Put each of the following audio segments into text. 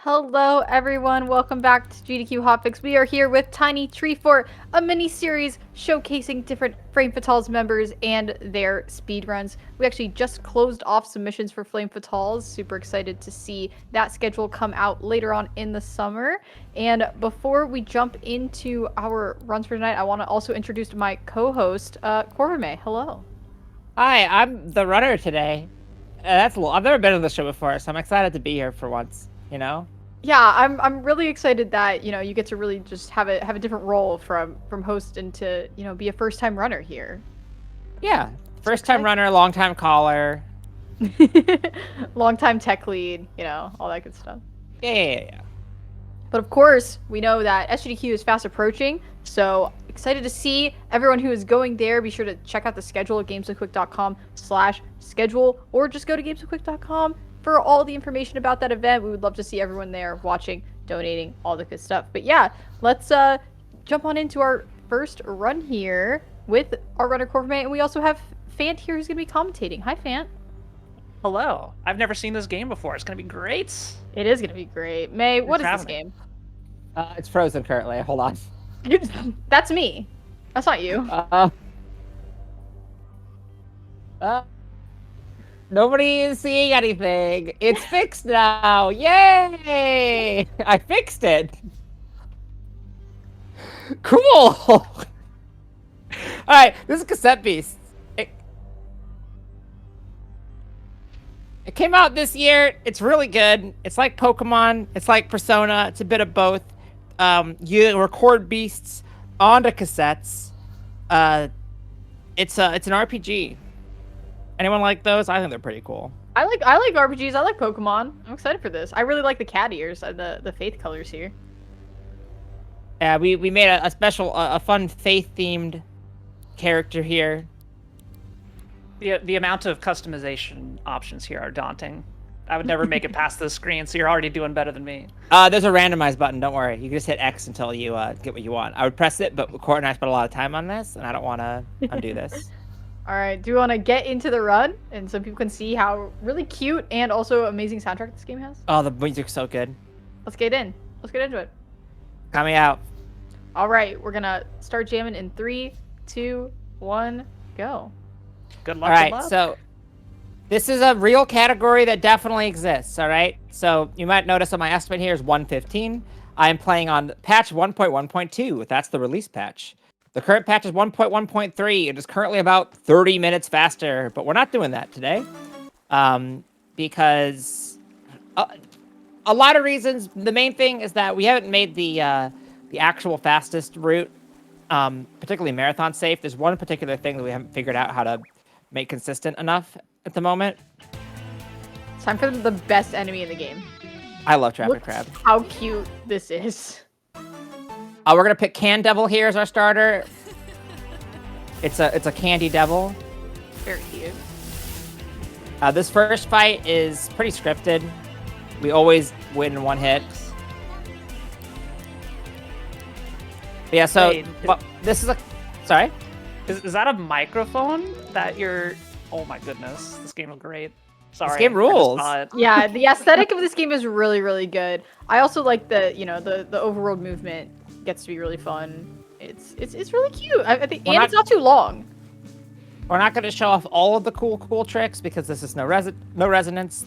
Hello, everyone. Welcome back to GDQ Hotfix. We are here with Tiny Treefort, a mini-series showcasing different Flame Fatales members and their speedruns. We actually just closed off submissions for Flame Fatales. Super excited to see that schedule come out later on in the summer. And before we jump into our runs for tonight, I want to also introduce my co-host, Corvame. Hello. Hi, I'm the runner today. I've never been on the show before, so I'm excited to be here for once. Yeah, I'm really excited that you get to really just have a different role from host and to be a first time runner here. Yeah, first time runner, long time caller. Long time tech lead, all that good stuff. Yeah. But of course, we know that SGDQ is fast approaching, so excited to see everyone who is going there. Be sure to check out the schedule at gamesofquick.com/schedule, or just go to gamesofquick.com for all the information about that event. We would love to see everyone there watching, donating, all the good stuff. But yeah, let's jump on into our first run here with our runner Corvame, and we also have Fant here who's going to be commentating. Hi, Fant. Hello. I've never seen this game before. It's going to be great. It is going to be great. May, what is this game? It's frozen currently. Hold on. That's me. That's not you. Nobody is seeing anything. It's fixed now. Yay! I fixed it. Cool. All right, this is Cassette Beasts. It came out this year. It's really good. It's like Pokemon. It's like Persona. It's a bit of both. You record beasts onto cassettes. It's an RPG. Anyone like those? I think they're pretty cool. I like RPGs. I like Pokemon. I'm excited for this. I really like the cat ears, the faith colors here. Yeah, we made a special, a fun faith-themed character here. The amount of customization options here are daunting. I would never make it past this screen, so you're already doing better than me. There's a randomize button. Don't worry. You can just hit X until you get what you want. I would press it, but Court and I spent a lot of time on this, and I don't want to undo this. All right. Do you want to get into the run, and so people can see how really cute and also amazing soundtrack this game has? Oh, the music's so good. Let's get in. Let's get into it. Coming out. All right. We're gonna start jamming in 3, 2, 1, go. Good luck. All right, good luck. so this is a real category that definitely exists, all right? So you might notice on my estimate here is 115. I am playing on patch 1.1.2. That's the release patch. The current patch is 1.1.3. It is currently about 30 minutes faster, but we're not doing that today because a lot of reasons. The main thing is that we haven't made the actual fastest route particularly marathon safe. There's one particular thing that we haven't figured out how to make consistent enough at the moment. It's time for the best enemy in the game. I love Traffic Look Crab. how cute this is. We're gonna pick Can Devil here as our starter. It's a Candy Devil. Very cute. This first fight is pretty scripted. We always win in one hit. Yeah, so Wait, this is a... Sorry? Is that a microphone that you're... Oh my goodness. This game is great. Sorry. This game rules. Yeah, the aesthetic of this game is really, really good. I also like the overworld movement gets to be really fun. It's really cute. I think, and it's not too long. We're not going to show off all of the cool tricks because this is no resonance.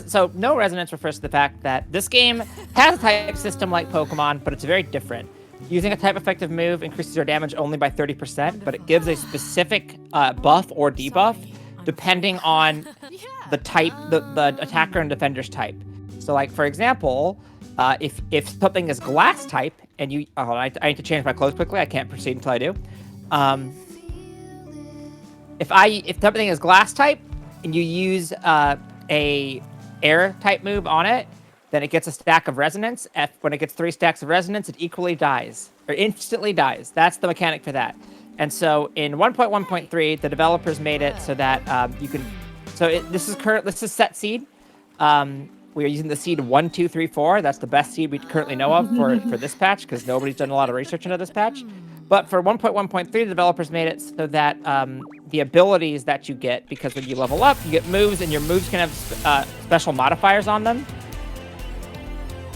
So no resonance refers to the fact that this game has a type system like Pokemon, but it's very different. Using a type effective move increases your damage only by 30%, but it gives a specific buff or debuff depending on the type, the attacker and defender's type. So, like for example, if something is glass type and you, I need to change my clothes quickly. I can't proceed until I do. If something is glass type and you use a air type move on it, then it gets a stack of resonance. When it gets 3 stacks of resonance, it equally dies, or instantly dies. That's the mechanic for that. And so in 1.1.3, the developers made it so that you can. So this is set seed. We are using the seed 1, 2, 3, 4. That's the best seed we currently know of for this patch because nobody's done a lot of research into this patch. But for 1.1.3, the developers made it so that the abilities that you get, because when you level up, you get moves, and your moves can have special modifiers on them.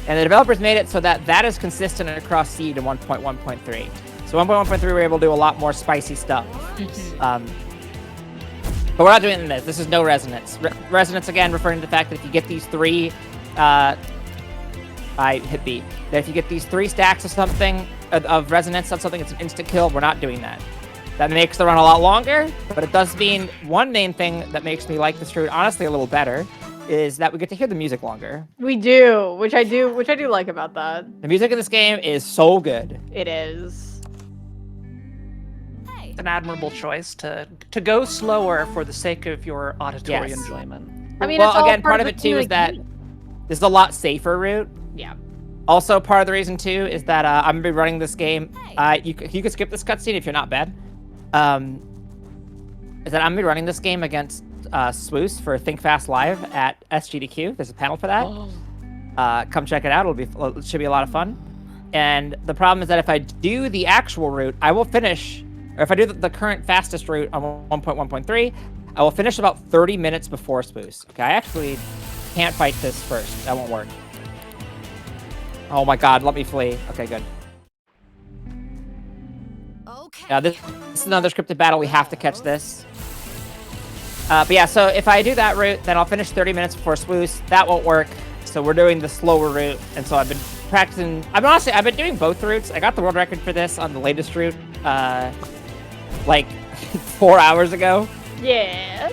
And the developers made it so that that is consistent across Seed in 1.1.3. So 1.1.3, we're able to do a lot more spicy stuff. But we're not doing this. This is no resonance. Resonance, again, referring to the fact that if you get these 3... I hit B. That if you get these 3 stacks of something, of resonance on something, it's an instant kill. We're not doing that. That makes the run a lot longer, but it does mean one main thing that makes me like this route, honestly, a little better, is that we get to hear the music longer. We do, which I do like about that. The music in this game is so good. It is. It's an admirable choice to go slower for the sake of your auditory Yes. enjoyment. I mean, well, it's all again, part of the it too is that game. this is a lot safer route. Yeah. Also, part of the reason too is that I'm gonna be running this game. You could skip this cutscene if you're not bad. Is that I'm gonna be running this game against Swoos for Think Fast Live at SGDQ. There's a panel for that. Come check it out. It should be a lot of fun. And the problem is that if I do the actual route, I will finish. Or if I do the current fastest route on 1.1.3, I will finish about 30 minutes before Swoos. Okay, I actually can't fight this first. That won't work. Oh my god, let me flee. Okay, good. Okay. Now this is another scripted battle. We have to catch this. But yeah, so if I do that route, then I'll finish 30 minutes before Swoos. That won't work. So we're doing the slower route. And so I've been practicing. I've been doing both routes. I got the world record for this on the latest route, like 4 hours ago. Yeah.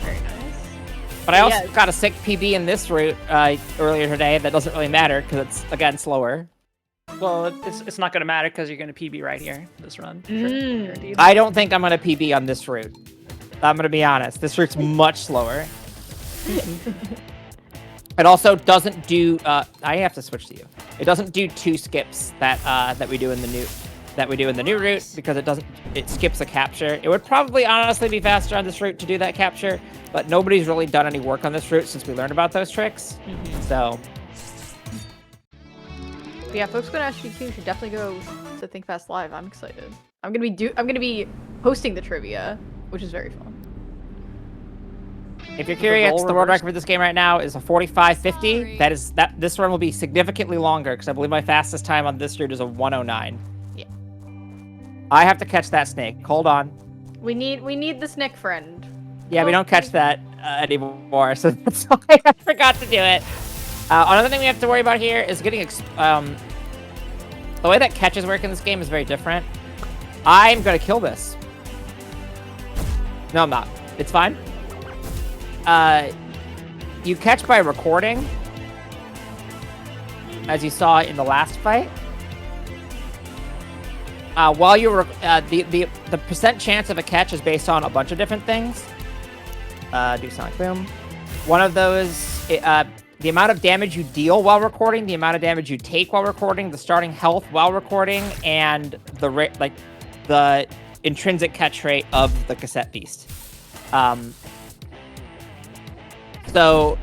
Very nice. But I also Yes. got a sick PB in this route earlier today. That doesn't really matter because it's, again, slower. Well, it's not going to matter because you're going to PB right here this run. Sure. Guaranteed. I don't think I'm going to PB on this route. I'm going to be honest. This route's much slower. It also doesn't do. I have to switch to you. It doesn't do 2 skips that we do in the new route because it skips a capture. It would probably honestly be faster on this route to do that capture, but nobody's really done any work on this route since we learned about those tricks. So But yeah, folks going to SGQ should definitely go to Think Fast Live. I'm excited. I'm gonna be hosting the trivia, which is very fun. if you're curious, role the world reversed. record for this game right now is a 45:50. This run will be significantly longer because I believe my fastest time on this route is a 1:09. Yeah. I have to catch that snake. Hold on. We need the Snick friend. Yeah, we Oh, don't catch that anymore, so that's why I forgot to do it. Another thing we have to worry about here is getting... the way that catches work in this game is very different. I'm going to kill this. No, I'm not. It's fine. You catch by recording, as you saw in the last fight. While you're the percent chance of a catch is based on a bunch of different things. Do Sonic Boom. One of those, the amount of damage you deal while recording, the amount of damage you take while recording, the starting health while recording, and the intrinsic catch rate of the Cassette Beast. So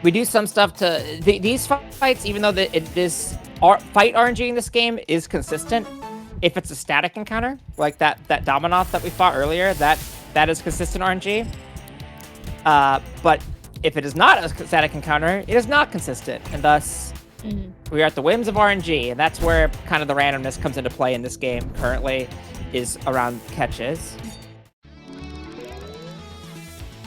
we do some stuff to these fights, even though fight RNG in this game is consistent. If it's a static encounter, like that Dominoth that we fought earlier, that is consistent RNG. But if it is not a static encounter, it is not consistent, and thus we are at the whims of RNG, and that's where kind of the randomness comes into play in this game currently, is around catches.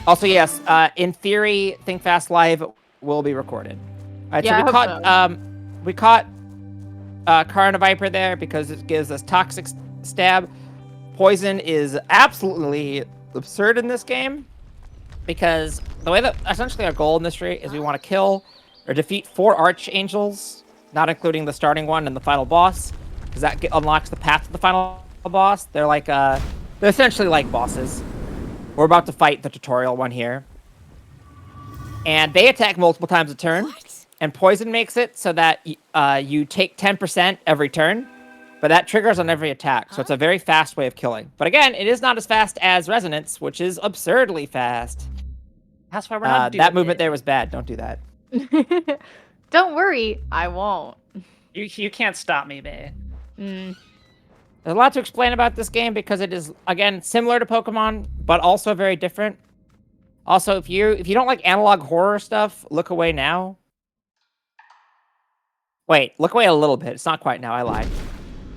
Also, yes, in theory, Think Fast Live will be recorded. All right, Yeah, so we caught Carna Viper there because it gives us Toxic Stab. Poison is absolutely absurd in this game because the way that essentially our goal in this rate is we want to kill or defeat 4 Archangels, not including the starting one and the final boss, because that unlocks the path to the final boss. They're like they're essentially like bosses. We're about to fight the tutorial one here. And they attack multiple times a turn. And Poison makes it so that you take 10% every turn. But that triggers on every attack. So it's a very fast way of killing. But again, it is not as fast as Resonance, which is absurdly fast. That's why we're not doing that movement it. there was bad. Don't do that. Don't worry, I won't. You can't stop me, babe. Mm. There's a lot to explain about this game because it is, again, similar to Pokemon, but also very different. Also, if you don't like analog horror stuff, look away now. Wait, look away a little bit. It's not quite now. I lied.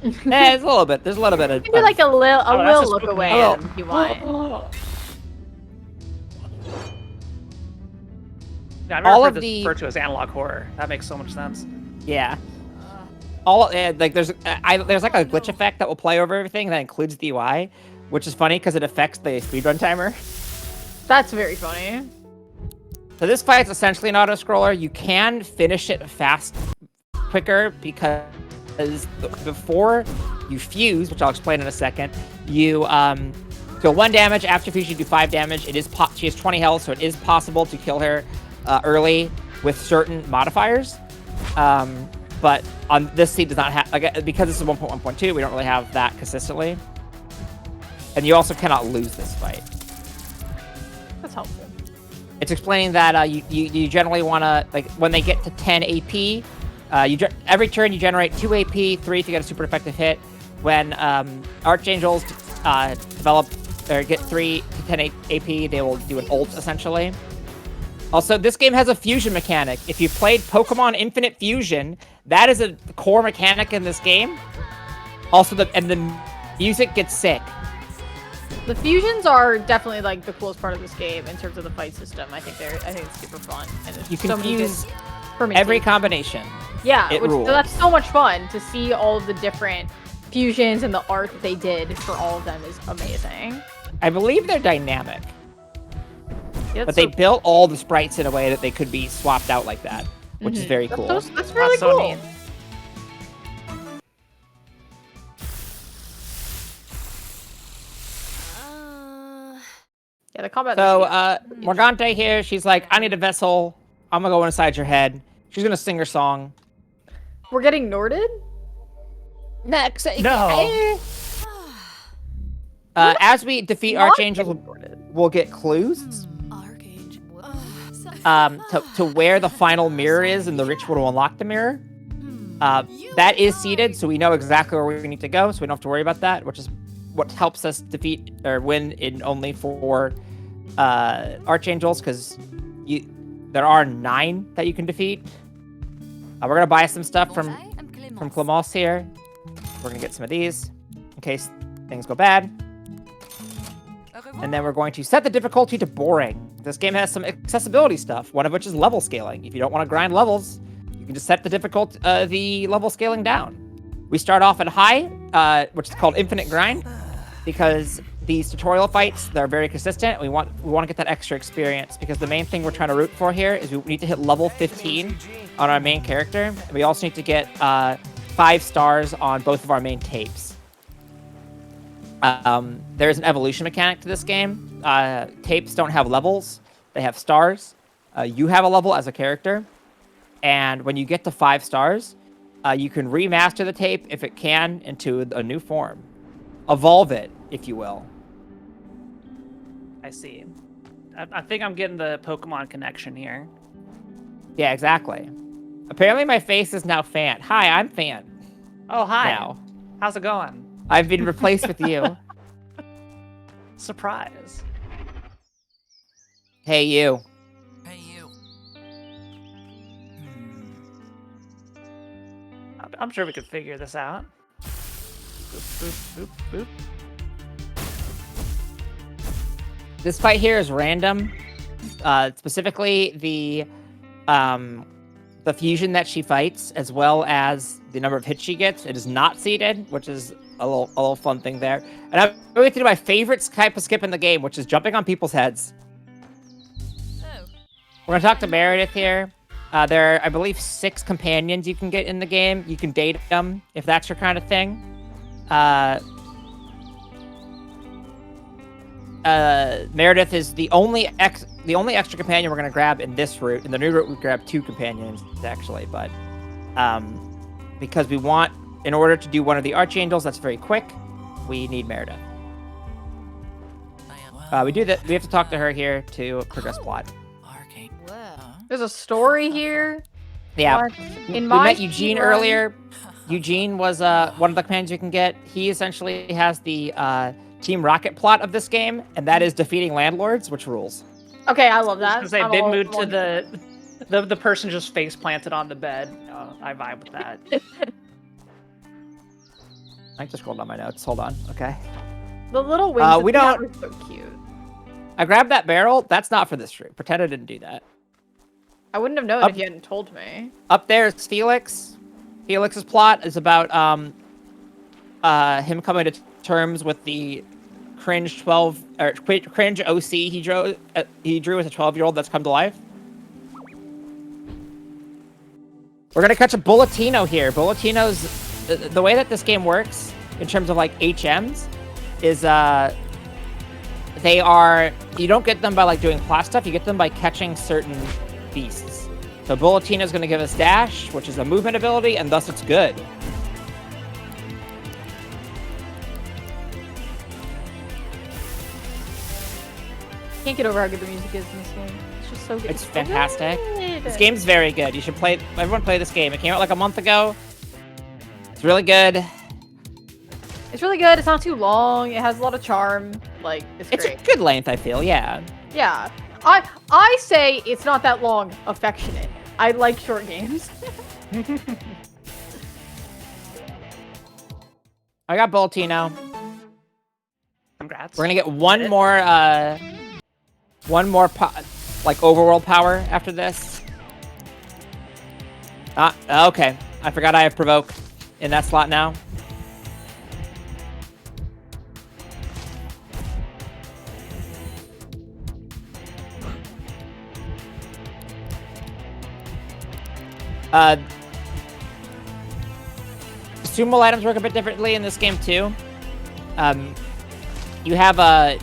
It's a little bit. There's a little bit of. Maybe like a Oh, that's little a look spook away man. if you want. Yeah, I've never All heard of this the- referred to as analog horror. That makes so much sense. Yeah. Like there's like a glitch effect that will play over everything that includes the UI, which is funny because it affects the speedrun timer. That's very funny. So this fight's essentially an auto-scroller. You can finish it quicker because before you fuse, which I'll explain in a second, you deal 1 damage. After fuse, you do 5 damage. She has 20 health, so it is possible to kill her early with certain modifiers. But on this seed does not have, because this is 1.1.2, we don't really have that consistently. And you also cannot lose this fight. That's helpful. It's explaining that you generally want to, like, when they get to 10 AP, every turn you generate 2 AP, 3 if you get a super effective hit. When Archangels develop or get 3 to 10 AP, they will do an ult, essentially. Also, this game has a fusion mechanic. If you played Pokemon Infinite Fusion, that is a core mechanic in this game. Also, the music gets sick. The fusions are definitely like the coolest part of this game in terms of the fight system. I think it's super fun. And there's You so can many good fuse permutations. every combination. Yeah, It rules. so that's so much fun to see all of the different fusions and the art that they did for all of them is amazing. I believe they're dynamic, Yeah, but they built all the sprites in a way that they could be swapped out like that, which is very cool. That's really so cool. neat. Yeah, the combat. So, Morgante here, she's like, I need a vessel. I'm gonna go inside your head. She's gonna sing her song. We're getting Norded? Next. No. As we defeat Not Archangels, getting Norded. we'll get clues to where the final mirror is, and the ritual to unlock the mirror. That is seeded, so we know exactly where we need to go, so we don't have to worry about that, which is what helps us defeat or win in only 4 Archangels, because there are 9 that you can defeat. We're gonna buy some stuff from Clemence here. We're gonna get some of these in case things go bad. And then we're going to set the difficulty to boring. This game has some accessibility stuff, one of which is level scaling. If you don't want to grind levels, you can just set the level scaling down. We start off at high, which is called infinite grind, because these tutorial fights, they're very consistent. We want to get that extra experience, because the main thing we're trying to root for here is we need to hit level 15 on our main character. And we also need to get 5 stars on both of our main tapes. There's an evolution mechanic to this game. Tapes don't have levels, they have stars. You have a level as a character, and when you get to 5 stars, you can remaster the tape, if it can, into a new form. Evolve it, if you will. I see. I think I'm getting the Pokemon connection here. Yeah, exactly. Apparently my face is now Fan. Hi, I'm Fan. Oh, hi. Now. How's it going? I've been replaced with you. Surprise. Hey, you. Hey, you. I'm sure we could figure this out. Boop, boop, boop, boop. This fight here is random. Specifically, the fusion that she fights, as well as the number of hits she gets. It is not seeded, which is a little fun thing there. And I'm going to do my favorite type of skip in the game, which is jumping on people's heads. Oh. We're going to talk to Meredith here. There are, I believe, 6 companions you can get in the game. You can date them if that's your kind of thing. Meredith is the only extra companion we're going to grab in this route. In the new route, we grab 2 companions, actually. But because we want, in order to do one of the Archangels that's very quick, we need Meredith. We do that. We have to talk to her here to progress plot. Arcane. There's a story here. Yeah. What? We met Eugene earlier. Eugene was one of the companions you can get. He essentially has the Team Rocket plot of this game, and that is defeating landlords, which rules. Okay, I love that. Because they I'm did all- move I'm to all- the person just face planted on the bed. I vibe with that. I just scrolled on my notes. Hold on. Okay. The little wings that we they have don't- are so cute. I grabbed that barrel. That's not for this room. Pretend I didn't do that. I wouldn't have known if you hadn't told me. Up there is Felix. Felix's plot is about him coming to terms with the cringe cringe OC he drew as a 12-year-old that's come to life. We're gonna catch a Bulletino here. Bulletinos, the way that this game works in terms of like HMs is you don't get them by like doing plot stuff, you get them by catching certain beasts. So Bulletino is going to give us dash, which is a movement ability, and thus it's good. Can't get over how good the music is in this game. It's just so good. It's fantastic. Good. This game's very good. You should play. Everyone play this game. It came out like a month ago. It's really good. It's really good. It's not too long. It has a lot of charm. Like, it's great. A good length, I feel. Yeah. Yeah. I say it's not that long. Affectionate. I like short games. I got Bulletino. Congrats. We're gonna get one more like overworld power after this. Okay. I forgot I have provoke in that slot now. Consumable items work a bit differently in this game too. You have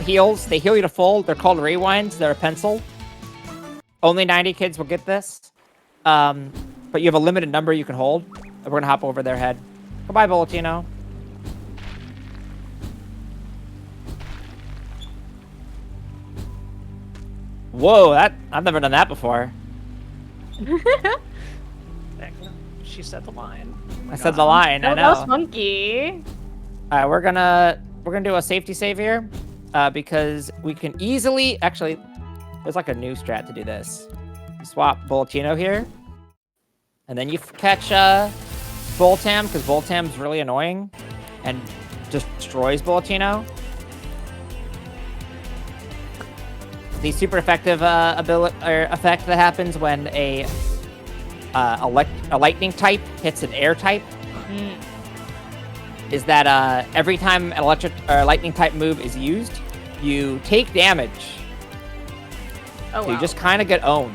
heals. They heal you to full. They're called rewinds. They're a pencil. Only 90 kids will get this. But you have a limited number you can hold. We're gonna hop over their head. Goodbye, Bulletino. Whoa, I've never done that before. She said the line. I said the line. I That was know. funky. All right, we're gonna do a safety save here, because we can easily actually. There's like a new strat to do this. You swap Bulletino here, and then you catch Voltam, because Voltam's really annoying and just destroys Bulletino. The super effective effect that happens when a lightning type hits an air type is that every time an electric or lightning type move is used, you take damage. Oh, So wow. you just kind of get owned.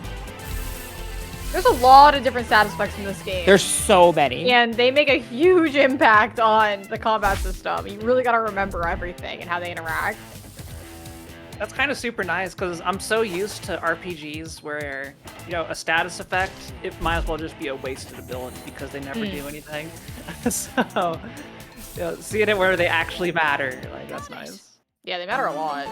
There's a lot of different status effects in this game. There's so many. And they make a huge impact on the combat system. You really gotta remember everything and how they interact. That's kind of super nice because I'm so used to RPGs where, a status effect, it might as well just be a wasted ability because they never do anything. So, seeing it where they actually matter, like, that's nice. Yeah, they matter a lot.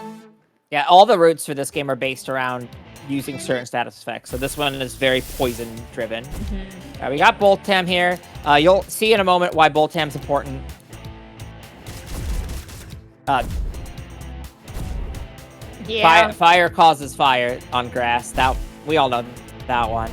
Yeah, all the routes for this game are based around using certain status effects. So this one is very poison driven. We got Boltam here. You'll see in a moment why Boltam's important. Yeah. Fire causes fire on grass. That we all know that one.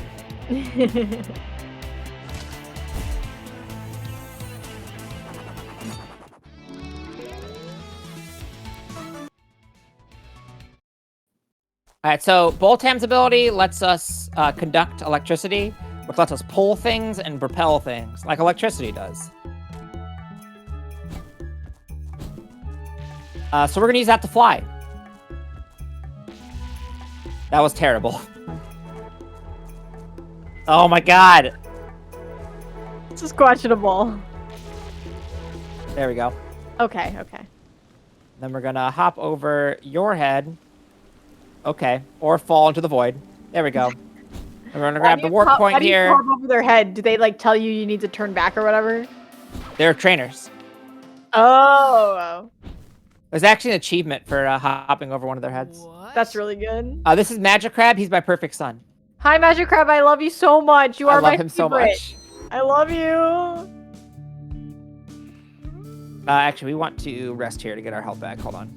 All right, so Boltam's ability lets us conduct electricity, which lets us pull things and propel things, like electricity does. So we're gonna use that to fly. That was terrible. Oh my god. This is questionable. There we go. Okay. Then we're gonna hop over your head. Okay. Or fall into the void. There we go. And we're gonna grab the warp point how do you here. hop over their head? Do they like tell you need to turn back or whatever? They're trainers. Oh. There's actually an achievement for hopping over one of their heads. What? That's really good. This is Magic Crab. He's my perfect son. Hi, Magic Crab. I love you so much. You are I love my him so favorite. much. I love you. Actually, we want to rest here to get our health back. Hold on.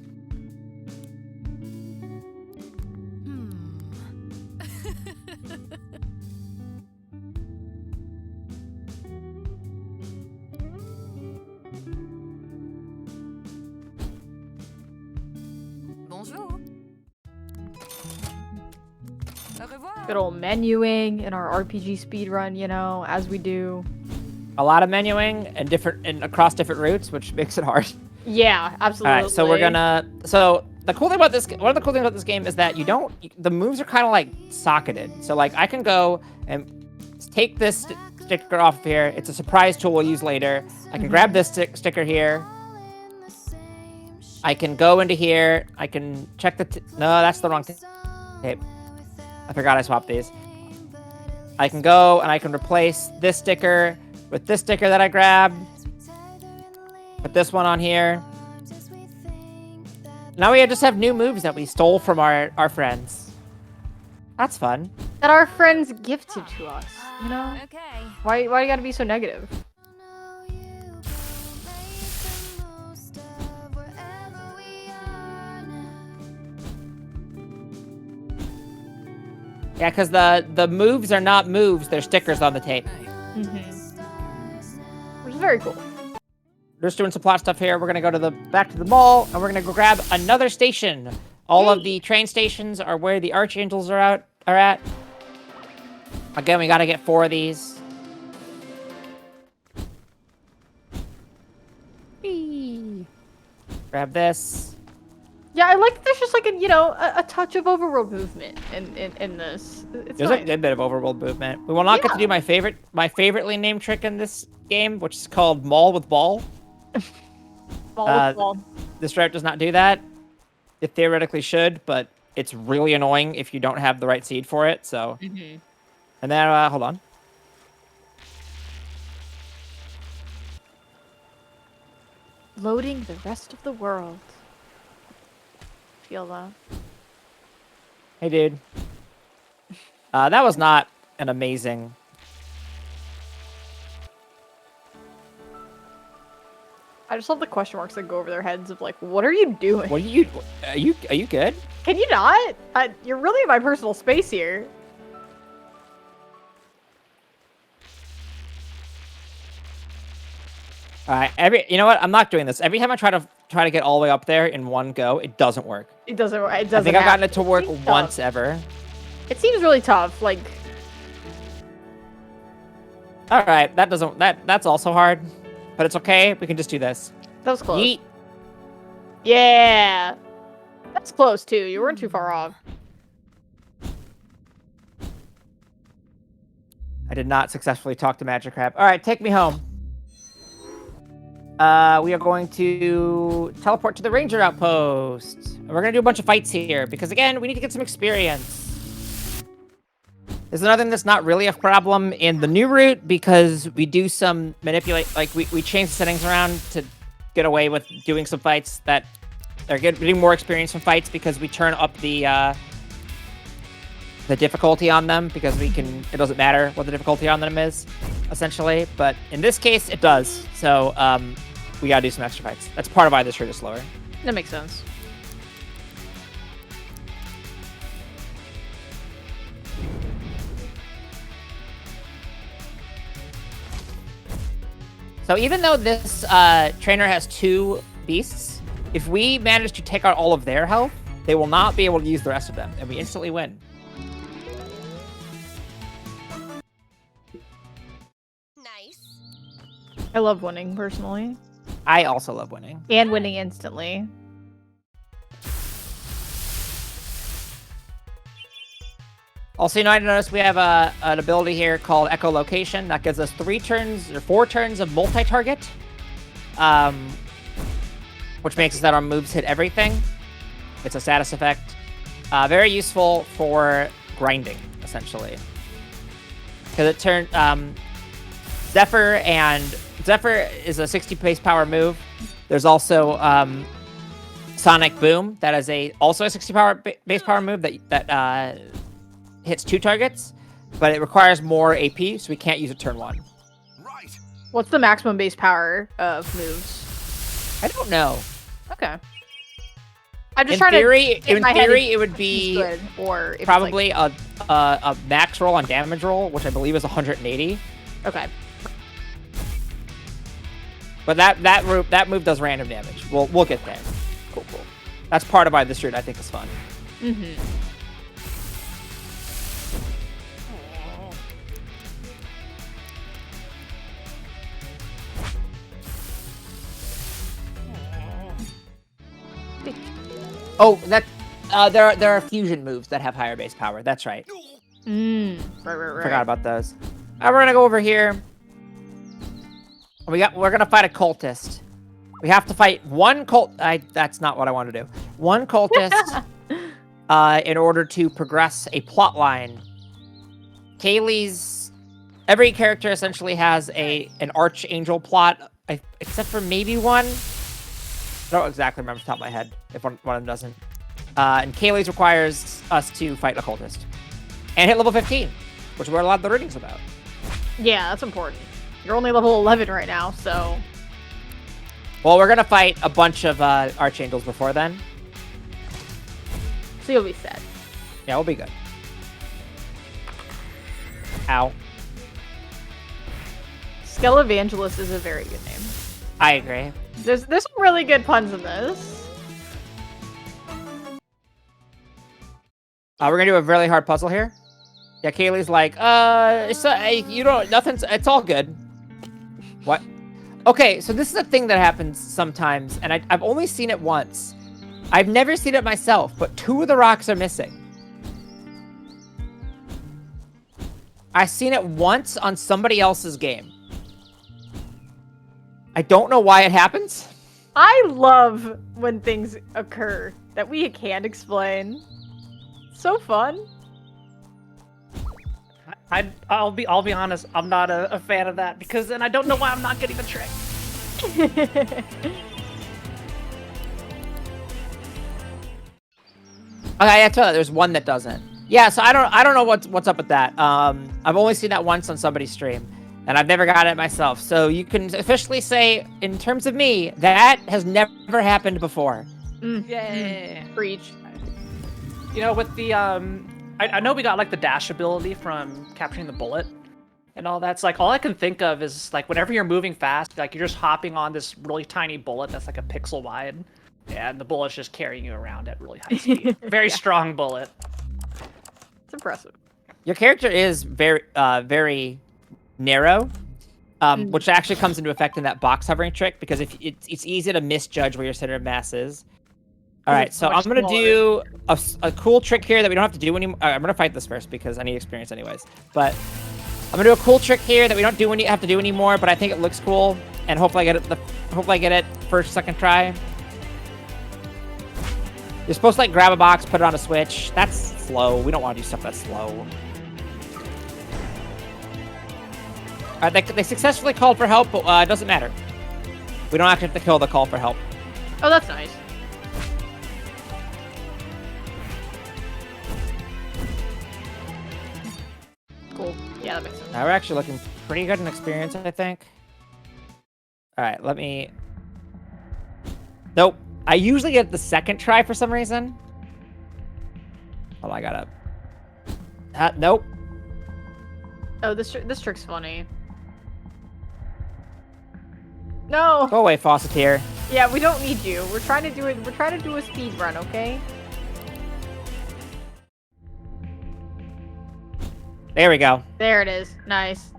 Bonjour. Au revoir. Good old menuing in our RPG speedrun, you know, as we do. A lot of menuing and across different routes, which makes it hard. Yeah, absolutely. All right, so we're gonna. So the cool thing about this, one of the cool things about this game is that the moves are kind of like socketed. So like I can go and take this sticker off of here. It's a surprise tool we'll use later. I can grab this sticker here. I can go into here. I can check no, that's the wrong tape. I forgot I swapped these. I can go and I can replace this sticker with this sticker that I grabbed. Put this one on here. Now we just have new moves that we stole from our friends. That's fun. That our friends gifted to us, you know? Okay. Why you gotta be so negative? Yeah, because the moves are not moves, they're stickers on the tape. Hey. Which is very cool. We're just doing some plot stuff here. We're gonna go to back to the mall, and we're gonna go grab another station. All of the train stations are where the archangels are at. Again, we gotta get 4 of these. Whee! Grab this. Yeah, I like that there's just like a touch of overworld movement in this. It's There's nice. a good bit of overworld movement. We will not get to do my favoritely named trick in this game, which is called Mall with Ball. Ball. This route does not do that. It theoretically should, but it's really annoying if you don't have the right seed for it. So, and then hold on. Loading the rest of the world. Feel that. Hey, dude. That was not an amazing. I just love the question marks that go over their heads of like, what are you doing? What are you good? Can you not? You're really in my personal space here. All right. You know what? I'm not doing this. Every time I try to get all the way up there in one go, it doesn't work. It doesn't. I think I've gotten it to work once ever. It seems really tough. Like, All right. That's also hard, but it's okay. We can just do this. that was close. Yeet. Yeah, that's close too. You weren't too far off. I did not successfully talk to Magic Crab. All right, take me home. We are going to teleport to the Ranger Outpost. And we're going to do a bunch of fights here because, again, we need to get some experience. There's another thing that's not really a problem in the new route because we do some we change the settings around to get away with doing some fights that are getting more experience from fights because we turn up the difficulty on them because it doesn't matter what the difficulty on them is, essentially. But in this case, it does. So, we gotta do some extra fights. That's part of why this route is slower. That makes sense. So even though this trainer has 2 beasts, if we manage to take out all of their health, they will not be able to use the rest of them, and we instantly win. Nice. I love winning personally, I also love winning. and winning instantly. Also, you might notice we have an ability here called Echolocation that gives us 4 turns of multi-target, which makes it that our moves hit everything. It's a status effect. Very useful for grinding, essentially. Because it turned Zephyr is a 60 base power move. There's also Sonic Boom that is also a 60 base power move that hits 2 targets, but it requires more AP, so we can't use it turn 1. Right. What's the maximum base power of moves? I don't know. Okay. I'm just In trying theory, to. it would be good, or if probably a max roll on damage roll, which I believe is 180. okay. But that move does random damage. We'll get there. Cool. That's part of why this route I think is fun. Mm-hmm. Oh, that there are fusion moves that have higher base power. That's right. Right. Forgot about those. All right, we're gonna go over here. We're gonna fight a cultist. We have to fight one cult. That's not what I want to do. One cultist. In order to progress a plot line. Kaylee's every character essentially has an archangel plot, except for maybe one. I don't exactly remember off the top of my head if one of them doesn't. And Kaylee's requires us to fight a cultist and hit level 15, which is where a lot of the reading's about. Yeah, that's important. You're only level 11 right now, so. Well, we're gonna fight a bunch of archangels before then. So you'll be set. Yeah, we'll be good. Ow. Skelevangelist is a very good name. I agree. There's some really good puns in this. We're gonna do a really hard puzzle here. Yeah, Kaylee's like, you don't, nothing's, it's all good. What? Okay, so this is a thing that happens sometimes, and I've only seen it once. I've never seen it myself, but 2 of the rocks are missing. I've seen it once on somebody else's game. I don't know why it happens. I love when things occur that we can't explain. So fun. I'll be honest. I'm not a fan of that because then I don't know why I'm not getting the trick. Okay, I tell you, there's one that doesn't. Yeah, so I don't know what's up with that. I've only seen that once on somebody's stream, and I've never got it myself. So you can officially say, in terms of me, that has never happened before. Yay! Preach. You know, with the I know we got like the dash ability from capturing the bullet and all that's like all I can think of is like whenever you're moving fast, like you're just hopping on this really tiny bullet that's like a pixel wide, and the bullet's just carrying you around at really high speed. Very strong bullet. It's impressive. Your character is very narrow, which actually comes into effect in that box hovering trick because if it's easy to misjudge where your center of mass is. All right, so I'm gonna do a cool trick here that we don't have to do anymore. I'm gonna fight this first because I need experience anyways. But I'm gonna do a cool trick here that we don't have to do anymore, but I think it looks cool, and hopefully I get it first, second try. You're supposed to like grab a box, put it on a switch. That's slow. We don't want to do stuff that's slow. All right, they successfully called for help, but it doesn't matter. We don't actually have to kill the call for help. Oh, that's nice. Cool. Yeah, that makes sense. Now we're actually looking pretty good in experience, I think. All right, let me... Nope. I usually get the second try for some reason. Oh, I gotta... Nope. Oh, this trick's funny. No. Go away, Fawceteer. Yeah, we don't need you. We're trying to do it. We're trying to do a speed run, okay? There we go. There it is. Nice.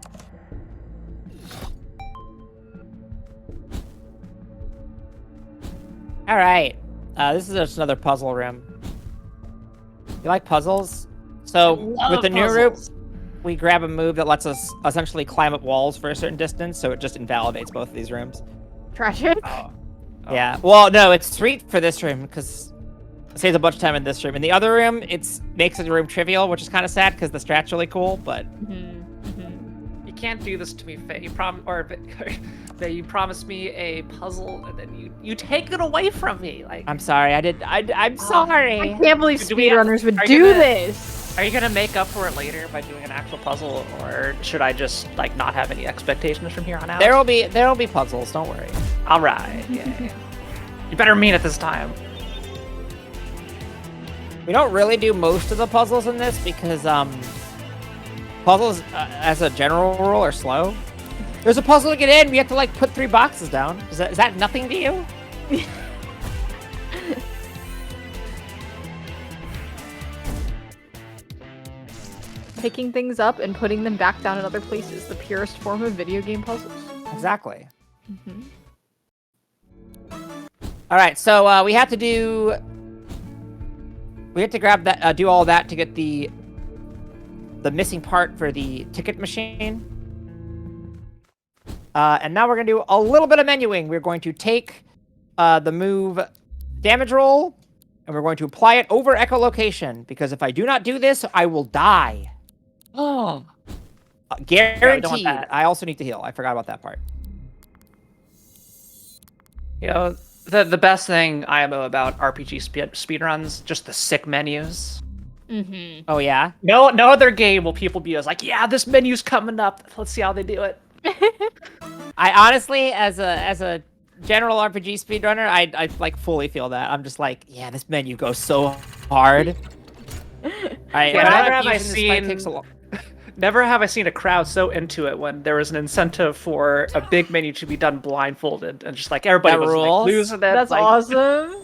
All right. This is just another puzzle room. You like puzzles? So with the new route, we grab a move that lets us essentially climb up walls for a certain distance, so it just invalidates both of these rooms. Tragic. Oh. Yeah. Well, no, it's sweet for this room because it saves a bunch of time in this room. In the other room, it makes the room trivial, which is kind of sad because the strat's really cool. But You can't do this to me, Faye. You promised me a puzzle, and then you take it away from me. Like I'm sorry. I'm sorry. I can't believe Do we have- speedrunners would are you do gonna- this. Are you gonna make up for it later by doing an actual puzzle, or should I just like not have any expectations from here on out? There will be puzzles. Don't worry. All right. Yeah. You better mean it this time. We don't really do most of the puzzles in this because puzzles, as a general rule, are slow. There's a puzzle to get in. We have to like put 3 boxes down. Is that nothing to you? picking things up and putting them back down in other places. The purest form of video game puzzles. Exactly. Mm-hmm. All right, so we have to grab that, do all that to get the missing part for the ticket machine. And now we're gonna do a little bit of menuing. We're going to take the move damage roll, and we're going to apply it over echolocation, because if I do not do this, I will die. Oh. Guaranteed. that. I also need to heal. I forgot about that part. You know, the best thing I know about RPG speedruns, just the sick menus. Mm-hmm. Oh, yeah? No other game will people be like, yeah, this menu's coming up. Let's see how they do it. I honestly, as a general RPG speedrunner, I like fully feel that. I'm just like, yeah, this menu goes so hard. Never have I seen a crowd so into it when there was an incentive for a big menu to be done blindfolded, and just like everybody was like losing it. That's like, awesome.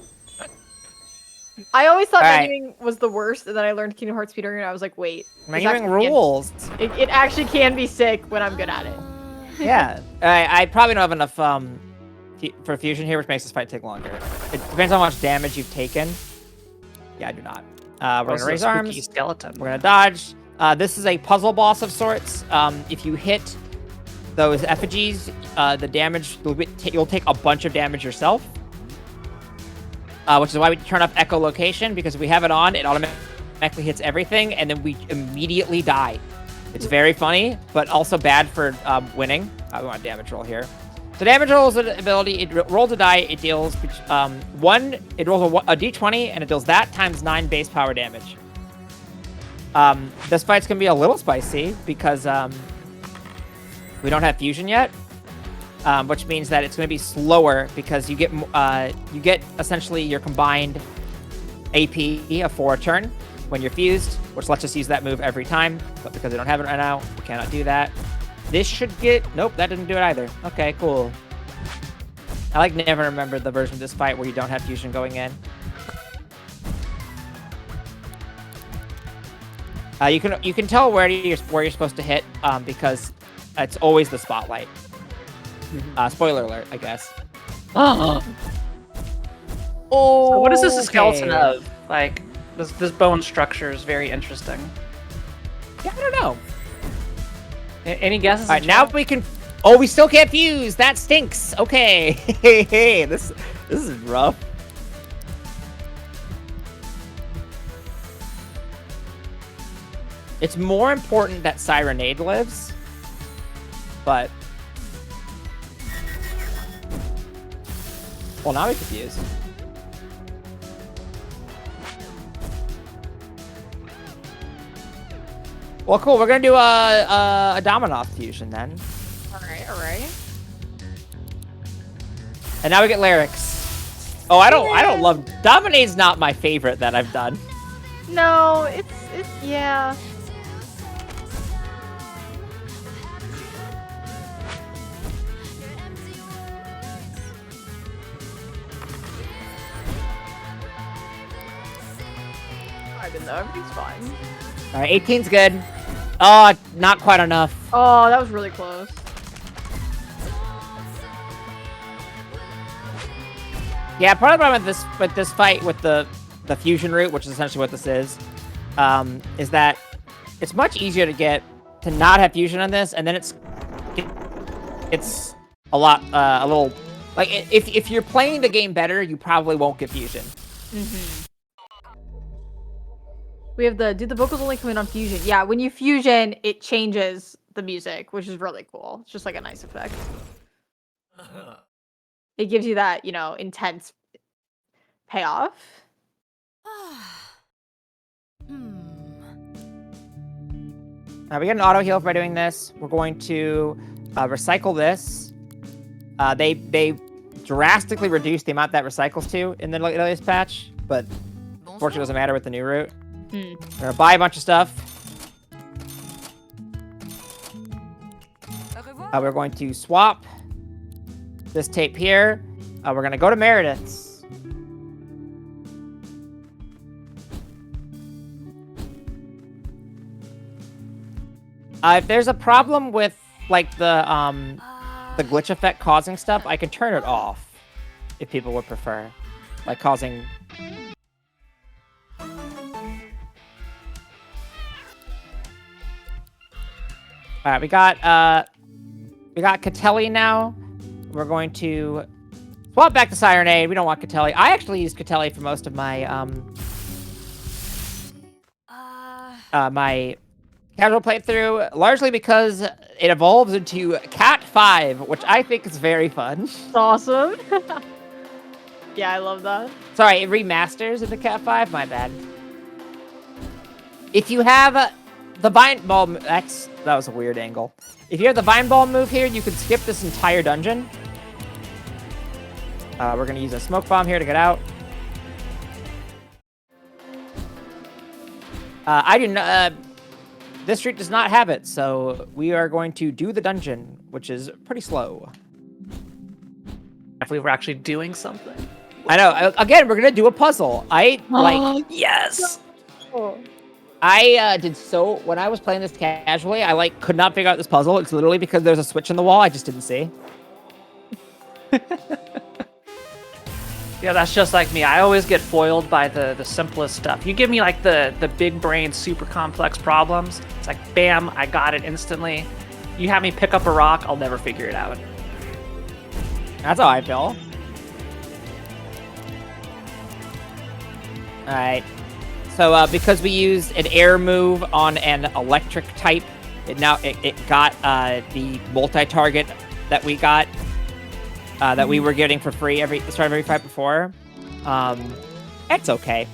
I always thought All right. menuing was the worst, and then I learned Kingdom Hearts speedrunning, and I was like, wait. Menuing rules. It actually can be sick when I'm good at it. Yeah. I probably don't have enough for fusion here, which makes this fight take longer. It depends on how much damage you've taken. Yeah, I do not. We're gonna raise arms. Skeleton. We're gonna dodge. This is a puzzle boss of sorts. If you hit those effigies, the damage you'll take a bunch of damage yourself. Which is why we turn off echolocation, because if we have it on, it automatically hits everything, and then we immediately die. It's very funny, but also bad for winning. We want a damage roll here. So damage roll is an ability. It rolls a die. It deals it rolls a d20, and it deals that times 9 base power damage. This fight's gonna be a little spicy because we don't have fusion yet, which means that it's gonna be slower because you get essentially your combined AP for a turn when you're fused, which lets us use that move every time. But because we don't have it right now, we cannot do that. This should get... Nope, that didn't do it either. Okay, cool. I never remember the version of this fight where you don't have fusion going in. You can tell where you're supposed to hit because it's always the spotlight. Spoiler alert, I guess. Oh. So what is this a skeleton of? Like, this bone structure is very interesting. Yeah, I don't know. Any guesses? All right, now we can... Oh, we still can't fuse. That stinks. Okay. Hey, this is rough. It's more important that Sirenade lives, but... Well, now we can fuse. Well, cool. We're gonna do a Dominoth fusion then. All right. And now we get lyrics. Oh, I don't love... Dominate's not my favorite that I've done. No, it's yeah. I don't know, everything's fine. All right, 18's good. Oh, not quite enough. Oh, that was really close. Yeah, part of the problem with this fight with the fusion route, which is essentially what this is that it's much easier to not have fusion on this, and then it's a little like if you're playing the game better, you probably won't get fusion. Mm-hmm. We have do the vocals only come in on fusion? Yeah, when you fusion, it changes the music, which is really cool. It's just like a nice effect. It gives you that, intense payoff. We get an auto heal by doing this. We're going to recycle this. They drastically reduced the amount that recycles to in the latest patch, but fortunately it doesn't matter with the new route. We're gonna buy a bunch of stuff. We're going to swap this tape here. We're gonna go to Meredith's. If there's a problem with like the glitch effect causing stuff, I can turn it off. If people would prefer, like causing. All right, we got Catelli now. We're going to swap back to Sirenade. We don't want Catelli. I actually use Catelli for most of my my casual playthrough, largely because it evolves into Cat 5, which I think is very fun. It's awesome. Yeah, I love that. Sorry, it remasters into Cat 5. My bad. If you have the Vine Ball, that was a weird angle. If you have the Vine Ball move here, you can skip this entire dungeon. We're gonna use a smoke bomb here to get out. I do not. This street does not have it, so we are going to do the dungeon, which is pretty slow. If we were actually doing something. I know. Again, we're gonna do a puzzle. Yes. I did so when I was playing this casually. I could not figure out this puzzle. It's literally because there's a switch in the wall I just didn't see. Yeah, that's just like me. I always get foiled by the simplest stuff. You give me like the big brain, super complex problems. It's like, bam, I got it instantly. You have me pick up a rock, I'll never figure it out. That's how I feel. All right. So because we used an air move on an electric type, it got the multi-target that we got. That we were getting for free at the start of every fight before. It's okay.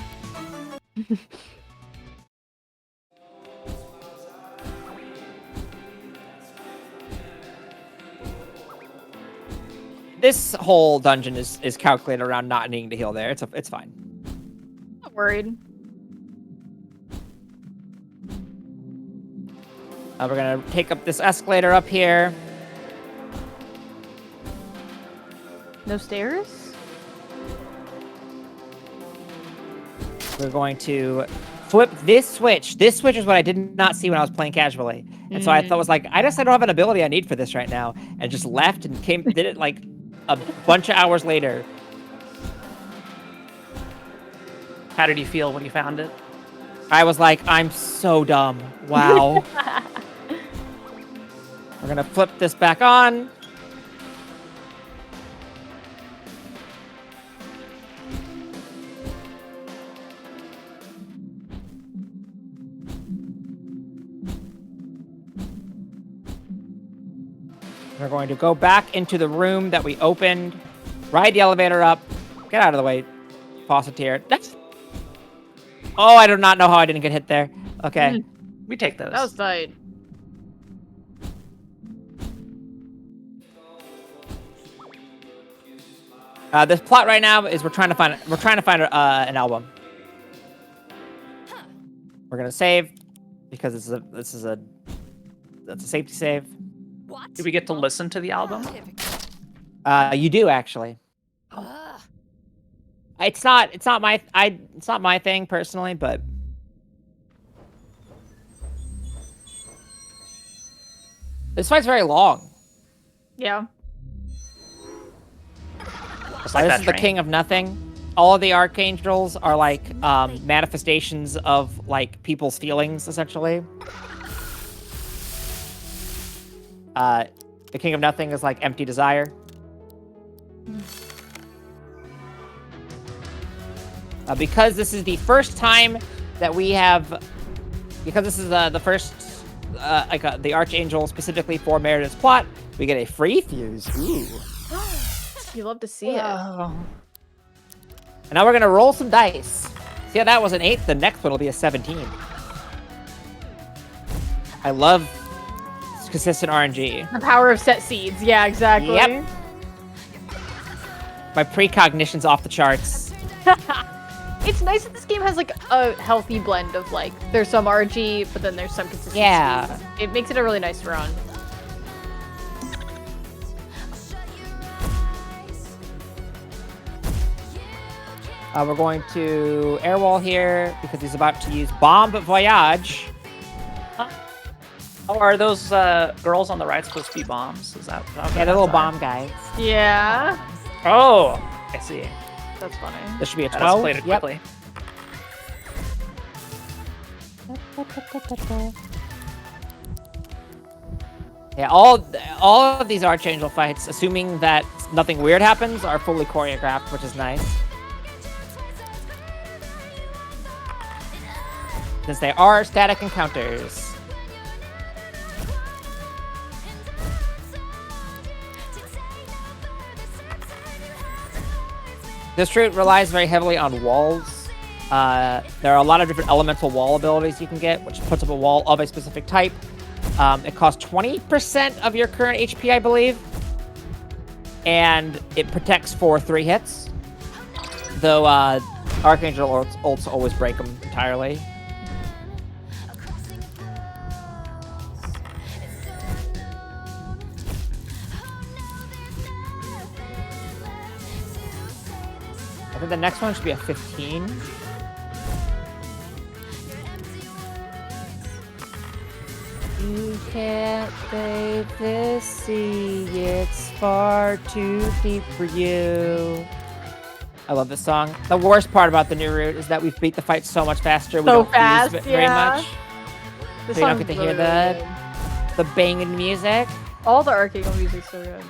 This whole dungeon is calculated around not needing to heal there. It's fine. Not worried. We're gonna take up this escalator up here. No stairs? We're going to flip this switch. This switch is what I did not see when I was playing casually. And so I thought I don't have an ability I need for this right now. And just left and did it like a bunch of hours later. How did you feel when you found it? I was like, I'm so dumb. Wow. We're gonna flip this back on. We're going to go back into the room that we opened, ride the elevator up, get out of the way, faucet. Oh, I do not know how I didn't get hit there. Okay. We take those. That was tight. This plot right now is we're trying to find an album. We're gonna save because that's a safety save. What? Do we get to listen to the album? You do actually. It's not my thing personally, but this fight's very long. Yeah. Just like This that is the train. King of Nothing. All of the archangels are like manifestations of like people's feelings, essentially. The King of Nothing is like empty desire. Because this is the first time that we have, because this is the first, the Archangel specifically for Merida's plot, we get a free fuse. Ooh. You love to see it. And now we're gonna roll some dice. See how that was an 8? The next one will be a 17. I love consistent RNG. The power of set seeds. Yeah, exactly. Yep. My precognition's off the charts. It's nice that this game has like a healthy blend of like there's some RNG, but then there's some consistency. Yeah. It makes it a really nice run. We're going to airwall here because he's about to use Bomb Voyage. Oh, are those girls on the right supposed to be bombs? Is that? Yeah, the little bomb guys. Yeah. Oh, I see. That's funny. This should be a That 12. escalated Yep. quickly. Yeah, all of these Archangel fights, assuming that nothing weird happens, are fully choreographed, which is nice. Since they are static encounters. This route relies very heavily on walls. There are a lot of different elemental wall abilities you can get, which puts up a wall of a specific type. It costs 20% of your current HP, I believe. And it protects for 3 hits. Though Archangel ults always break them entirely. I think the next one should be a 15. You can't save this sea, it's far too deep for you. I love this song. The worst part about the new route is that we've beat the fight so much faster. We So don't fast, use it very yeah. much. This So you don't song's get to hear really the banging music. good. All the Archangel music's so good.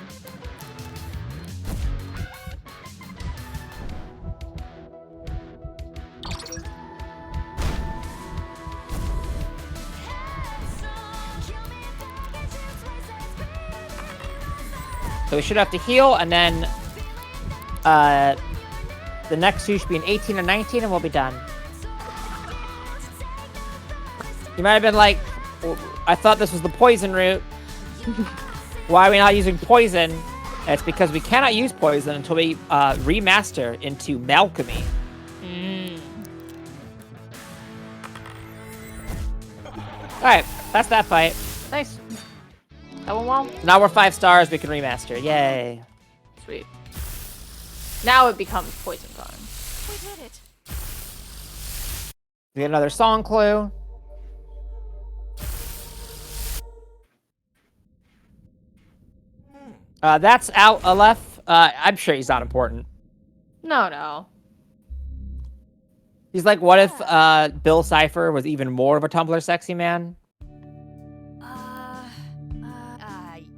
So we should have to heal, and then the next two should be an 18 and 19, and we'll be done. You might have been like, I thought this was the poison route. Why are we not using poison? It's because we cannot use poison until we remaster into Malchemy. Alright, that's that fight. Nice. That went well. Now we're 5 stars, we can remaster. Yay. Sweet. Now it becomes poison time. We did it. We get another song clue. That's out Aleph. I'm sure he's not important. No. He's like, what if Bill Cipher was even more of a Tumblr sexy man?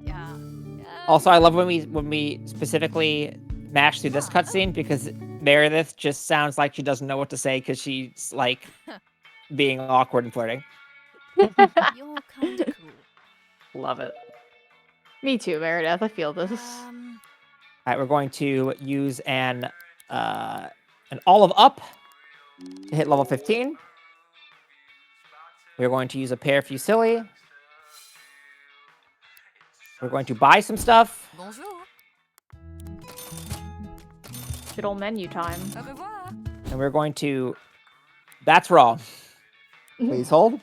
Yeah. Also, I love when we specifically mash through this cutscene because Meredith just sounds like she doesn't know what to say because she's like being awkward and flirting. You're kind of cool. Love it. Me too, Meredith. I feel this. All right, we're going to use an olive up to hit level 15. We're going to use a pear fusilli. We're going to buy some stuff. Bonjour. Good old menu time. Au revoir. And we're going to... That's wrong. Please hold.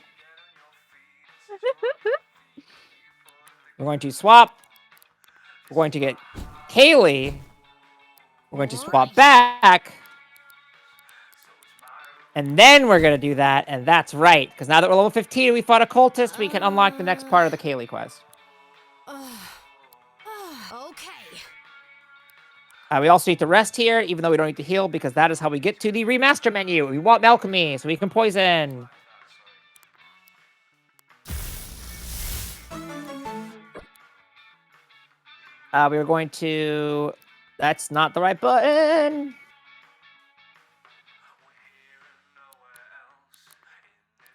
We're going to swap. We're going to get Kaylee. We're going to swap back. And then we're going to do that, and that's right. Because now that we're level 15, we fought a cultist, we can unlock the next part of the Kaylee quest. Okay. We also need to rest here, even though we don't need to heal, because that is how we get to the remaster menu. We want Malchemy, so we can poison. We were going to... That's not the right button.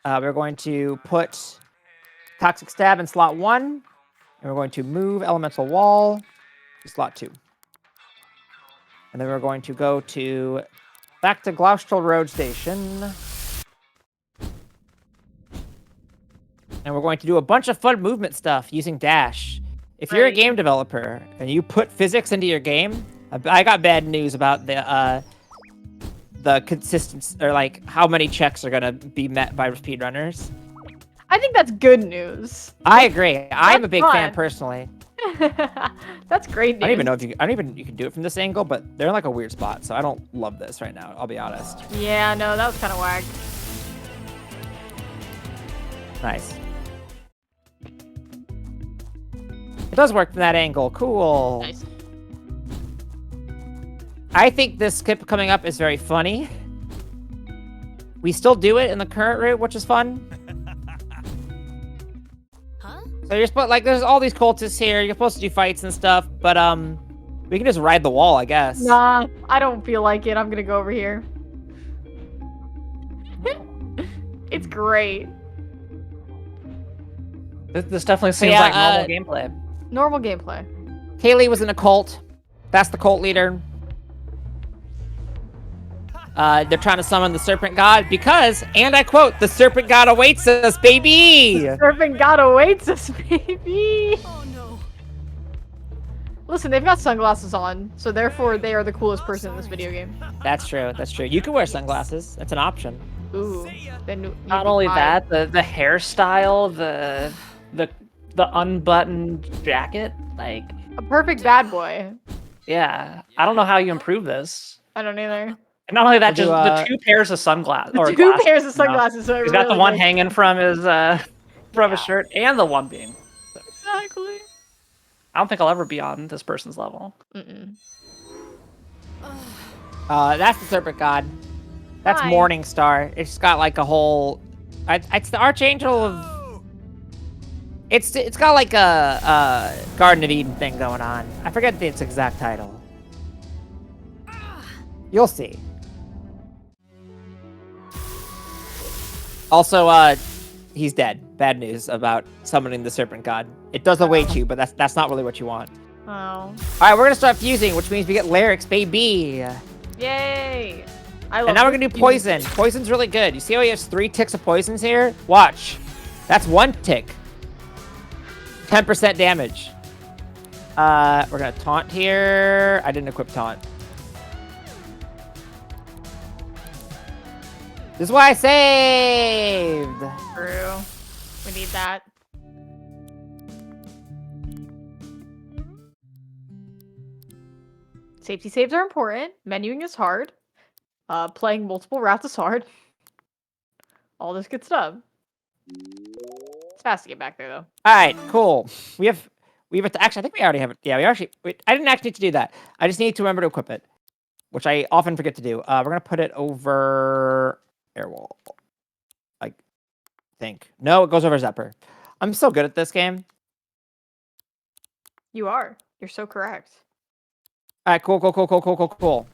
We're going to put Toxic Stab in slot 1. And we're going to move Elemental Wall to slot 2. And then we're going to go back to Gloucester Road Station. And we're going to do a bunch of fun movement stuff using Dash. If you're a game developer and you put physics into your game, I got bad news about the consistency, or like how many checks are gonna be met by speedrunners. I think that's good news. I agree. I'm a big fun. fan personally. That's great news. I don't even know if you can do it from this angle, but they're in like a weird spot, so I don't love this right now. I'll be honest. Yeah, no, that was kind of whack. Nice. does work from that angle. Cool. Nice. I think this skip coming up is very funny. We still do it in the current route, which is fun. Huh? So you're supposed like there's all these cultists here. You're supposed to do fights and stuff, but we can just ride the wall, I guess. Nah, I don't feel like it. I'm gonna go over here. It's great. This definitely seems yeah, like normal gameplay. Normal gameplay. Kaylee was in a cult. That's the cult leader. They're trying to summon the serpent god because, and I quote, the serpent god awaits us, baby! Serpent god awaits us, baby! Oh no. Listen, they've got sunglasses on, so therefore they are the coolest person in this video game. That's true, that's true. You can wear sunglasses. That's an option. Ooh. Then Not only that, the hairstyle, the unbuttoned jacket, like, a perfect bad boy. yeah. I don't know how you improve this. I don't either. And not only that, We'll just do, the 2 pairs of sunglasses. Or Two glasses, pairs of you know. sunglasses. So it He's got the really one makes- hanging from his shirt and the one being. Exactly. I don't think I'll ever be on this person's level. Mm-mm. That's the serpent god. That's Hi. Morning Star. It's got like a whole. It's the Archangel of. It's got like a Garden of Eden thing going on. I forget its exact title. You'll see. Also, he's dead. Bad news about summoning the serpent god. It does await you, but that's not really what you want. Oh. All right, we're gonna start fusing, which means we get lyrics, baby. Yay! I love And now we're this gonna do game. poison. Poison's really good. You see how he has 3 ticks of poisons here? Watch. That's 1 tick. 10% damage. We're gonna taunt here. I didn't equip taunt. This is why I saved. True. We need that. Safety saves are important. Menuing is hard. Playing multiple routes is hard. All this good stuff. It's fast to get back there, though. All right, cool. We have actually. I think we already have it. Yeah, we actually. I didn't actually need to do that. I just need to remember to equip it, which I often forget to do. We're gonna put it over Airwall. I think. No, it goes over Zephyr. I'm so good at this game. You are. You're so correct. All right, cool.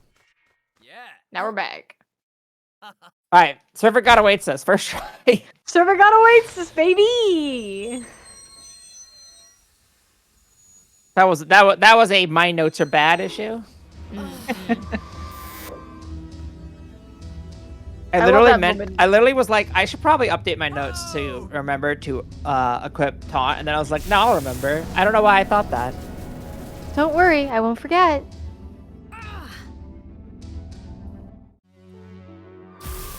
Yeah. Now we're back. All right, Server God awaits us. First try. Server God awaits us, baby! That was a my notes are bad issue. I love that moment. I literally was like, I should probably update my notes to remember to equip taunt, and then I was like, no, I'll remember. I don't know why I thought that. Don't worry, I won't forget.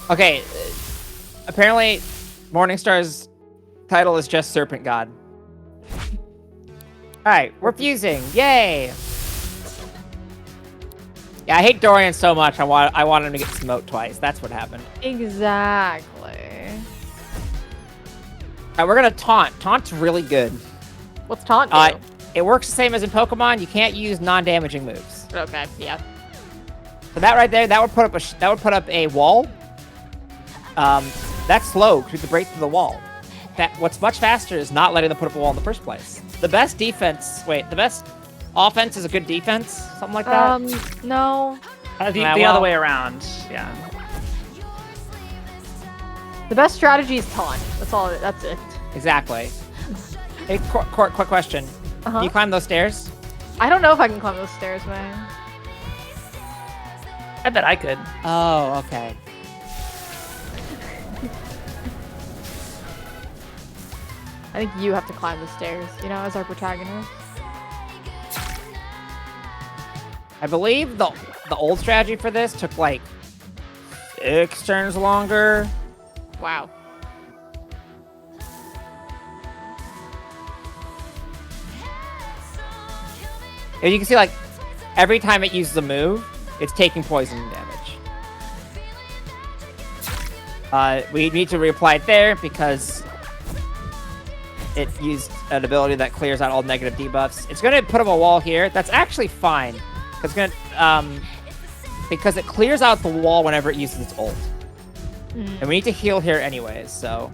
Okay, apparently Morningstar's title is just Serpent God. Alright, we're fusing. Yay! Yeah, I hate Dorian so much. I want him to get smoked twice. That's what happened. Exactly. Alright, we're gonna taunt. Taunt's really good. What's taunt do? It works the same as in Pokemon. You can't use non-damaging moves. Okay, yeah. So that right there, that would put up a wall. That's slow because you have to break through the wall. What's much faster is not letting them put up a wall in the first place. The best offense is a good defense, something like that. No. The well- other way around, yeah. The best strategy is taunt. That's it. Exactly. Hey, Court, quick question. Uh-huh. Can you climb those stairs? I don't know if I can climb those stairs, man. I bet I could. Oh, okay. I think you have to climb the stairs, you know, as our protagonist. I believe the old strategy for this took like 6 turns longer. Wow. And you can see like every time it uses a move, it's taking poison damage. We need to reapply it there because it used an ability that clears out all negative debuffs. It's gonna put up a wall here. That's actually fine. It's gonna because it clears out the wall whenever it uses its ult. And we need to heal here anyways, so.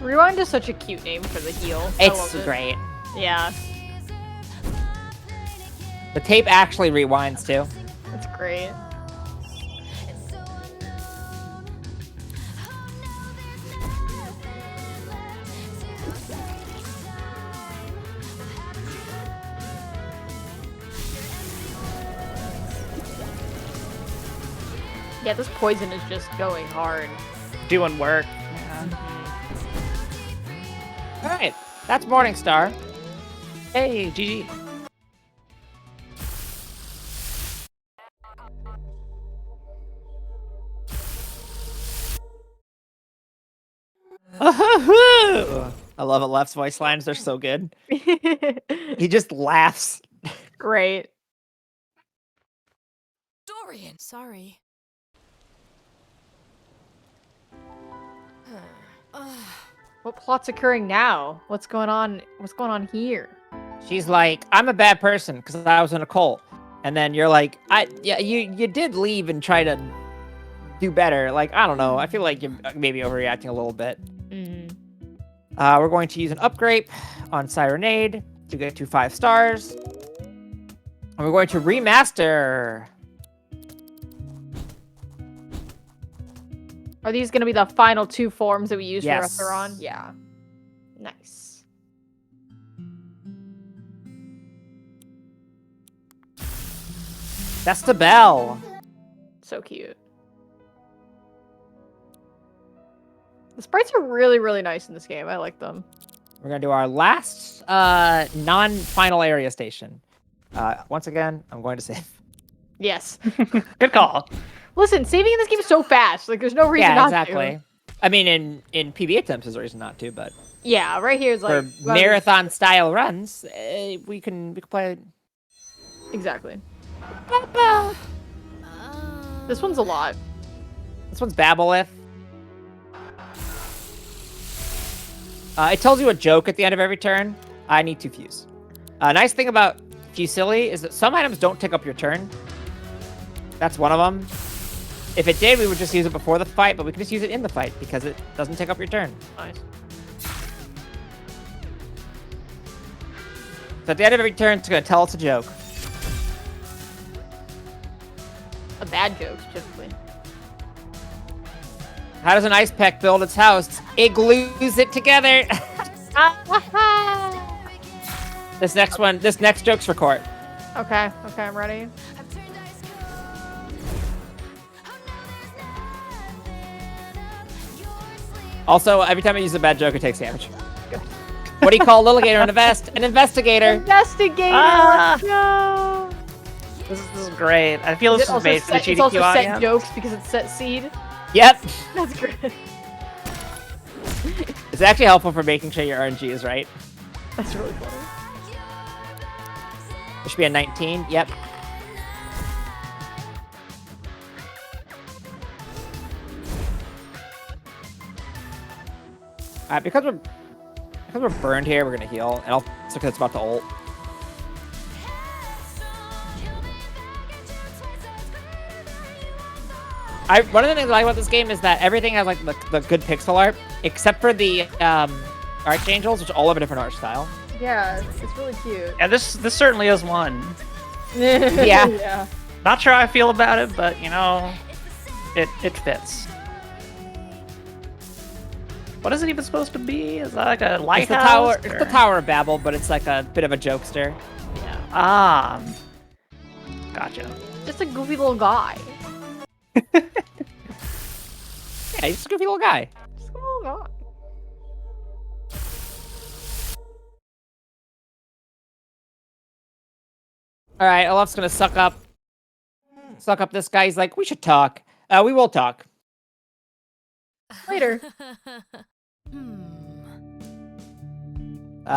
Rewind is such a cute name for the heal. I It's love it. great. Yeah, The tape actually rewinds too. that's great. Yeah, this poison is just going hard. Doing work. All right, that's Morningstar. Hey, GG. I love it. Left's voice lines, they're so good. He just laughs. Great. Dorian. Sorry. What plot's occurring now? What's going on? What's going on here? She's like, I'm a bad person because I was in a cult. And then you're like, you did leave and try to do better. Like, I don't know. I feel like you're maybe overreacting a little bit. We're going to use an upgrade on Sirenade to get to 5 stars. And we're going to remaster. Are these going to be the final 2 forms that we use Yes. for Restaurant? Yeah. Nice. That's the bell. So cute. The sprites are really, really nice in this game. I like them. We're going to do our last non-final area station. Once again, I'm going to save. Yes. Good call. Listen, saving in this game is so fast. Like, there's no reason Yeah, not exactly. to. I mean, in PB attempts, there's a reason not to, but Yeah, right here is like... for marathon-style runs, we can play... Exactly. This one's a lot. This one's Babelith. It tells you a joke at the end of every turn. I need to fuse. Nice thing about Fusilli is that some items don't take up your turn. That's one of them. If it did, we would just use it before the fight, but we can just use it in the fight because it doesn't take up your turn. Nice. So at the end of every turn, it's going to tell us a joke. A bad joke, typically. How does an ice peck build its house? It glues it together. This next joke's for Court. Okay, I'm ready. Also, every time I use a bad joke, it takes damage. What do you call a little gator in a vest? An investigator. Investigator! Ah! Let's go! This is great. I feel this is made for the It's also GDQ set audience. jokes because it's set seed. Yep. That's great. It's actually helpful for making sure your RNG is right. That's really funny. It should be a 19. Yep. Alright, because we're burned here, we're gonna heal, and also because it's about to ult. One of the things I like about this game is that everything has like the good pixel art, except for the Archangels, which all have a different art style. Yeah, it's really cute. Yeah, this certainly is one. Yeah. Yeah. Not sure how I feel about it, but you know, it fits. What is it even supposed to be? Is that like a lighthouse? It's the Tower of Babel, but it's like a bit of a jokester. Yeah. Ah, gotcha. Just a goofy little guy. Yeah, he's a goofy little guy. Just a little guy. All right, Olaf's gonna suck up this guy. He's like, we should talk. We will talk. Later.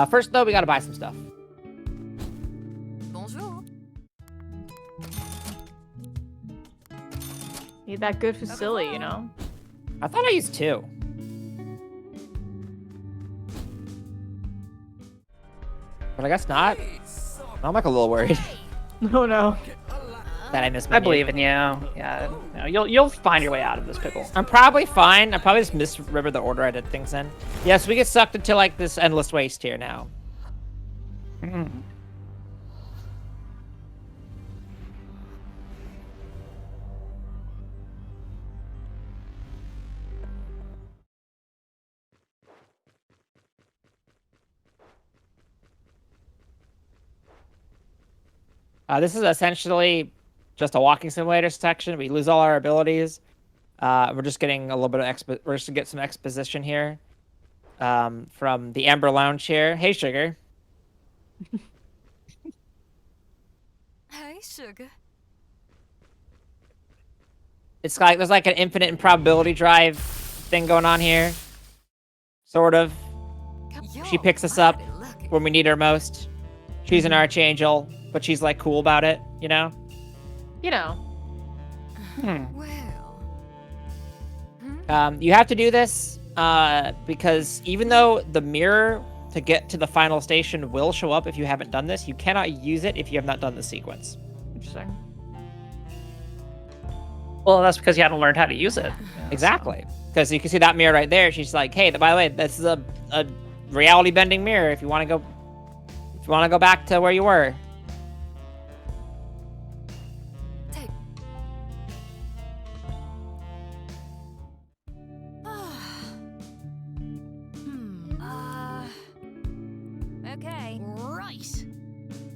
First though, we gotta buy some stuff. Bonjour. Need that good facility, you know? I thought I used 2. But I guess not. I'm like a little worried No, no. that I missed my I mute. believe in you. Yeah, no, you'll find your way out of this pickle. I'm probably fine. I probably just misremembered the order I did things in. Yes, we get sucked into like this endless waste here now. This is essentially just a walking simulator section. We lose all our abilities. We're just getting a little bit of we're just to get some exposition here from the Amber Lounge here. Hey, Sugar. Hey, sugar. It's like there's like an infinite improbability drive thing going on here. Sort of. She picks us up when we need her most. She's an archangel, but she's like cool about it, you know? You know. Well. You have to do this because even though the mirror to get to the final station will show up if you haven't done this, you cannot use it if you have not done the sequence. Interesting. Well, that's because you haven't learned how to use it. Exactly. Because you can see that mirror right there. She's like, hey, by the way, this is a reality bending mirror if you want to go back to where you were. Take. Okay. Right.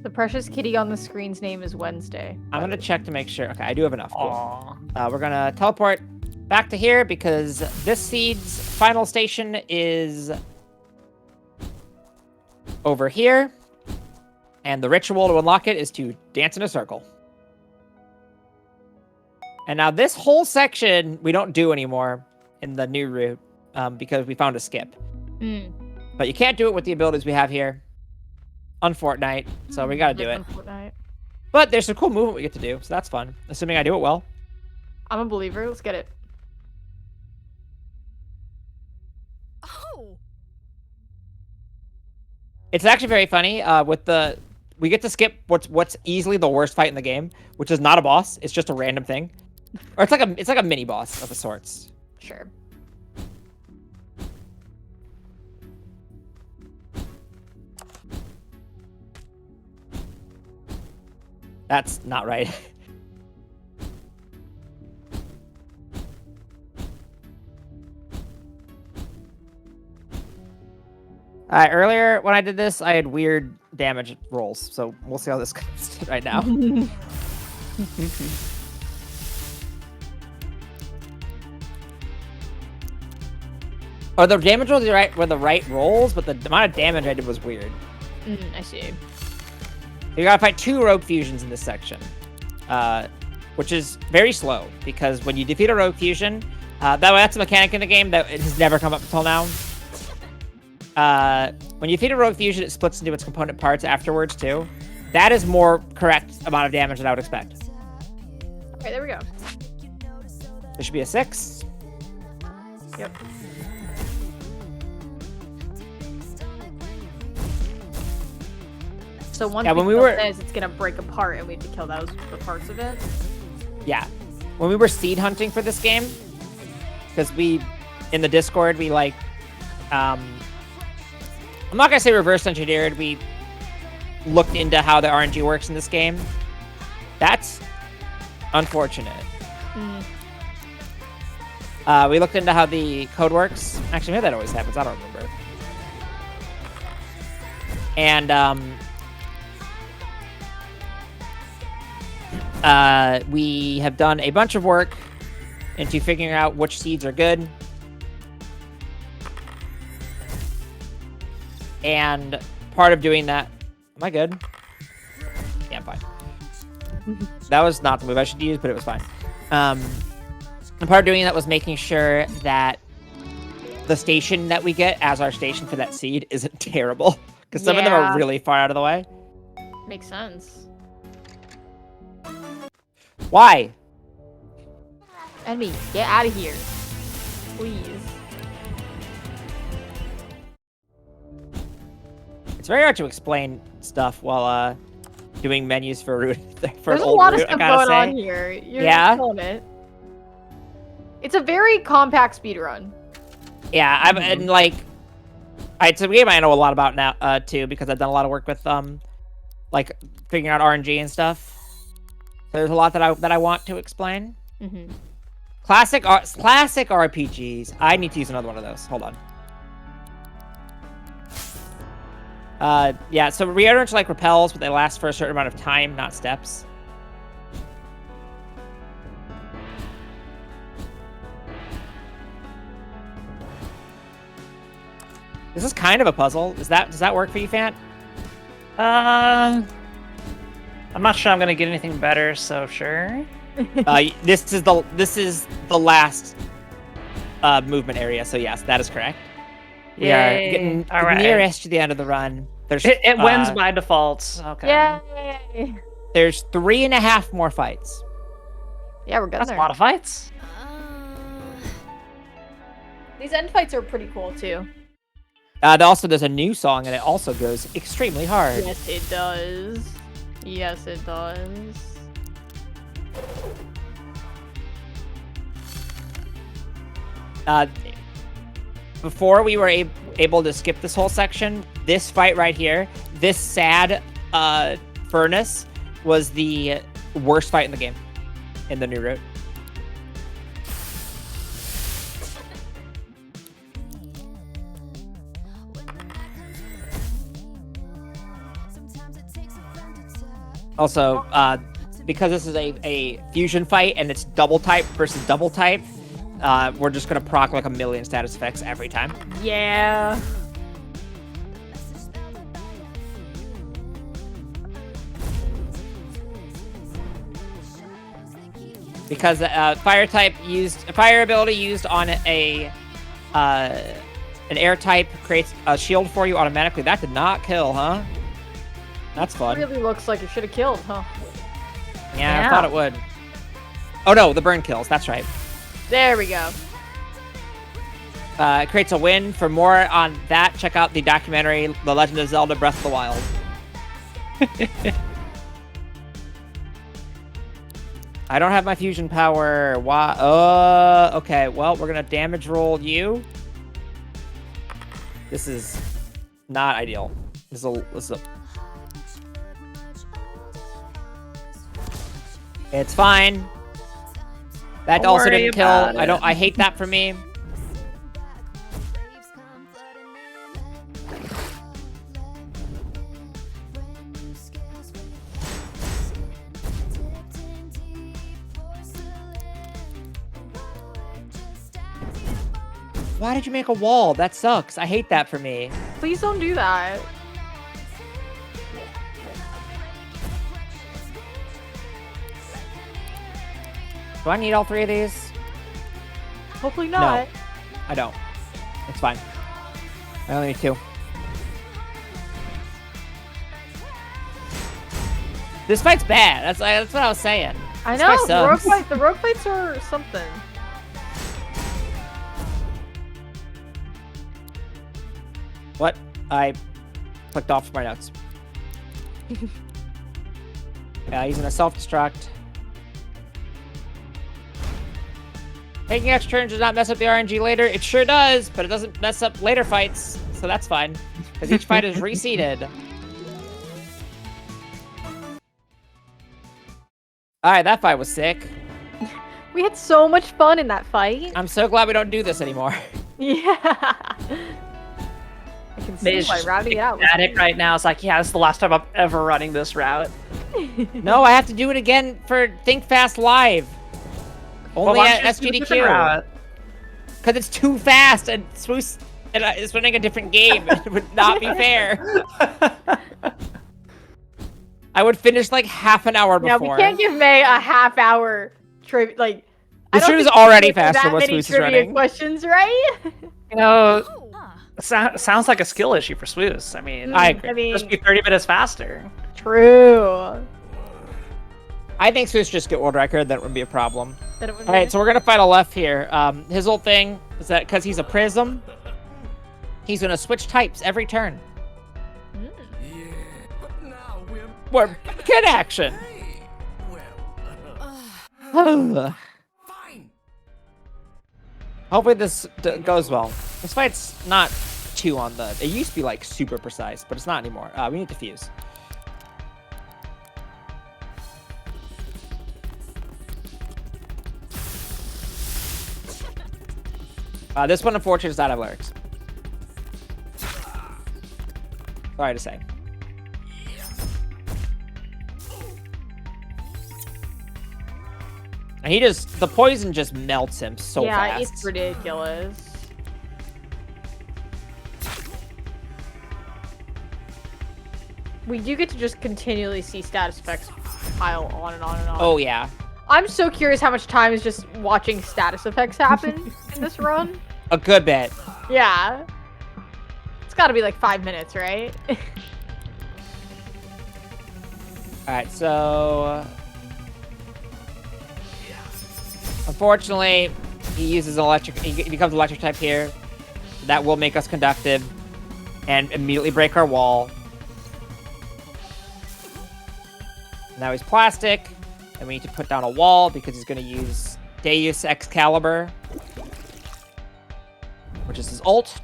The precious kitty on the screen's name is Wednesday. I'm going to check to make sure. Okay, I do have enough. Cool. Aww. We're going to teleport back to here because this seed's final station is over here. And the ritual to unlock it is to dance in a circle. And now this whole section we don't do anymore in the new route because we found a skip. But you can't do it with the abilities we have here on Fortnite, so we gotta do it. Fortnite. But there's some cool movement we get to do, so that's fun. Assuming I do it well. I'm a believer. Let's get it. Oh. It's actually very funny. We get to skip what's easily the worst fight in the game, which is not a boss. It's just a random thing, or it's like a mini boss of the sorts. Sure. That's not right. Earlier when I did this, I had weird damage rolls, so we'll see how this goes right now. Oh, the damage rolls were the right rolls, but the amount of damage I did was weird. I see. You gotta fight 2 rogue fusions in this section, which is very slow because when you defeat a rogue fusion, that's a mechanic in the game that it has never come up until now. When you defeat a rogue fusion, it splits into its component parts afterwards too. That is more correct amount of damage than I would expect. Okay, there we go. There should be a 6. Yep. So once when we we kill were- this, it's gonna break apart, and we have to kill the parts of it. Yeah. When we were seed hunting for this game, because in the Discord, we like, I'm not gonna say reverse engineered, we looked into how the RNG works in this game. That's unfortunate. We looked into how the code works. Actually, maybe that always happens, I don't remember. And, we have done a bunch of work into figuring out which seeds are good. And part of doing that... Am I good? Yeah, I'm fine. That was not the move I should use, but it was fine. And part of doing that was making sure that the station that we get as our station for that seed isn't terrible. Because some of them are really far out of the way. Makes sense. Why? Enemy, get out of here. Please. It's very hard to explain stuff while doing menus for route. For There's an a old lot of route, I stuff gotta going on say. here. You're Yeah? killing it. It's a very compact speedrun. Yeah, I've and like, it's a game I know a lot about now too because I've done a lot of work with like figuring out RNG and stuff. So there's a lot that I want to explain. Mm-hmm. Classic RPGs. I need to use another one of those. Hold on. Yeah, so rearrange like repels, but they last for a certain amount of time, not steps. This is kind of a puzzle. Does that work for you, Fant? I'm not sure I'm gonna get anything better, so sure. This is the last movement area. So yes, that is correct. We are Yay. getting All right. nearest to the end of the run. There's It wins by default. Okay. Yay! There's 3.5 more fights. Yeah, we're getting That's there. a lot of fights. These end fights are pretty cool too. Also, there's a new song, and it also goes extremely hard. Yes, it does. Yes, it does. Before we were able to skip this whole section, this fight right here, this sad furnace, was the worst fight in the game, in the new route. Also, because this is a fusion fight and it's double type versus double type, we're just gonna proc like a million status effects every time. Yeah. Because fire ability used on an air type creates a shield for you automatically. That did not kill, huh? That's fun. Really looks like it should have killed, huh? Yeah, I thought it would. Oh no, the burn kills. That's right. There we go. It creates a win. For more on that, check out the documentary The Legend of Zelda Breath of the Wild. I don't have my fusion power. Why? Okay. Well, we're gonna damage roll you. This is not ideal. This is a... It's fine. That Don't also worry didn't kill. about it. I hate that for me. Why did you make a wall? That sucks. I hate that for me. Please don't do that. Do I need all 3 of these? Hopefully not. I don't. It's fine. I only need 2. This fight's bad. That's what I was saying. I This fight know. sucks. The rogue fights are something. What? I clicked off my notes. Using a self-destruct. Taking extra turns does not mess up the RNG later. It sure does, but it doesn't mess up later fights, so that's fine. Because each fight is reseeded. Alright, that fight was sick. We had so much fun in that fight. I'm so glad we don't do this anymore. Yeah. I can see It's why just routing it out was ecstatic right now. It's like, yeah, this is the last time I'm ever running this route. No, I have to do it again for Think Fast Live. Only Well, at why don't you just do a different SGDQ. route? Because it's too fast and Swoos is running a different game. It would not be fair. I would finish like half an hour Yeah, before. we can't give May a half-hour trivia. Like, I This don't route is think already we can faster that than many Swoos is trivia running. questions, right? You know, Huh. sounds like a skill issue for Swoos. I mean, I agree. I mean, just be 30 minutes faster. true. I think Swoos just get world record. That would be a problem. That it would All right, so we're gonna fight a left here. His whole thing is that because he's a prism, he's gonna switch types every turn. More kid action. Hopefully this goes well. This fight's not too on the... It used to be like super precise, but it's not anymore. We need to fuse. This one, unfortunately, is out of lyrics. Sorry to say. And he just... The poison just melts him so fast. Yeah, it's ridiculous. We do get to just continually see status effects pile on and on and on. Oh, yeah. I'm so curious how much time is just watching status effects happen in this run. A good bit. Yeah. It's gotta be like 5 minutes, right? Alright, so... Unfortunately, he uses electric... He becomes electric type here. That will make us conductive. And immediately break our wall. Now he's plastic. And we need to put down a wall because he's going to use Deus Excalibur. Which is his ult.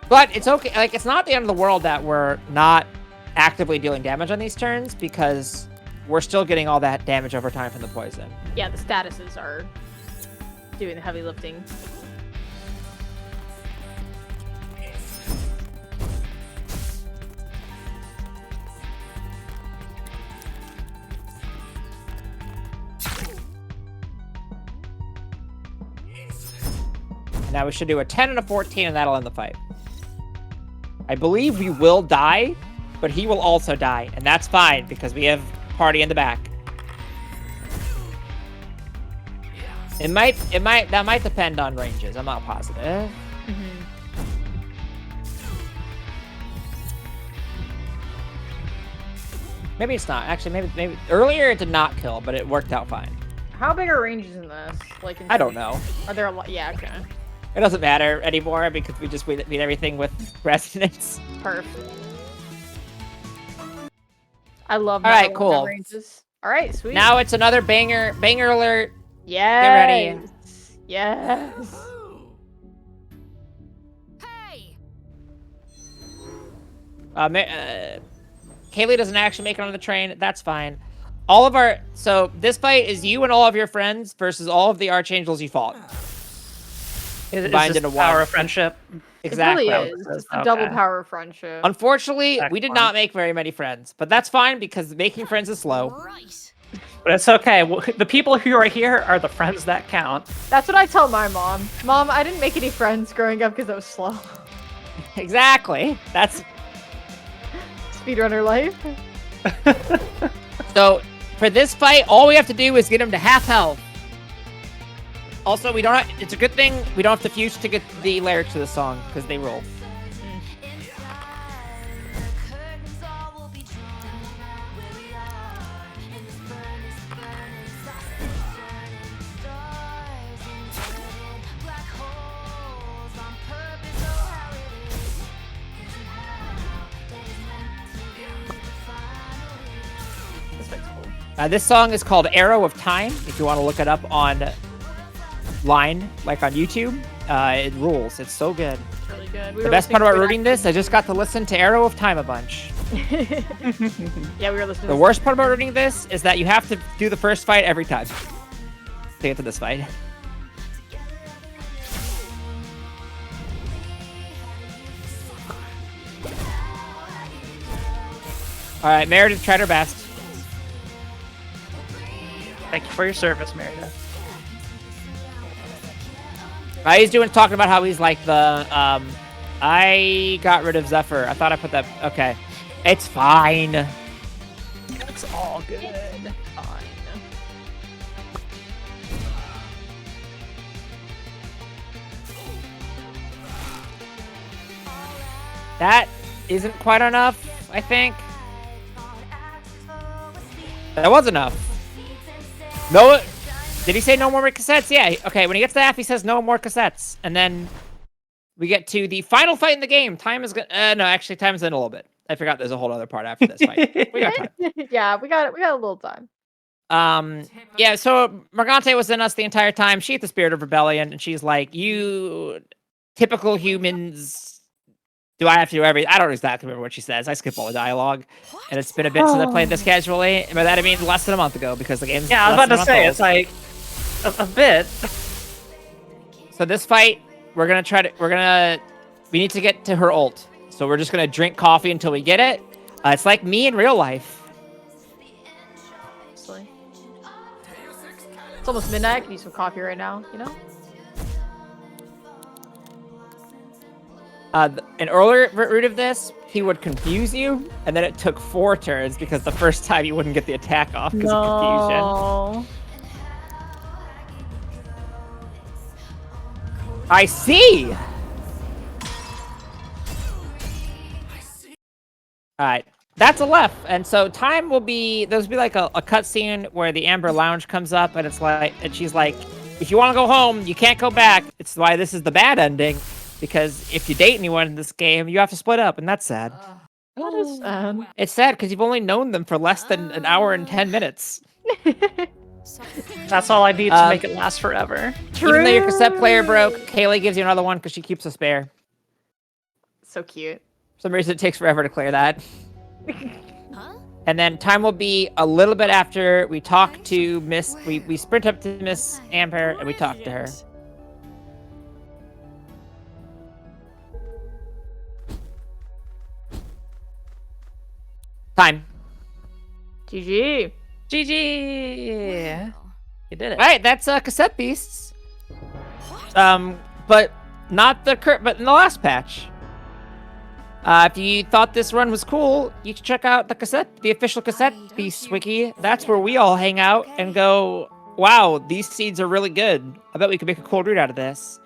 But it's okay. Like, it's not the end of the world that we're not actively dealing damage on these turns because we're still getting all that damage over time from the poison. Yeah, the statuses are doing the heavy lifting. Now we should do a 10 and a 14, and that'll end the fight. I believe we will die, but he will also die, and that's fine because we have party in the back. That might depend on ranges. I'm not positive. Maybe it's not. Actually, maybe earlier it did not kill, but it worked out fine. How big are ranges in this? Like, I don't know. Are there a lot? Yeah, okay. It doesn't matter anymore because we just beat everything with resonance. Perfect. I love. All right, cool. Ranges. All right, sweet. Now it's another banger alert. Yes. Get ready. Yes. Hey! Kaylee doesn't actually make it on the train. That's fine. All of our... So this fight is you and all of your friends versus all of the archangels you fought. It's Combined just into the power one. of friendship. Exactly. It really is. It's a double power of friendship. Unfortunately, we did Excellent. not make very many friends. But that's fine because making friends is slow. Right. But it's okay. The people who are here are the friends that count. That's what I tell my mom. Mom, I didn't make any friends growing up because I was slow. Exactly. That's... Speedrunner life. So, for this fight, all we have to do is get him to half health. Also, we don't have, it's a good thing we don't have to fuse to get the lyrics to the song, because they rule. This song is called Arrow of Time, if you want to look it up on line, like on YouTube. It rules. It's so good. Really good. The best part about rooting this, I just got to listen to Arrow of Time a bunch. Yeah, we were listening. The worst part about rooting this is that you have to do the first fight every time to get to this fight. All right, Meredith tried her best. Thank you for your service, Meredith. He's talking about how he's like the, I got rid of Zephyr. I thought I put that, okay. It's fine. It's all good. Fine. That isn't quite enough, I think. That was enough. No, did he say no more cassettes? Yeah, okay, when he gets to F, he says no more cassettes. And then we get to the final fight in the game. Time is no, actually, time's in a little bit. I forgot there's a whole other part after this fight. We got time. Yeah, we got a little time. Yeah, so Morgante was in us the entire time. She ate the spirit of rebellion, and she's like, you typical humans, do I have to do everything? I don't exactly remember what she says. I skip all the dialogue, and it's been a bit since I played this casually. And by that I mean less than a month ago, because the game's Yeah, I was less about to than a say, month it's old. like a bit. So this fight, we need to get to her ult. So we're just gonna drink coffee until we get it. It's like me in real life. Honestly. It's almost midnight. I can use some coffee right now, you know? An earlier route of this, he would confuse you, and then it took 4 turns because the first time you wouldn't get the attack off because of confusion. No. I see! Alright, that's a left, and so time will be, there'll be like a cutscene where the Amber Lounge comes up, and it's like, and she's like, if you want to go home, you can't go back. It's why this is the bad ending, because if you date anyone in this game, you have to split up, and that's sad. That is sad. It's sad because you've only known them for less than an hour and 10 minutes. That's all I need to make it last forever. Even though your cassette player broke, Kaylee gives you another one because she keeps a spare. So cute. For some reason, it takes forever to clear that. Huh? And then time will be a little bit after we talk to Miss... We sprint up to Miss Amber and we talk to her. Time. GG. GG! Well, You did it. All right, that's Cassette Beasts. But not but in the last patch. If you thought this run was cool, you should check out the official Cassette Beasts wiki. That's where we all hang out and go, wow, these seeds are really good. I bet we could make a cool root out of this.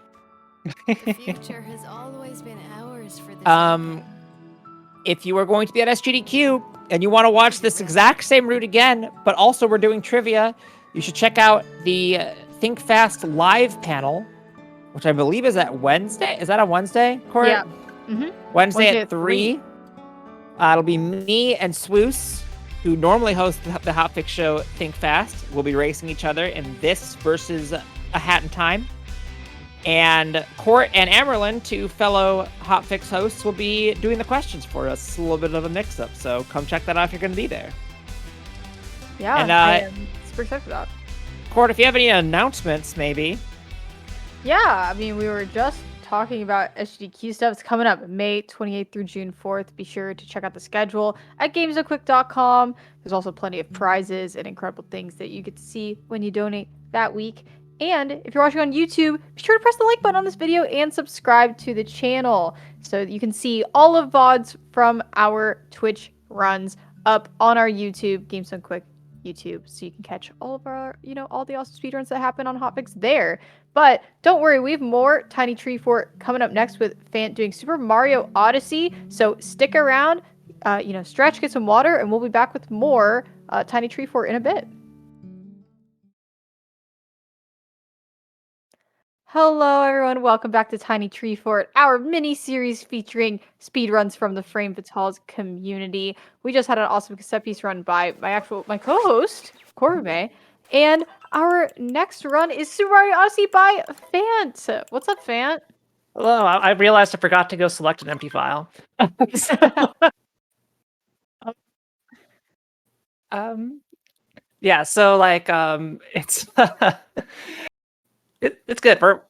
the future has always been ours for this. If you are going to be at SGDQ and you want to watch this exact same route again, but also we're doing trivia, you should check out the Think Fast live panel, which I believe is at Wednesday. Is that on Wednesday, Corey? Yeah. Mm-hmm. Wednesday at 3. It'll be me and Swoos, who normally host the Hotfix show Think Fast. We'll be racing each other in this versus A Hat in Time. And Court and Amerlin, 2 fellow Hotfix hosts, will be doing the questions for us. It's a little bit of a mix-up, so come check that out if you're going to be there. Yeah, And, I am super excited for that. Court, if you have any announcements, maybe. Yeah, I mean, we were just talking about SGDQ stuff. It's coming up May 28th through June 4th. Be sure to check out the schedule at gamesofquick.com. There's also plenty of prizes and incredible things that you get to see when you donate that week. And if you're watching on YouTube, be sure to press the like button on this video and subscribe to the channel so that you can see all of VODs from our Twitch runs up on our YouTube, Games Done Quick YouTube, so you can catch all of our, all the awesome speedruns that happen on Hotfix there. But don't worry, we have more Tiny Treefort coming up next with Fant doing Super Mario Odyssey. So stick around, stretch, get some water, and we'll be back with more Tiny Treefort in a bit. Hello everyone, welcome back to Tiny Treefort, our mini-series featuring speedruns from the Frame Fatales community. We just had an awesome cassette piece run by my co-host, Corbe, and our next run is Super Mario Odyssey by Fant. What's up, Fant? Hello, I realized I forgot to go select an empty file. Yeah, so like it's it's good. We're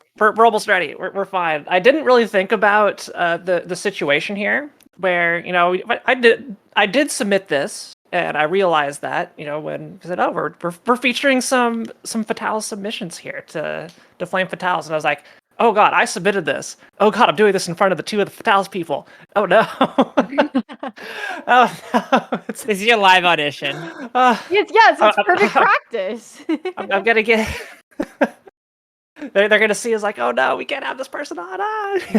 almost ready. We're fine. I didn't really think about the situation here, where I did submit this, and I realized that when I said, oh, we're featuring some Fatale submissions here to Flame Fatales, and I was like, oh god, I submitted this. Oh god, I'm doing this in front of the 2 of the Fatales people. Oh no. Oh no. This is your live audition. Yes, it's perfect practice. I'm gonna get. They're gonna see us like, oh no, we can't have this person on.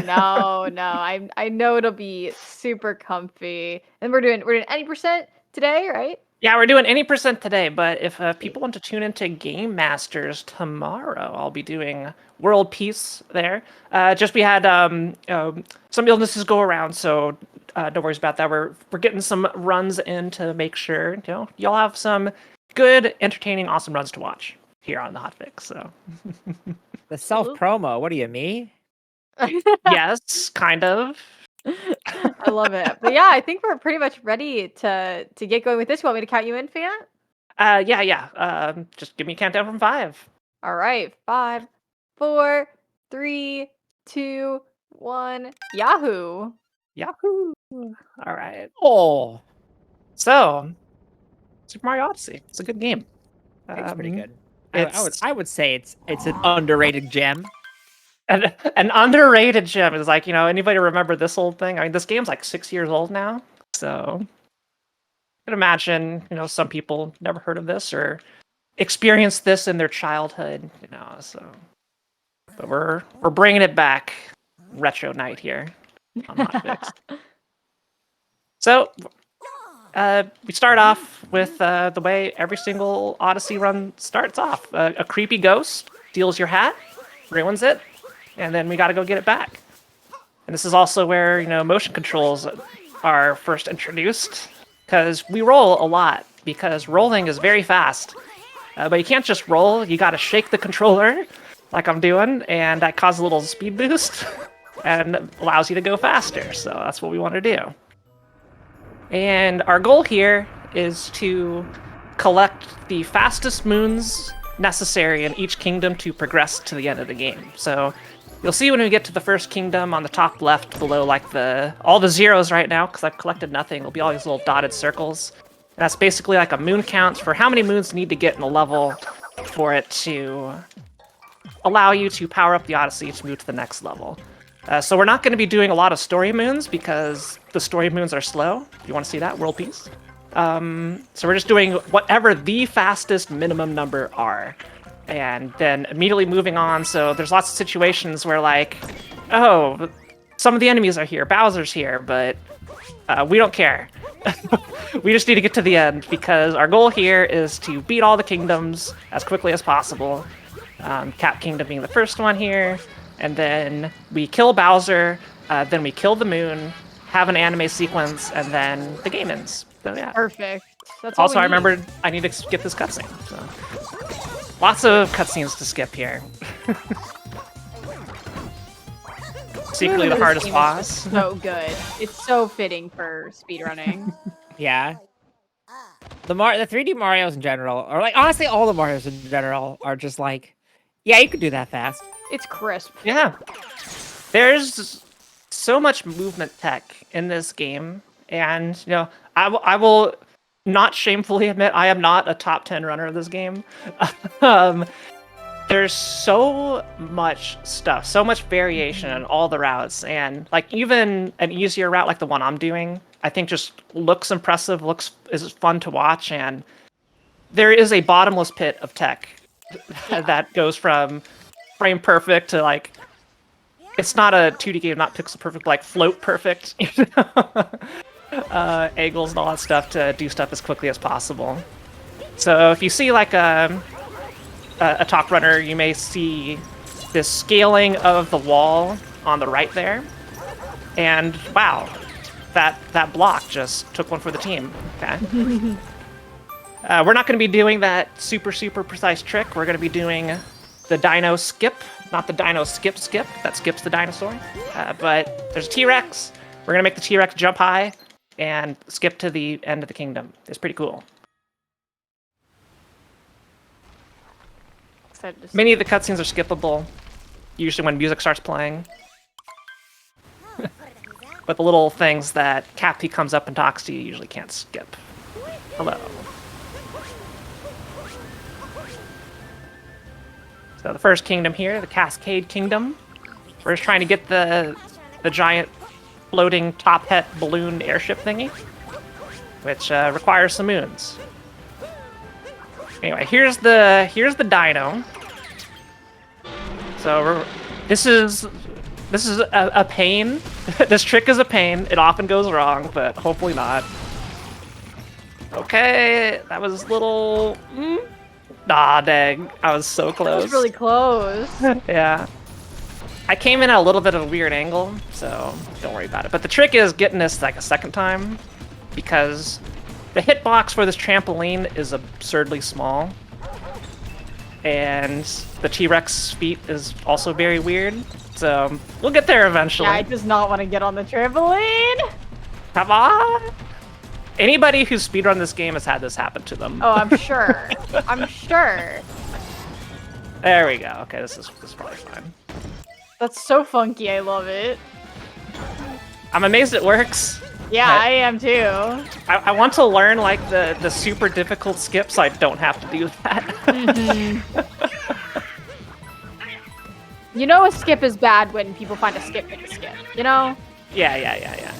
No, I know it'll be super comfy. And we're doing any percent today, right? Yeah, we're doing any percent today, but if people want to tune into Game Masters tomorrow, I'll be doing World Peace there. Just we had some illnesses go around, so no worries about that. We're getting some runs in to make sure y'all have some good, entertaining, awesome runs to watch here on the Hotfix. So The self promo. What do you mean? yes, kind of. I love it. But yeah, I think we're pretty much ready to get going with this. You want me to count you in, Fan? Yeah. Just give me a countdown from 5. All right, 5, 4, 3, 2, 1. Yahoo! Yahoo! All right. Oh, So, Super Mario Odyssey. It's a good game. it's pretty good. It's I would say it's an underrated gem. an underrated gem. Is like, anybody remember this old thing? I mean, this game's like 6 years old now. So, I can imagine, some people never heard of this or experienced this in their childhood, so. But we're bringing it back. Retro night here on Hotfix. So, we start off with the way every single Odyssey run starts off. A creepy ghost steals your hat, ruins it, and then we got to go get it back. And this is also where, motion controls are first introduced, because we roll a lot, because rolling is very fast. But you can't just roll, you got to shake the controller, like I'm doing, and that causes a little speed boost, and allows you to go faster, so that's what we want to do. And our goal here is to collect the fastest moons necessary in each kingdom to progress to the end of the game. So you'll see when we get to the first kingdom on the top left below like all the zeros right now, because I've collected nothing, it'll be all these little dotted circles. And that's basically like a moon count for how many moons you need to get in a level for it to allow you to power up the Odyssey to move to the next level. So we're not going to be doing a lot of story moons because the story moons are slow. You want to see that? World Peace. So we're just doing whatever the fastest minimum number are. And then immediately moving on. So there's lots of situations where like, oh, some of the enemies are here. Bowser's here, but we don't care. We just need to get to the end because our goal here is to beat all the kingdoms as quickly as possible. Cap Kingdom being the first one here. And then we kill Bowser, then we kill the moon, have an anime sequence, and then the game ends. So yeah. Perfect. That's all Also, we I need. remembered I need to skip this cutscene. So lots of cutscenes to skip here. Secretly the This hardest game is boss. just so good. It's so fitting for speedrunning. Yeah. The 3D Marios in general, or like honestly all the Marios in general, are just like, yeah, you could do that fast. It's crisp. Yeah. There's so much movement tech in this game. And, I will not shamefully admit I am not a top 10 runner of this game. There's so much stuff, so much variation in all the routes. And like even an easier route like the one I'm doing, I think just looks impressive, is fun to watch. And there is a bottomless pit of tech that goes from frame perfect to like, it's not a 2D game, not pixel perfect, like float perfect, angles and all that stuff to do stuff as quickly as possible. So if you see like a top runner, you may see this scaling of the wall on the right there, and wow, that block just took one for the team. Okay. We're not going to be doing that super precise trick. We're going to be doing the dino skip, not the dino skip that skips the dinosaur. But there's a T-Rex. We're going to make the T-Rex jump high and skip to the end of the kingdom. It's pretty cool. Excited to see. Many of the cutscenes are skippable, usually when music starts playing. But the little things that Cappy comes up and talks to you usually can't skip. Hello. So the first kingdom here, the Cascade Kingdom. We're just trying to get the giant floating top hat balloon airship thingy, which requires some moons. Anyway, here's the dino. So this is a pain. This trick is a pain. It often goes wrong, but hopefully not. Okay, that was little. Nah, dang, I was so close. That was really close. Yeah. I came in at a little bit of a weird angle, so don't worry about it. But the trick is getting this like a second time, because the hitbox for this trampoline is absurdly small. And the T-Rex feet is also very weird. So we'll get there eventually. Yeah, I does not want to get on the trampoline. Come on! Anybody who's speedrun this game has had this happen to them. Oh, I'm sure. I'm sure. There we go. Okay, this is probably fine. That's so funky. I love it. I'm amazed it works. Yeah, I am too. I want to learn like the super difficult skips so I don't have to do that. You know a skip is bad when people find a skip in a skip, you know? Yeah.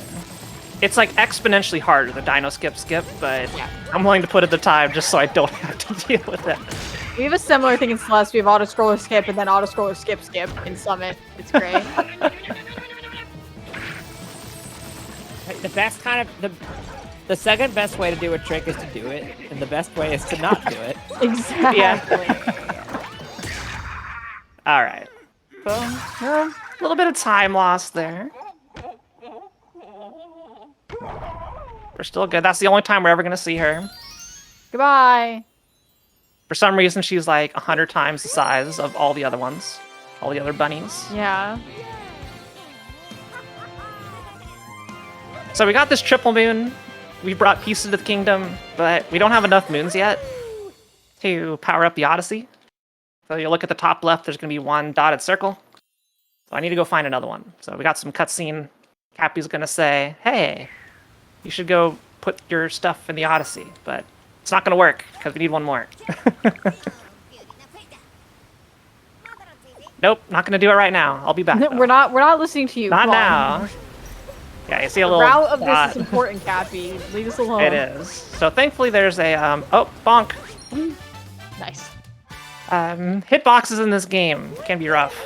It's like exponentially harder, the dino skip, but I'm willing to put in the time just so I don't have to deal with it. We have a similar thing in Celeste. We have auto-scroller skip and then auto-scroller skip in Summit. It's great. The best kind of the second best way to do a trick is to do it, and the best way is to not do it. Exactly. Yeah. All right. So, a little bit of time lost there. We're still good. That's the only time we're ever gonna see her. Goodbye. For some reason, she's like 100 times the size of all the other ones, all the other bunnies. Yeah. So we got this triple moon. We brought pieces of the kingdom, but we don't have enough moons yet to power up the Odyssey. So you look at the top left, there's going to be one dotted circle. So I need to go find another one. So we got some cutscene. Cappy's going to say, hey, you should go put your stuff in the Odyssey. But it's not going to work because we need one more. Nope, not going to do it right now. I'll be back. Though. We're not listening to you. Not Come on. now. Yeah, you see a The little route of dot. this is important, Cappy. Leave us alone. It is. So thankfully there's a, oh, bonk. Nice. Hitboxes in this game can be rough.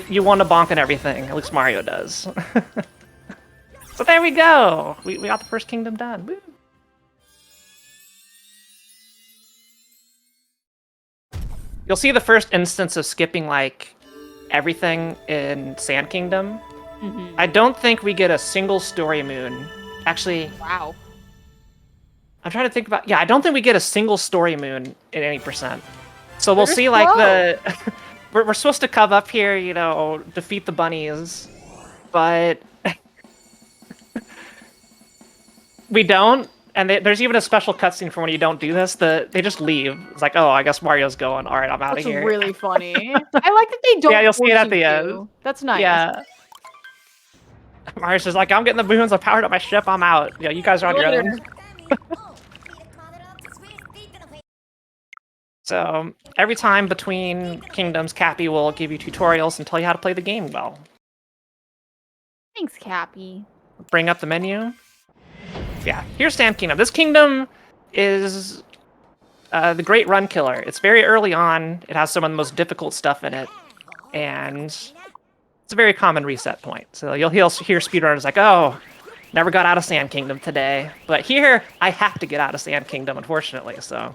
You want to bonk and everything, at least Mario does. So there we go! We got the first kingdom done. Woo. You'll see the first instance of skipping, like, everything in Sand Kingdom. Mm-hmm. I don't think we get a single story moon. Actually, Wow. I'm trying to think about... Yeah, I don't think we get a single story moon in any percent. So we'll They're see, like, slow. the... we're supposed to come up here, you know, defeat the bunnies, but... we don't, and there's even a special cutscene for when you don't do this. They just leave. It's like, oh, I guess Mario's going. All right, I'm out of That's here. really funny. I like that they don't. Yeah, you'll see it force at the you end. to. That's nice. Yeah. Mario's just like, I'm getting the moons. I powered up my ship. I'm out. Yeah, you guys are on your Later. own. So every time between kingdoms, Cappy will give you tutorials and tell you how to play the game well. Thanks, Cappy. Bring up the menu. Yeah, here's Sand Kingdom. This kingdom is the Great Run Killer. It's very early on. It has some of the most difficult stuff in it, and it's a very common reset point. So you'll hear speedrunners like, "Oh, never got out of Sand Kingdom today," but here I have to get out of Sand Kingdom, unfortunately. So,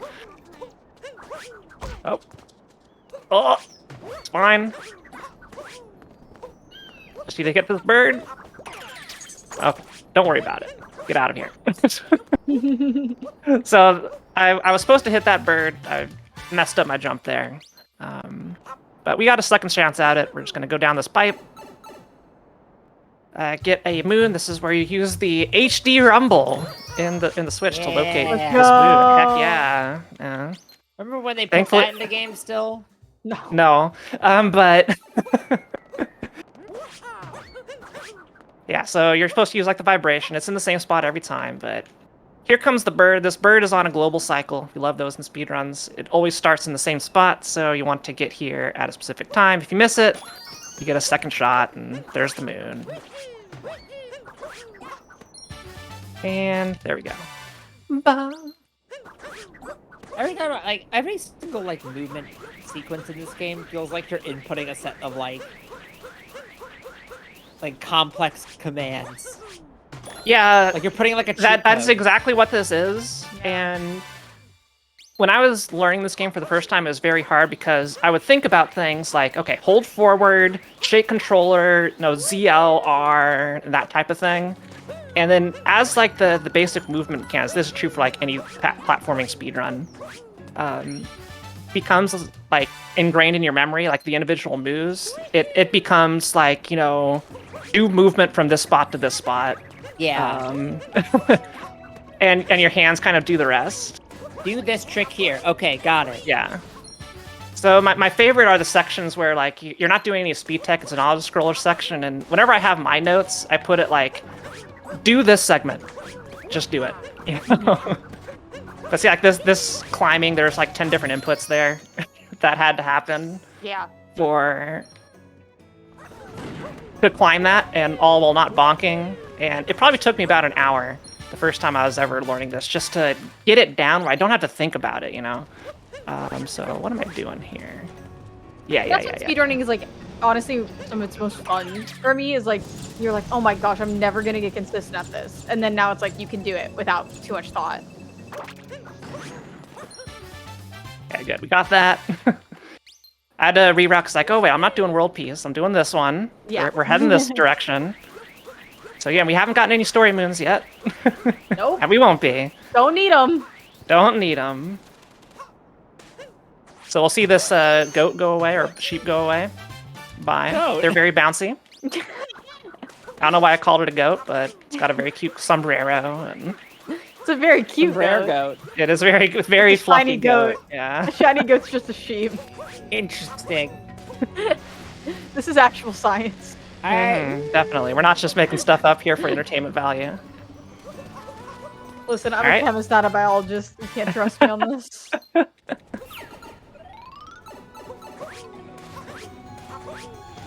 oh, it's fine. Just need to get this bird. Okay, don't worry about it. Get out of here. So I was supposed to hit that bird. I messed up my jump there. But we got a second chance at it. We're just going to go down this pipe. Get a moon. This is where you use the HD rumble in the Switch to locate Let's this moon. Heck go. yeah. Remember when they put Thankfully- that in the game still? No. But... yeah, so you're supposed to use like the vibration. It's in the same spot every time, but here comes the bird. This bird is on a global cycle. We love those in speedruns. It always starts in the same spot, so you want to get here at a specific time. If you miss it, you get a second shot, and there's the moon. And there we go. Ba. Every time, like every single like movement sequence in this game feels like you're inputting a set of like complex commands. Yeah, Like you're putting like a cheat that's code. exactly what this is, and when I was learning this game for the first time, it was very hard because I would think about things like, okay, hold forward, shake controller, ZLR, that type of thing. And then as like the basic movement mechanics, this is true for like any platforming speedrun, becomes like ingrained in your memory, like the individual moves. It becomes like, do movement from this spot to this spot. Yeah. And your hands kind of do the rest. Do this trick here. Okay, got it. Yeah. So my favorite are the sections where like you're not doing any speed tech, it's an auto-scroller section, and whenever I have my notes, I put it like, do this segment. Just do it. But see, like this climbing, there's like 10 different inputs there that had to happen. Yeah. To climb that, and all while not bonking. And it probably took me about an hour the first time I was ever learning this, just to get it down where I don't have to think about it, So what am I doing here? That's what speedrunning is like. Honestly, some of its most fun for me is like, you're like, oh my gosh, I'm never gonna get consistent at this. And then now it's like, you can do it without too much thought. Okay, good. We got that. I had to reroute because like, oh wait, I'm not doing world peace. I'm doing this one. Yeah. We're heading this direction. So yeah, we haven't gotten any story moons yet. Nope. And we won't be. Don't need them. Don't need them. So we'll see this goat go away, or sheep go away. Bye. Goat. They're very bouncy. I don't know why I called it a goat, but it's got a very cute sombrero. And It's a very cute Rare goat. goat. it is very It's fluffy a shiny goat. Yeah. A shiny goat's just a sheep. Interesting. This is actual science. Mhm, definitely. We're not just making stuff up here for entertainment value. Listen, I'm Alright. a chemist, not a biologist. You can't trust me on this.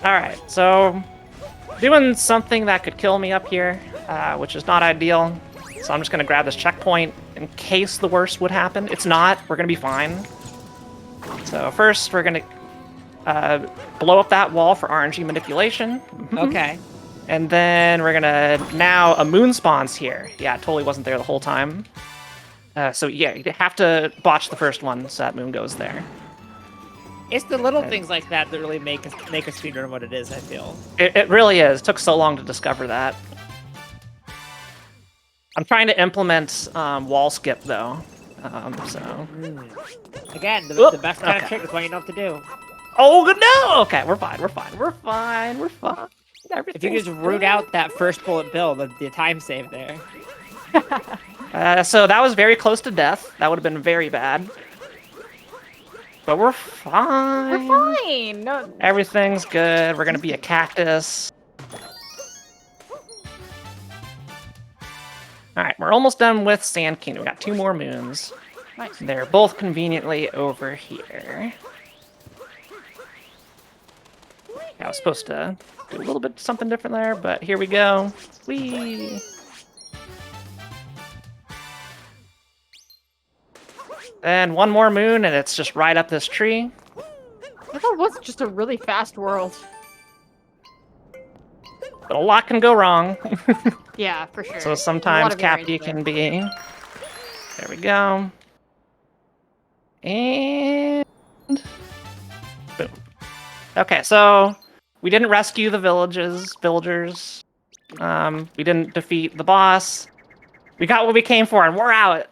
Alright, so doing something that could kill me up here, which is not ideal. So I'm just going to grab this checkpoint in case the worst would happen. It's not. We're going to be fine. So first, we're going to blow up that wall for RNG manipulation. Okay. And then we're going to... Now, a moon spawns here. Yeah, it totally wasn't there the whole time. So yeah, you have to botch the first one so that moon goes there. It's the little things like that that really make a speedrun what it is, I feel. It really is. It took so long to discover that. I'm trying to implement wall skip, though. So... Again, the best kind of trick is what you know what to do. Oh, no! Okay, we're fine. If you just root out that first bullet bill, the time save there. So that was very close to death. That would have been very bad. But we're fine. We're fine. No, Everything's good. We're gonna be a cactus. Alright, we're almost done with Sand Kingdom. We got 2 more moons. nice. They're both conveniently over here. I was supposed to do a little bit something different there, but here we go. Whee! And 1 more moon, and it's just right up this tree. I thought it was just a really fast world. But a lot can go wrong. Yeah, for sure. So There's a sometimes lot of variance Cappy there. can be... There we go. And... Boom. Okay, so... We didn't rescue the villagers. We didn't defeat the boss. We got what we came for, and we're out!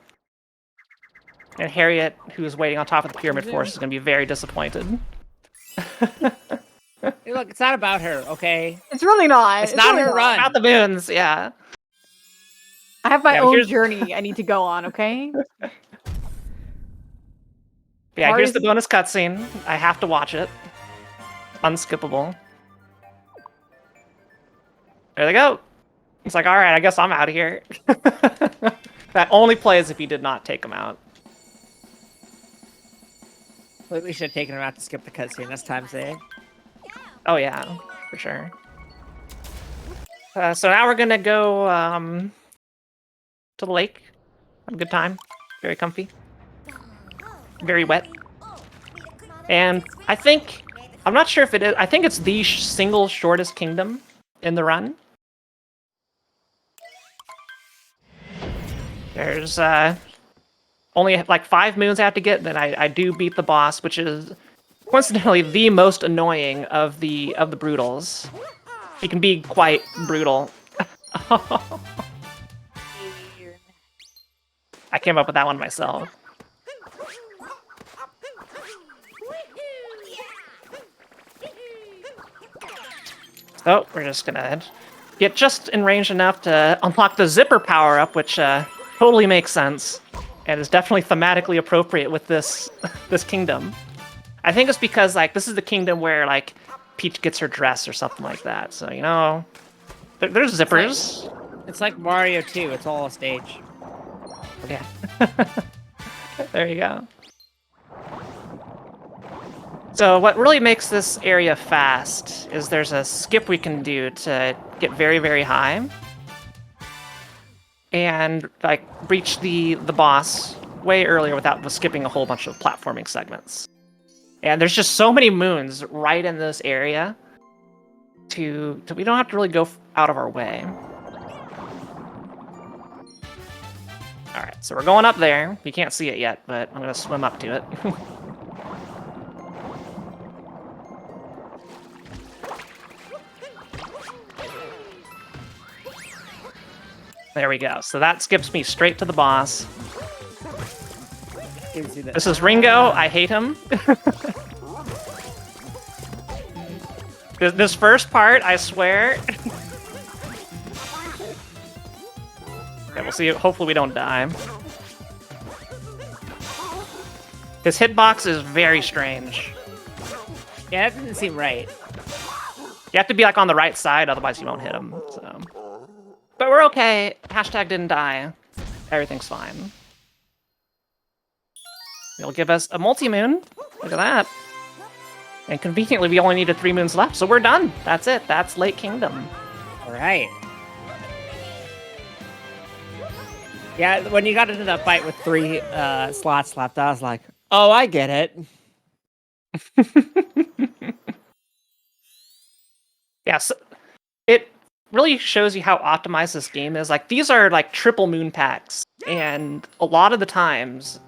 And Harriet, who's waiting on top of the pyramid force, is going to be very disappointed. Hey, look, it's not about her, okay? It's really not. It's not really her run. About the moons, yeah. I have my Yeah, own here's- journey I need to go on, okay? Yeah, here's the Mario's- bonus cutscene. I have to watch it. Unskippable. There they go. It's like, alright, I guess I'm out of here. That only plays if you did not take them out. We should have taken her out to skip the cutscene this time, say. Oh yeah, for sure. So now we're gonna go to the lake. Have a good time. Very comfy. Very wet. And I think, I'm not sure if it is, I think it's the single shortest kingdom in the run. There's only like 5 moons I have to get, then I do beat the boss, which is coincidentally the most annoying of the brutals. He can be quite brutal. I came up with that one myself. So we're just gonna get just in range enough to unlock the zipper power-up, which totally makes sense and is definitely thematically appropriate with this kingdom. I think it's because like this is the kingdom where like Peach gets her dress or something like that. So you know, there's zippers. It's like Mario 2. It's all a stage. Yeah. There you go. So what really makes this area fast is there's a skip we can do to get very, very high and like reach the boss way earlier without skipping a whole bunch of platforming segments. And there's just so many moons right in this area to we don't have to really go out of our way. All right, so we're going up there. You can't see it yet, but I'm gonna swim up to it. There we go. So that skips me straight to the boss. This is Ringo. I hate him. This first part, I swear. Okay, we'll see. Hopefully we don't die. His hitbox is very strange. Yeah, that doesn't seem right. You have to be like on the right side, otherwise you won't hit him. So. But we're okay. Hashtag didn't die. Everything's fine. It'll give us a multi-moon. Look at that. And conveniently, we only needed 3 moons left, so we're done. That's it. That's Lake Kingdom. All right. Yeah, when you got into that fight with 3 slots left, I was like, oh, I get it. Yeah, so it really shows you how optimized this game is. Like, these are like triple moon packs, and a lot of the times,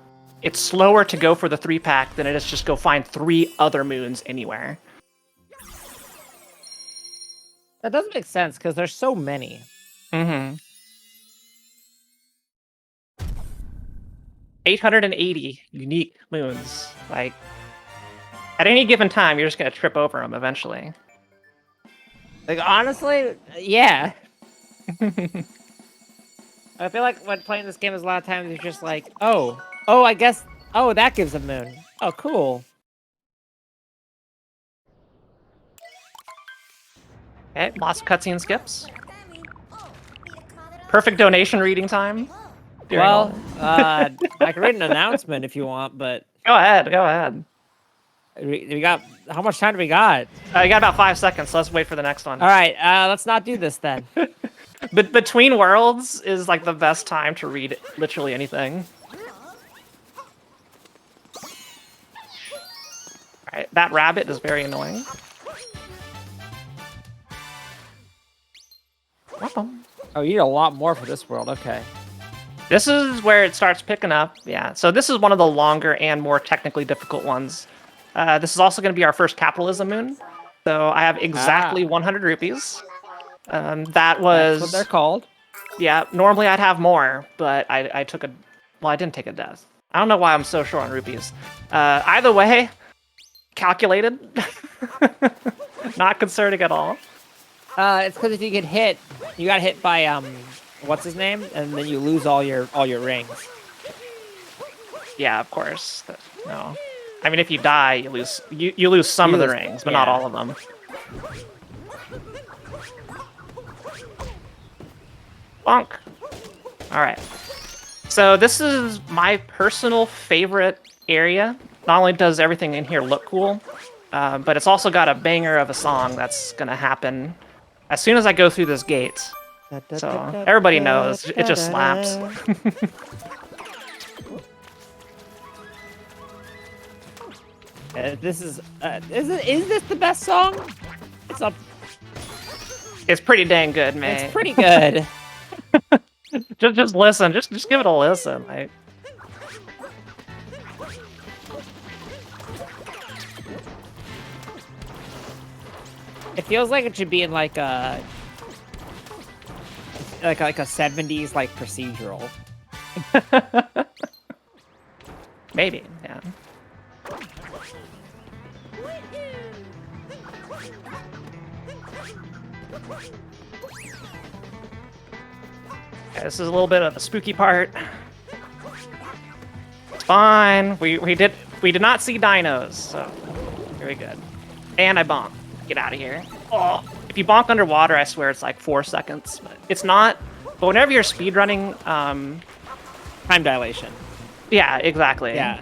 it's slower to go for the 3-pack than it is just go find 3 other moons anywhere. That doesn't make sense, because there's so many. Mm-hmm. 880 unique moons. Like, at any given time, you're just gonna trip over them eventually. Like, honestly, yeah. I feel like when playing this game is a lot of times you're just like, oh, I guess, that gives a moon. Oh, cool. Okay, lots of cutscene skips. Perfect donation reading time. Well, I can read an announcement if you want, but... Go ahead. We got... How much time do we got? You got about 5 seconds, so let's wait for the next one. All right, let's not do this then. But Between Worlds is like the best time to read literally anything. Alright, that rabbit is very annoying. Oh, you need a lot more for this world, okay. This is where it starts picking up, yeah. So this is one of the longer and more technically difficult ones. This is also going to be our first capitalism moon. So I have exactly 100 rupees. That was... That's what they're called. Yeah, normally I'd have more, but I took a... Well, I didn't take a death. I don't know why I'm so short on rupees. Either way, calculated. Not concerning at all. It's because if you get hit, you got hit by, what's his name? And then you lose all your rings. Yeah, of course. No. I mean, if you die, you lose some of the rings, but not all of them. Bonk. All right. So this is my personal favorite area. Not only does everything in here look cool, but it's also got a banger of a song that's gonna happen as soon as I go through this gate. So everybody knows it just slaps. This is this the best song? It's pretty dang good, man. It's pretty good. just listen. Just give it a listen. It feels like it should be in like a 70s like procedural. Maybe, yeah. Okay, this is a little bit of the spooky part. It's fine. We did not see dinos, so very good. And I bonked. Get out of here. Oh, if you bonk underwater, I swear it's like 4 seconds. But it's not. But whenever you're speedrunning, Time dilation. yeah, exactly. Yeah.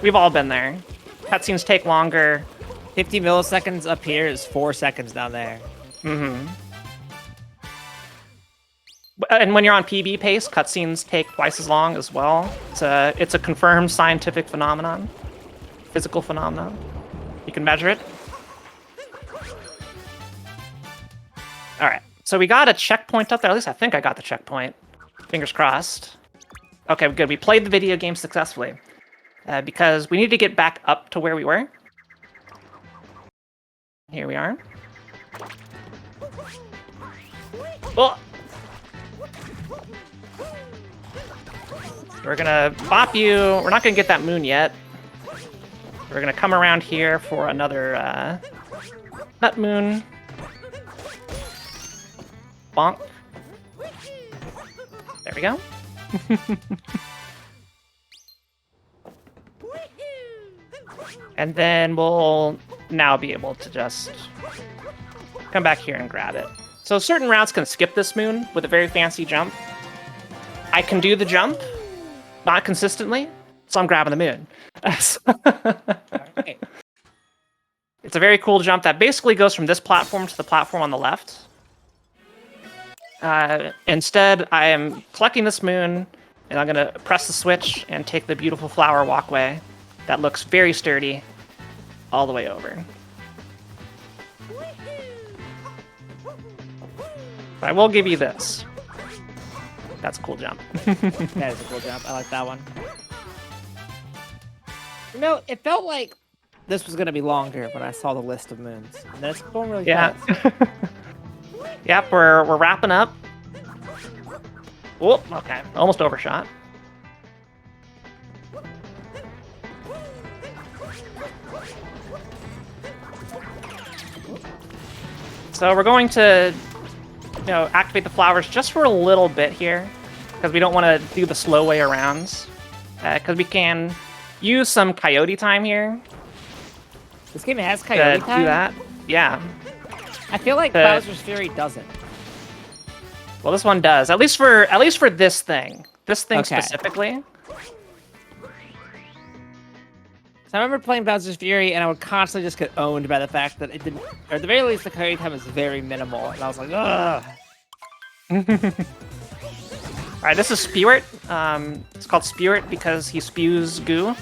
We've all been there. Cutscenes take longer. 50 milliseconds up here is 4 seconds down there. Mm-hmm. And when you're on PB pace, cutscenes take twice as long as well. It's a confirmed scientific phenomenon, physical phenomenon. You can measure it. All right, so we got a checkpoint up there. At least I think I got the checkpoint. Fingers crossed. Okay, good. We played the video game successfully because we need to get back up to where we were. Here we are. Well, we're gonna bop you. We're not gonna get that moon yet. We're gonna come around here for another nut moon. Bonk. There we go. And then we'll now be able to just come back here and grab it. So certain routes can skip this moon with a very fancy jump. I can do the jump, not consistently, so I'm grabbing the moon. Okay. It's a very cool jump that basically goes from this platform to the platform on the left. Instead, I am collecting this moon, and I'm going to press the switch and take the beautiful flower walkway that looks very sturdy all the way over. But I will give you this. That's a cool jump. That is a cool jump. I like that one. You know, it felt like this was going to be longer when I saw the list of moons. And that's going really fast. Yep, we're wrapping up. Oh, okay. Almost overshot. So we're going to, activate the flowers just for a little bit here, because we don't want to do the slow way around. Because we can use some coyote time here. This game has coyote to time? do that. Yeah. I feel like Bowser's Fury doesn't. Well, this one does. At least for this thing. This thing Okay. specifically. So I remember playing Bowser's Fury, and I would constantly just get owned by the fact that it didn't, or at the very least, the coyote time is very minimal, and I was like, ugh. All right, this is Spewart. It's called Spewart because he spews goo.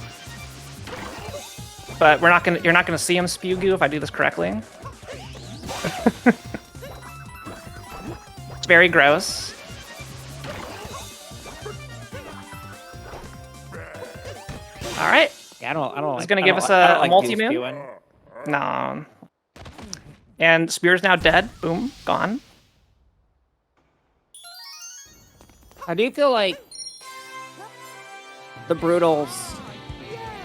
But you're not gonna see him spew goo if I do this correctly. It's very gross. All right. Yeah, I don't. It's gonna give us a multi-moon? No. And Spear's now dead. Boom, gone. I do feel like the Brutals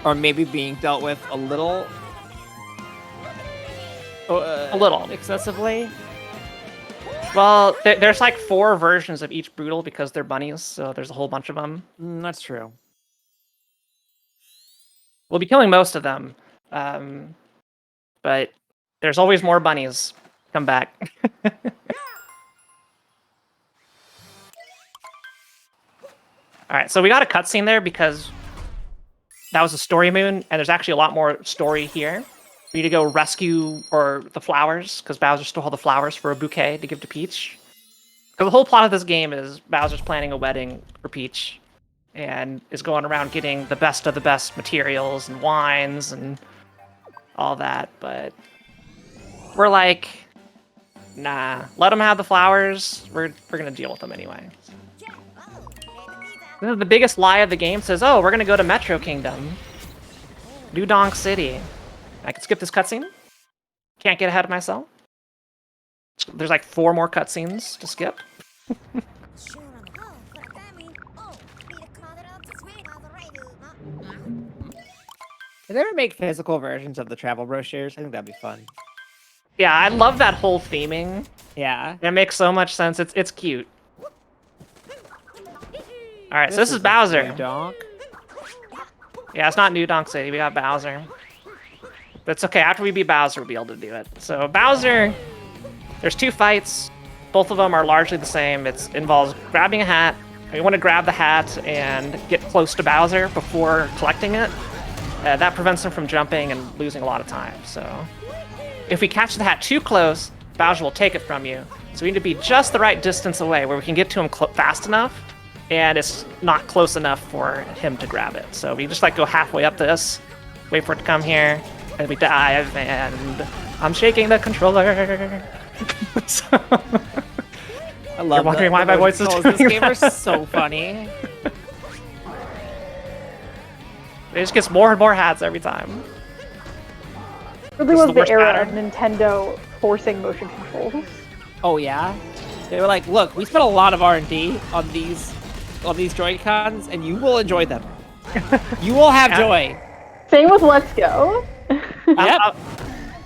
are maybe being dealt with a little excessively. Well, there's like 4 versions of each Brutal because they're bunnies, so there's a whole bunch of them. That's true. We'll be killing most of them, but there's always more bunnies. Come back. All right, so we got a cutscene there because that was a story moon, and there's actually a lot more story here. We need to go rescue the flowers because Bowser stole all the flowers for a bouquet to give to Peach. Because the whole plot of this game is Bowser's planning a wedding for Peach, and is going around getting the best of the best materials and wines and all that. But we're like, nah, let them have the flowers. We're gonna deal with them anyway. This is the biggest lie of the game. Says, oh, we're gonna go to Metro Kingdom, New Donk City. I can skip this cutscene. Can't get ahead of myself. There's like 4 more cutscenes to skip. Did they ever make physical versions of the travel brochures? I think that'd be fun. Yeah, I love that whole theming. Yeah. It makes so much sense. It's cute. All right, so this is Bowser. Donk. Yeah, it's not New Donk City. We got Bowser. But it's okay. After we beat Bowser, we'll be able to do it. So Bowser, there's 2 fights. Both of them are largely the same. It involves grabbing a hat. You want to grab the hat and get close to Bowser before collecting it. That prevents him from jumping and losing a lot of time. So if we catch the hat too close, Bowser will take it from you. So we need to be just the right distance away where we can get to him fast enough, and it's not close enough for him to grab it. So we just like go halfway up this, wait for it to come here, and we dive, and I'm shaking the controller. So, I love You're wondering why my voice is This doing game is that. so funny. It just gets more and more hats every time. Really This is was the the worst era pattern. of Nintendo forcing motion controls. Oh yeah. They were like, look, we spent a lot of R&D on these Joy-Cons, and you will enjoy them. You will have joy. Same with Let's Go. Yep.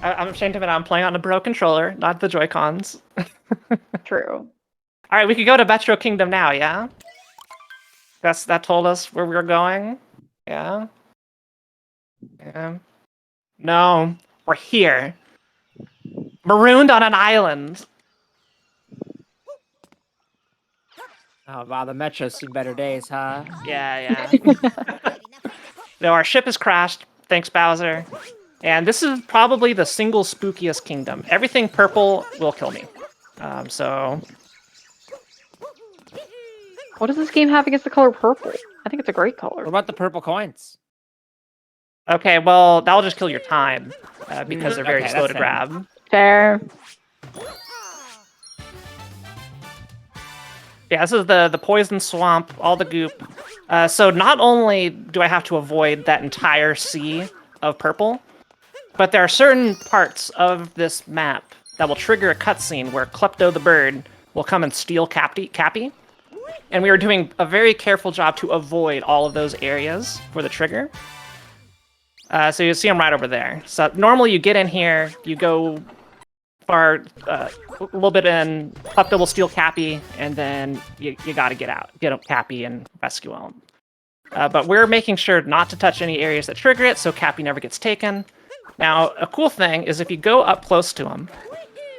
I'm ashamed of it. I'm playing on a Pro controller, not the Joy-Cons. True. All right, we could go to Metro Kingdom now, yeah? That told us where we were going? Yeah? Yeah. No, we're here. Marooned on an island. Oh wow, the Metro's seen better days, huh? Yeah. No, our ship has crashed. Thanks, Bowser. And this is probably the single spookiest kingdom. Everything purple will kill me. So What does this game have against the color purple? I think it's a great color. What about the purple coins? okay, well that'll just kill your time because they're very Okay, slow that's to fair. grab. Fair. Yeah, this is the poison swamp, all the goop. So not only do I have to avoid that entire sea of purple, but there are certain parts of this map that will trigger a cutscene where Klepto the bird will come and steal Cappy. And we are doing a very careful job to avoid all of those areas for the trigger. So you see him right over there. So normally you get in here, you go far, a little bit in, Klepto will steal Cappy, and then you gotta get out, get up Cappy and rescue him. But we're making sure not to touch any areas that trigger it, so Cappy never gets taken. Now, a cool thing is if you go up close to him,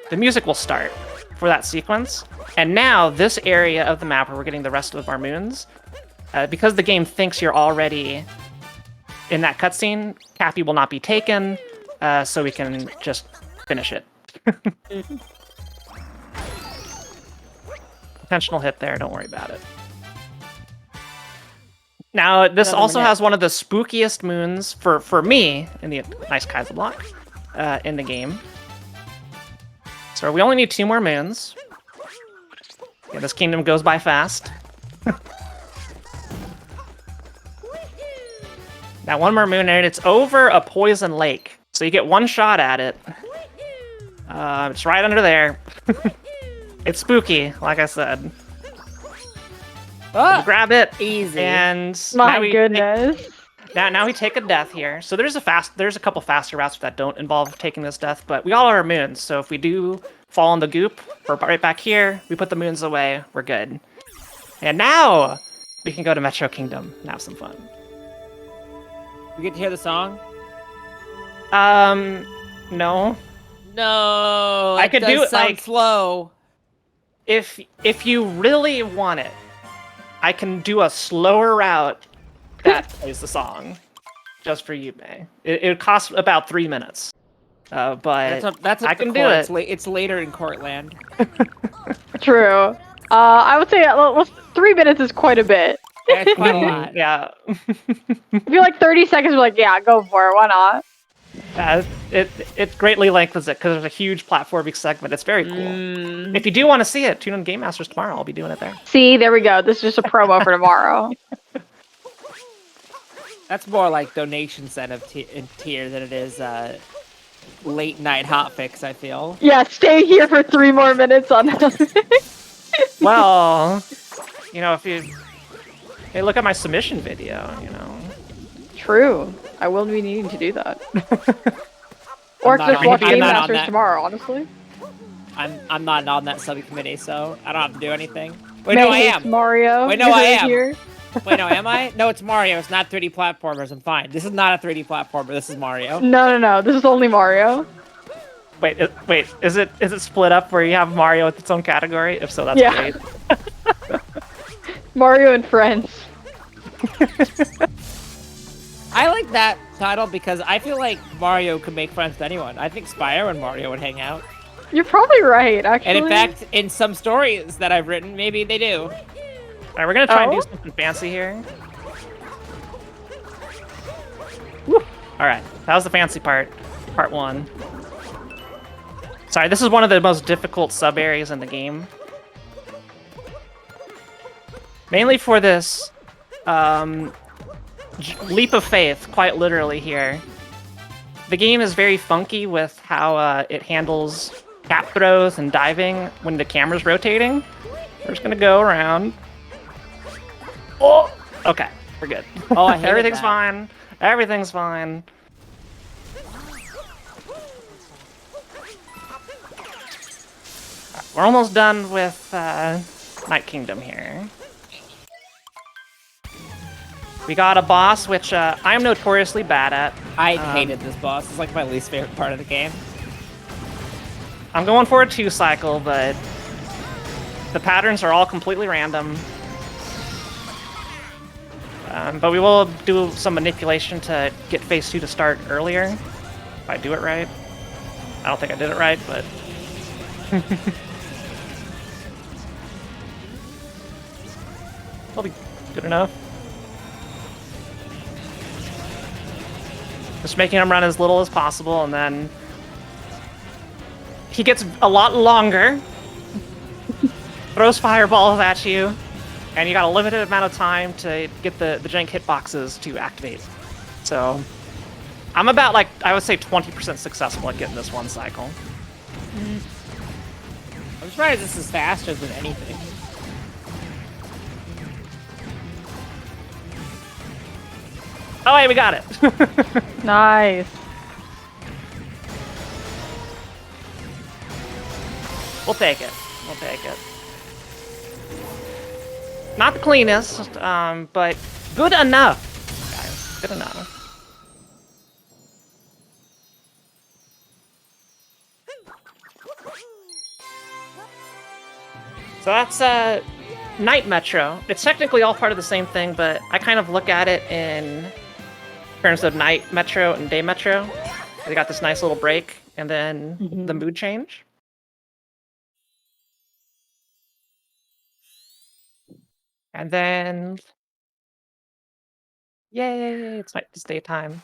the music will start for that sequence. And now, this area of the map where we're getting the rest of our moons, because the game thinks you're already in that cutscene, Cappy will not be taken, so we can just finish it. Intentional hit there, don't worry about it. Now, this Another also minute. has one of the spookiest moons for me in the nice Kaiser block in the game. So we only need 2 more moons. Yeah, this kingdom goes by fast. Now 1 more moon and it's over a poison lake. So you get 1 shot at it. It's right under there. It's spooky, like I said. Ah, Grab it, easy. and My now we goodness. now we take a death here. So there's a couple faster routes that don't involve taking this death, but we all are moons. So if we do fall in the goop, we're right back here. We put the moons away. We're good. And now we can go to Metro Kingdom and have some fun. We get to hear the song? No. No, I could does do it, sound like- slow. If you really want it, I can do a slower route that plays the song, just for you, May. It costs about 3 minutes, but That's up I to can do court. it. It's later in Courtland. True. I would say 3 minutes is quite a bit. Yeah, it's quite a lot. Yeah, If you're like 30 seconds, we're like, yeah, go for it. Why not? it greatly lengthens it because there's a huge platforming segment. It's very cool. If you do want to see it, tune in Game Masters tomorrow. I'll be doing it there. See, there we go. This is just a promo for tomorrow. That's more like donation incentive tier than it is late night hotfix, I feel. Yeah, stay here for 3 more minutes on that. Well, you know, if you hey, look at my submission video, you know. True. I will be needing to do that. Or not just on- watch I'm Game not on Masters that. tomorrow, honestly. I'm not on that subcommittee, so I don't have to do anything. Wait, May no, I hates am. Mario. Wait, no, You I heard it am. Here. Wait, no, am I? No, it's Mario. It's not 3D platformers. I'm fine. This is not a 3D platformer. This is Mario. No. This is only Mario. Wait, is it split up where you have Mario with its own category? If so, that's Yeah. great. Mario and Friends. I like that title because I feel like Mario could make friends with anyone. I think Spyro and Mario would hang out. You're probably right, actually. And in fact, in some stories that I've written, maybe they do. Alright, we're gonna try and do something fancy here. Alright, that was the fancy part. Part 1. Sorry, this is one of the most difficult sub-areas in the game. Mainly for this leap of faith, quite literally here. The game is very funky with how it handles cap throws and diving when the camera's rotating. We're just gonna go around. Oh! Okay, we're good. Oh, I hated Everything's that. fine. Everything's fine. We're almost done with Night Kingdom here. We got a boss, which I'm notoriously bad at. I hated this boss. It's like my least favorite part of the game. I'm going for a 2 cycle, but the patterns are all completely random. But we will do some manipulation to get phase 2 to start earlier. If I do it right. I don't think I did it right, but... That'll be good enough. Just making him run as little as possible, and then... He gets a lot longer. Throws fireballs at you. And you got a limited amount of time to get the jank hitboxes to activate. So... I'm about, like, I would say 20% successful at getting this 1 cycle. I'm surprised this is faster than anything. Oh, hey, we got it! Nice. We'll take it. We'll take it. Not the cleanest, but good enough, guys. Good enough. So that's Night Metro. It's technically all part of the same thing, but I kind of look at it in terms of Night Metro and Day Metro. They got this nice little break, and then the mood change. And then... Yay! It's daytime.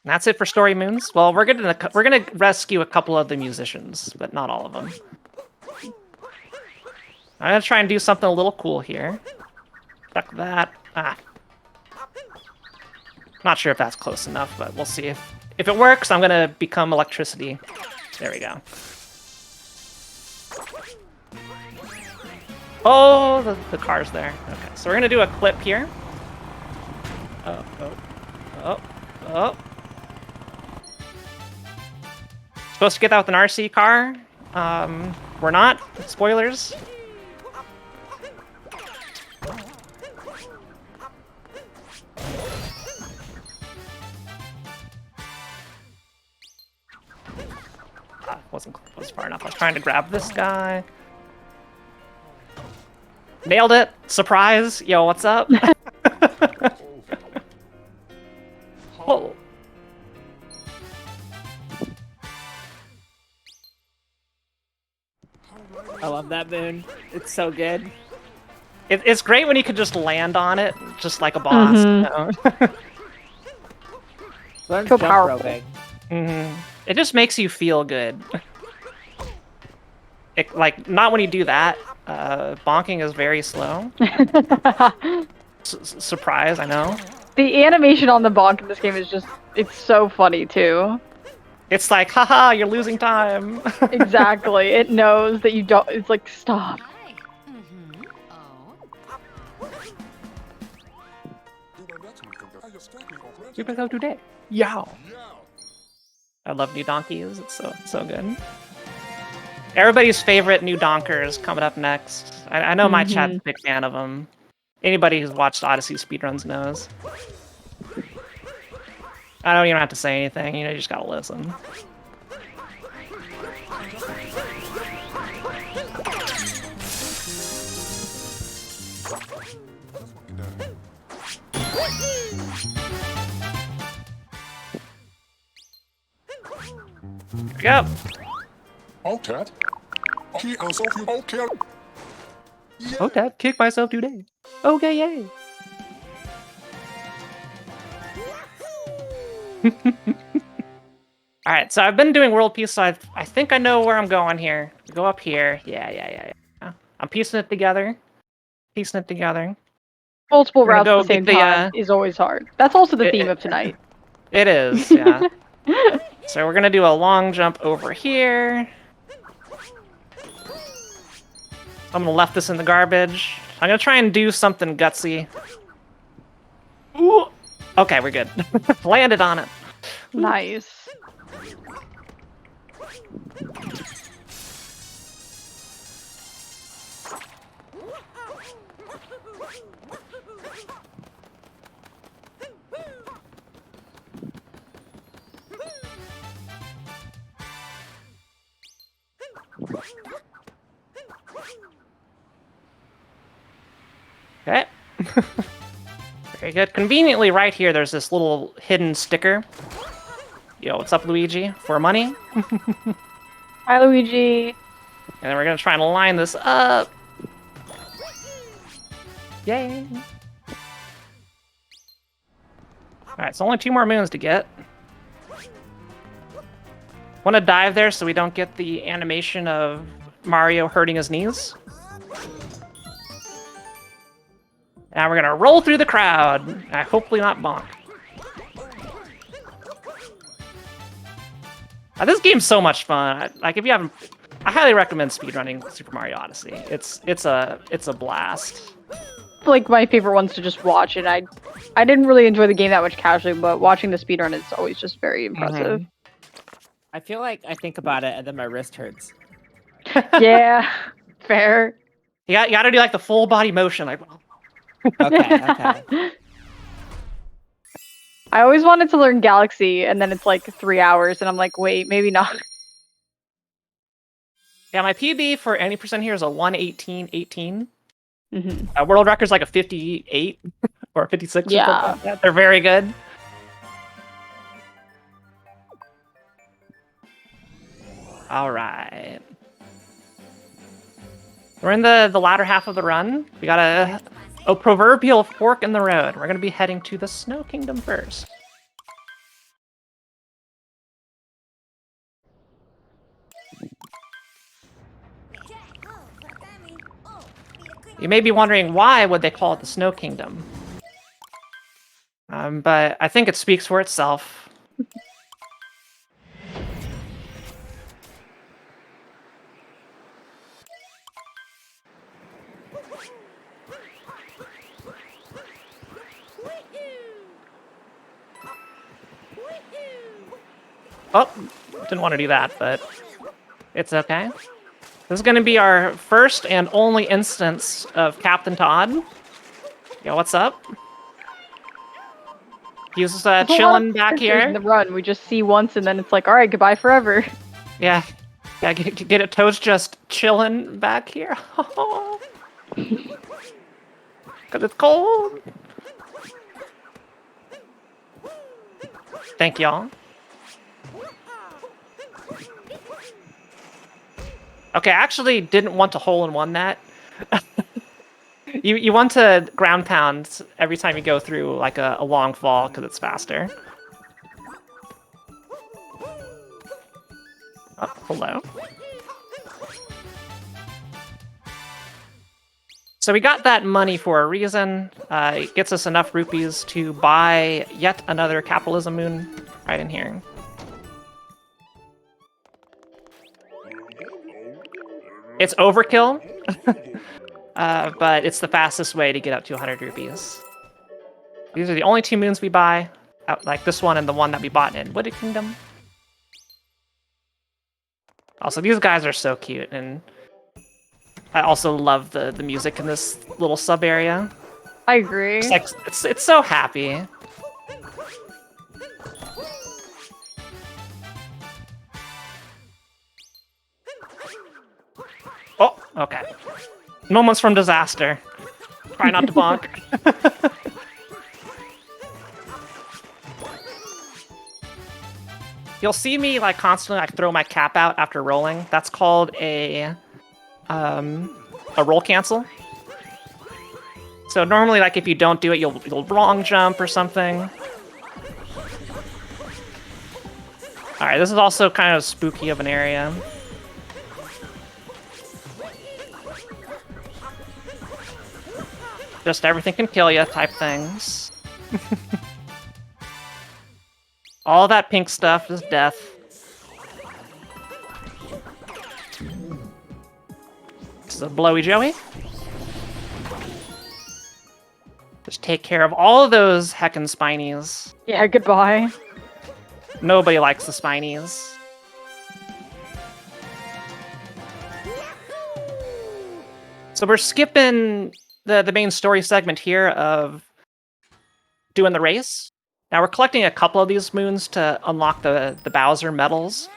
And that's it for Story Moons. Well, we're gonna rescue a couple of the musicians, but not all of them. I'm gonna try and do something a little cool here. Check that. Not sure if that's close enough, but we'll see. If it works, I'm gonna become electricity. There we go. Oh, the car's there. Okay, so we're gonna do a clip here. Oh. Supposed to get that with an RC car. We're not. Spoilers. Wasn't far enough. I was trying to grab this guy. Nailed it! Surprise! Yo, what's up? Oh. I love that moon. It's so good. It's great when you can just land on it, just like a boss. You know? Learn So jump powerful. roping. It just makes you feel good. Like, not when you do that. Bonking is very slow. Surprise, I know. The animation on the bonk in this game is just, it's so funny too. It's like, haha, you're losing time. Exactly. It knows that you don't, it's like, stop. Hi. Oh. Super go today. Yeah. I love new donkeys. It's so good. Everybody's favorite new donker is coming up next. I know my chat's a big fan of them. Anybody who's watched Odyssey speedruns knows. I don't even have to say anything. You know, you just gotta listen. Yep. Okay. He also feel okay. Oh, Dad, kick myself today. Okay, yay. Alright, so I've been doing world peace, so I think I know where I'm going here. Go up here. Yeah. I'm piecing it together. Multiple We're gonna routes at go the same get the, time is always hard. That's also the theme of tonight. It is, yeah. So we're gonna do a long jump over here. I'm gonna left this in the garbage. I'm gonna try and do something gutsy. Ooh. Okay, we're good. Landed on it. Nice. Okay. Very good. Conveniently, right here, there's this little hidden sticker. Yo, what's up, Luigi? For money? Hi, Luigi. And then we're gonna try and line this up. Yay! Alright, so only 2 more moons to get. Want to dive there so we don't get the animation of Mario hurting his knees. Now we're gonna roll through the crowd. Hopefully not bonk. This game's so much fun. Like, if you haven't, I highly recommend speedrunning Super Mario Odyssey. It's a blast. Like my favorite ones to just watch, and I didn't really enjoy the game that much casually, but watching the speedrun is always just very impressive. I feel like I think about it and then my wrist hurts. Yeah, fair. You gotta do like the full body motion, like. Okay. I always wanted to learn Galaxy, and then it's like 3 hours, and I'm like, wait, maybe not. Yeah, my PB for any percent here is a 1:18:18. Mm-hmm. World record's like a 58 or a 56. Yeah. Or something like that. They're very good. All right. We're in the latter half of the run. We got a proverbial fork in the road. We're going to be heading to the Snow Kingdom first. You may be wondering, why would they call it the Snow Kingdom? But I think it speaks for itself. Oh, didn't want to do that, but it's okay. This is going to be our first and only instance of Captain Todd. Yo, what's up? He's chilling back here. In the run, we just see once, and then it's like, all right, goodbye forever. Yeah, get it. Toad's just chilling back here. Cause it's cold. Thank y'all. Okay, I actually didn't want to hole-in-one that. You want to ground pound every time you go through like a long fall because it's faster. Oh, hello. So we got that money for a reason. It gets us enough rupees to buy yet another capitalism moon right in here. It's overkill, but it's the fastest way to get up to 100 rupees. These are the only 2 moons we buy, like this one and the one that we bought in Wooded Kingdom. Also, these guys are so cute, and I also love the music in this little sub area. I agree. It's like it's so happy. Oh, okay. Moments from disaster. Try not to bonk. You'll see me like constantly like throw my cap out after rolling. That's called a roll cancel. So normally, like if you don't do it, you'll wrong jump or something. All right, this is also kind of spooky of an area. Just everything can kill you type things. All that pink stuff is death. This is a blowy Joey. Just take care of all of those heckin' spinies. Yeah, goodbye. Nobody likes the spinies. So we're skipping the main story segment here of doing the race. Now we're collecting a couple of these moons to unlock the Bowser medals.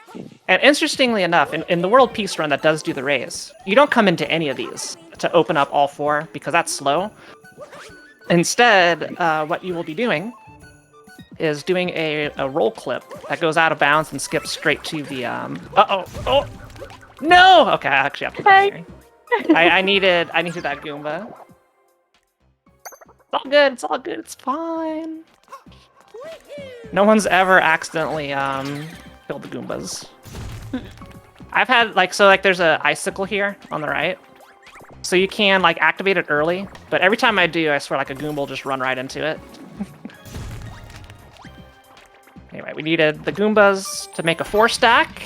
And interestingly enough, in the World Peace Run that does do the race, you don't come into any of these to open up all 4 because that's slow. Instead, what you will be doing is doing a roll clip that goes out of bounds and skips straight to the oh no! Okay, I actually have to go here. I needed that Goomba. It's all good. It's all good. It's fine. No one's ever accidentally killed the Goombas. I've had there's a icicle here on the right, so you can like activate it early. But every time I do, I swear like a Goomba will just run right into it. Anyway, we needed the Goombas to make a 4-stack,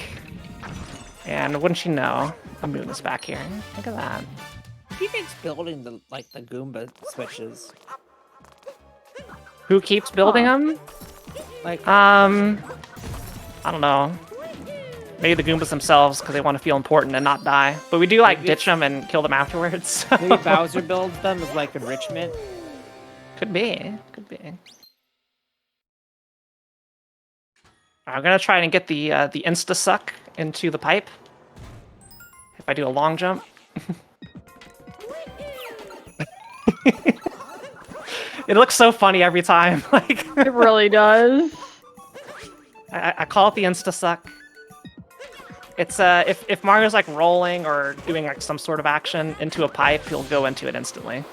and wouldn't you know, a moon is back here. Look at that. Who keeps building the Goomba switches? Who keeps building them? Like, I don't know. Maybe the Goombas themselves, because they want to feel important and not die. But we do like ditch them and kill them afterwards. maybe Bowser builds them as like enrichment. Could be. Could be. I'm gonna try and get the insta suck into the pipe. If I do a long jump. It looks so funny every time. Like It really does. I call it the insta suck. It's if Mario's like rolling or doing like some sort of action into a pipe, he'll go into it instantly.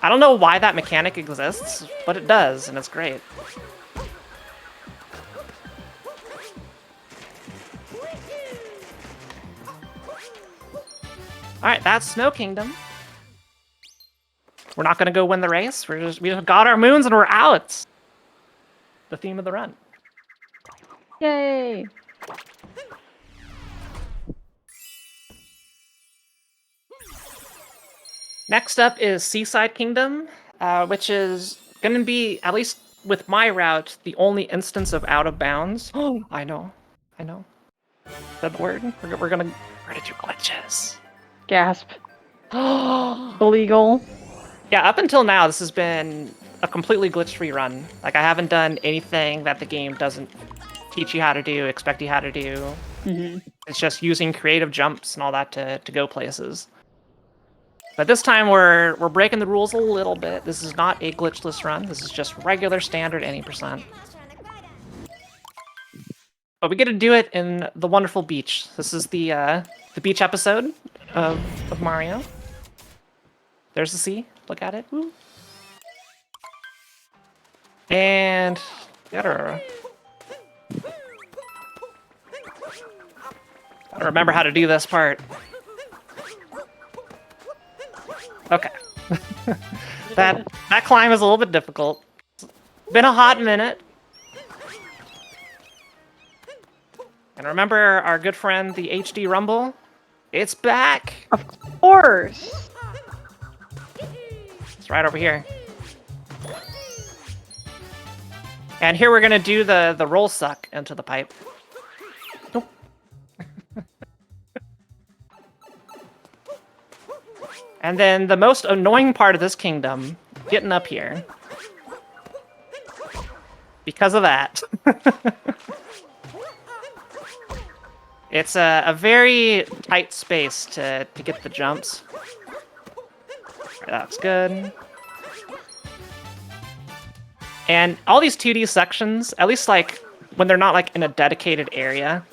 I don't know why that mechanic exists, but it does, and it's great. Alright, that's Snow Kingdom. We're not gonna go win the race. We just got our moons and we're out. The theme of the run. Yay. Next up is Seaside Kingdom, which is gonna be, at least with my route, the only instance of out of bounds. Oh, I know. That word. We're gonna do glitches. Gasp. Illegal. Yeah, up until now, this has been a completely glitch-free run. Like, I haven't done anything that the game doesn't teach you how to do, expect you how to do. Mm-hmm. It's just using creative jumps and all that to go places. But this time, we're breaking the rules a little bit. This is not a glitchless run. This is just regular, standard, any %. But we get to do it in the wonderful beach. This is the beach episode of Mario. There's the sea. Look at it. Woo. And gotta remember how to do this part. Okay. that climb is a little bit difficult. It's been a hot minute. And remember our good friend, the HD Rumble? It's back! Of course. It's right over here. And here we're gonna do the roll suck into the pipe. Nope. And then the most annoying part of this kingdom, getting up here. Because of that. It's a very tight space to get the jumps. That's good. And all these 2D sections, at least like when they're not like in a dedicated area,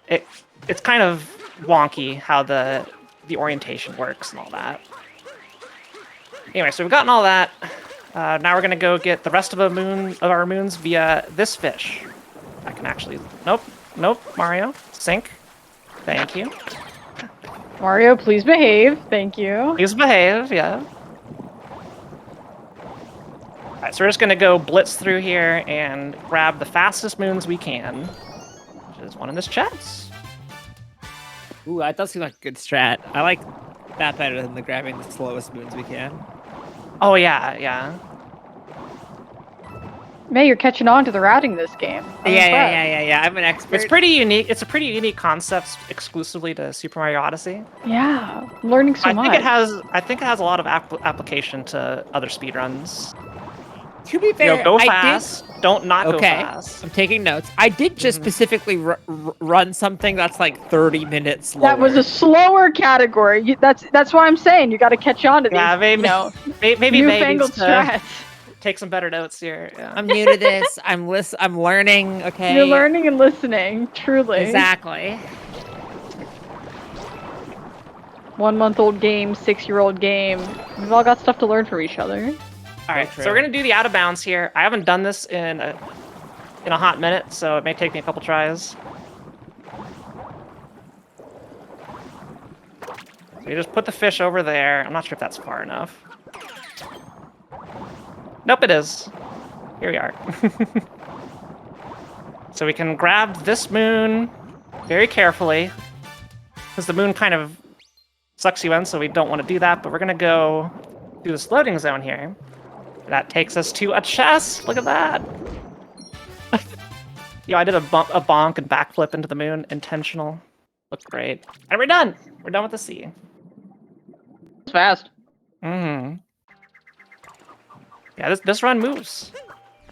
it's kind of wonky how the orientation works and all that. Anyway, so we've gotten all that. Now we're gonna go get the rest of our moons via this fish. I can actually nope, Mario. Sink. Thank you. Mario, please behave. Thank you. Please behave, yeah. Alright, so we're just gonna go blitz through here and grab the fastest moons we can. Which is one in this chest. Ooh, that does seem like a good strat. I like that better than the grabbing the slowest moons we can. Oh yeah. May, you're catching on to the routing this game. I'm impressed. Yeah. I'm an expert. It's pretty unique. It's a pretty unique concept exclusively to Super Mario Odyssey. Yeah, I'm learning so much. I think it has a lot of application to other speedruns. To be fair, Go fast. Don't not go Okay, fast. I'm taking notes. I did just specifically run something that's like 30 minutes slower. That was a slower category. That's why I'm saying you got to catch on to these. Yeah, maybe maybe newfangled strats. Take some better notes here. Yeah. I'm new to this. I'm learning. Okay. You're learning and listening. Truly. Exactly. 1-month-old game, 6-year-old game. We've all got stuff to learn from each other. All right, so we're gonna do the out of bounds here. I haven't done this in a hot minute, so it may take me a couple tries. So you just put the fish over there. I'm not sure if that's far enough. Nope, it is. Here we are. So we can grab this moon very carefully, because the moon kind of sucks you in, so we don't want to do that, but we're gonna go through this loading zone here. That takes us to a chest. Look at that. Yo, I did a bonk and backflip into the moon. Intentional. Looked great. And we're done. We're done with the sea. It's fast. Mm-hmm. Yeah, this run moves.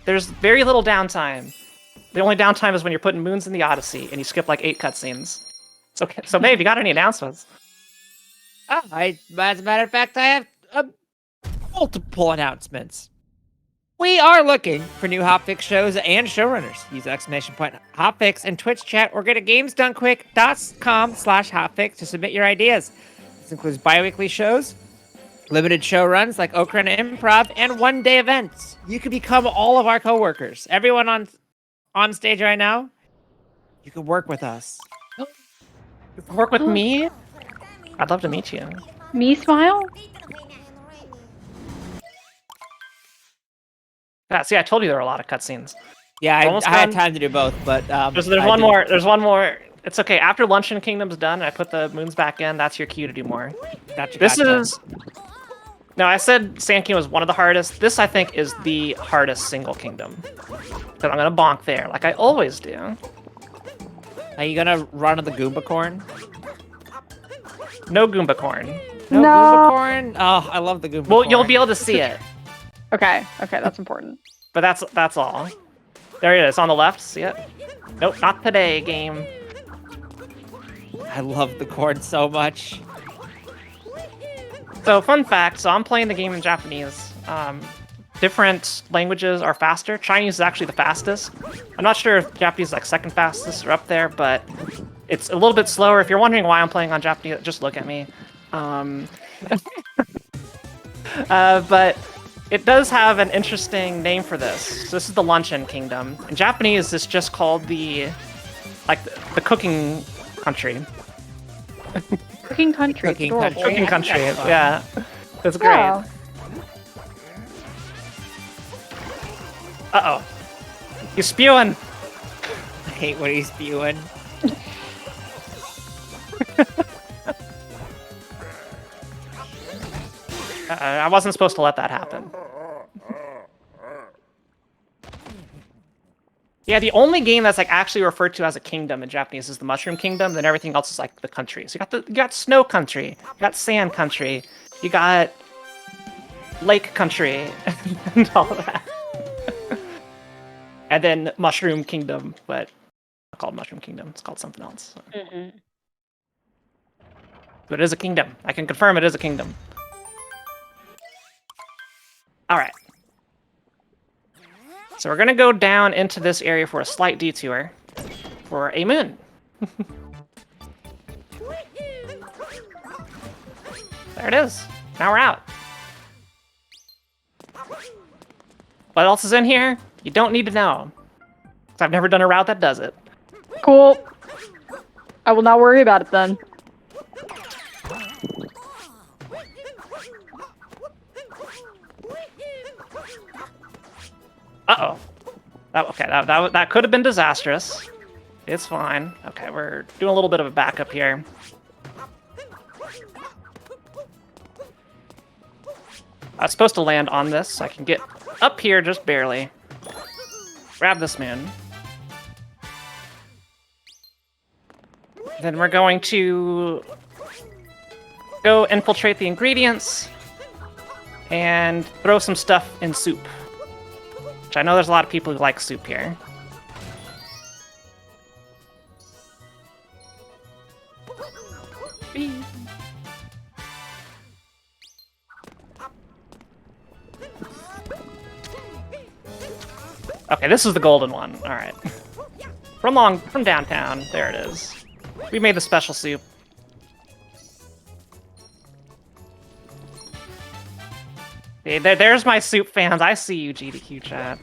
There's very little downtime. The only downtime is when you're putting moons in the Odyssey and you skip like 8 cutscenes. So Mae, you got any announcements? Oh, as a matter of fact, I have multiple announcements. We are looking for new Hotfix shows and showrunners. Use !Hotfix in Twitch chat or go to gamesdonequick.com/Hotfix to submit your ideas. This includes bi-weekly shows, limited show runs like Okra and Improv, and one-day events. You can become all of our coworkers. Everyone on stage right now, you can work with us. You can work with me? I'd love to meet you. Me smile? Yeah, see, I told you there were a lot of cutscenes. Yeah, I Almost had done. time to do both, but There's one more. There's one more. It's okay. After Luncheon Kingdom's done, and I put the moons back in. That's your cue to do more. Gotcha. This is. No, I said Sand Kingdom was one of the hardest. This, I think, is the hardest single kingdom. Because I'm gonna bonk there, like I always do. Are you gonna run on the Goomba corn? No Goomba corn. No No. Goomba corn? Oh, I love the Goomba corn. Well, you'll be able to see it, Okay, that's important. but that's all. There it is on the left. See it? Nope, not today, game. I love the corn so much. So, fun fact, so I'm playing the game in Japanese. Different languages are faster. Chinese is actually the fastest. I'm not sure if Japanese is like second fastest or up there, but it's a little bit slower. If you're wondering why I'm playing on Japanese, just look at me. But it does have an interesting name for this. So this is the Luncheon Kingdom. In Japanese, it's just called the cooking country. Cooking country. Cooking adorable. country. Cooking country, That's fun. yeah. That's great. Yeah. Uh-oh. He's spewing. I hate what he's spewing. I wasn't supposed to let that happen. Yeah, the only game that's like actually referred to as a kingdom in Japanese is the Mushroom Kingdom. Then everything else is like the country. So you got Snow Country, you got Sand Country, you got Lake Country, and all that. And then Mushroom Kingdom, but not called Mushroom Kingdom. It's called something else. But it is a kingdom. I can confirm it is a kingdom. All right. So we're gonna go down into this area for a slight detour for a moon. There it is. Now we're out. What else is in here? You don't need to know. 'Cause I've never done a route that does it. Cool. I will not worry about it then. Uh-oh. That could have been disastrous. It's fine. Okay, we're doing a little bit of a backup here. I was supposed to land on this, so I can get up here just barely. Grab this moon. Then we're going to go infiltrate the ingredients and throw some stuff in soup. Which I know there's a lot of people who like soup here. Okay, this is the golden one. All right. From downtown. There it is. We made the special soup. Hey, there's my soup fans. I see you, GDQ chat.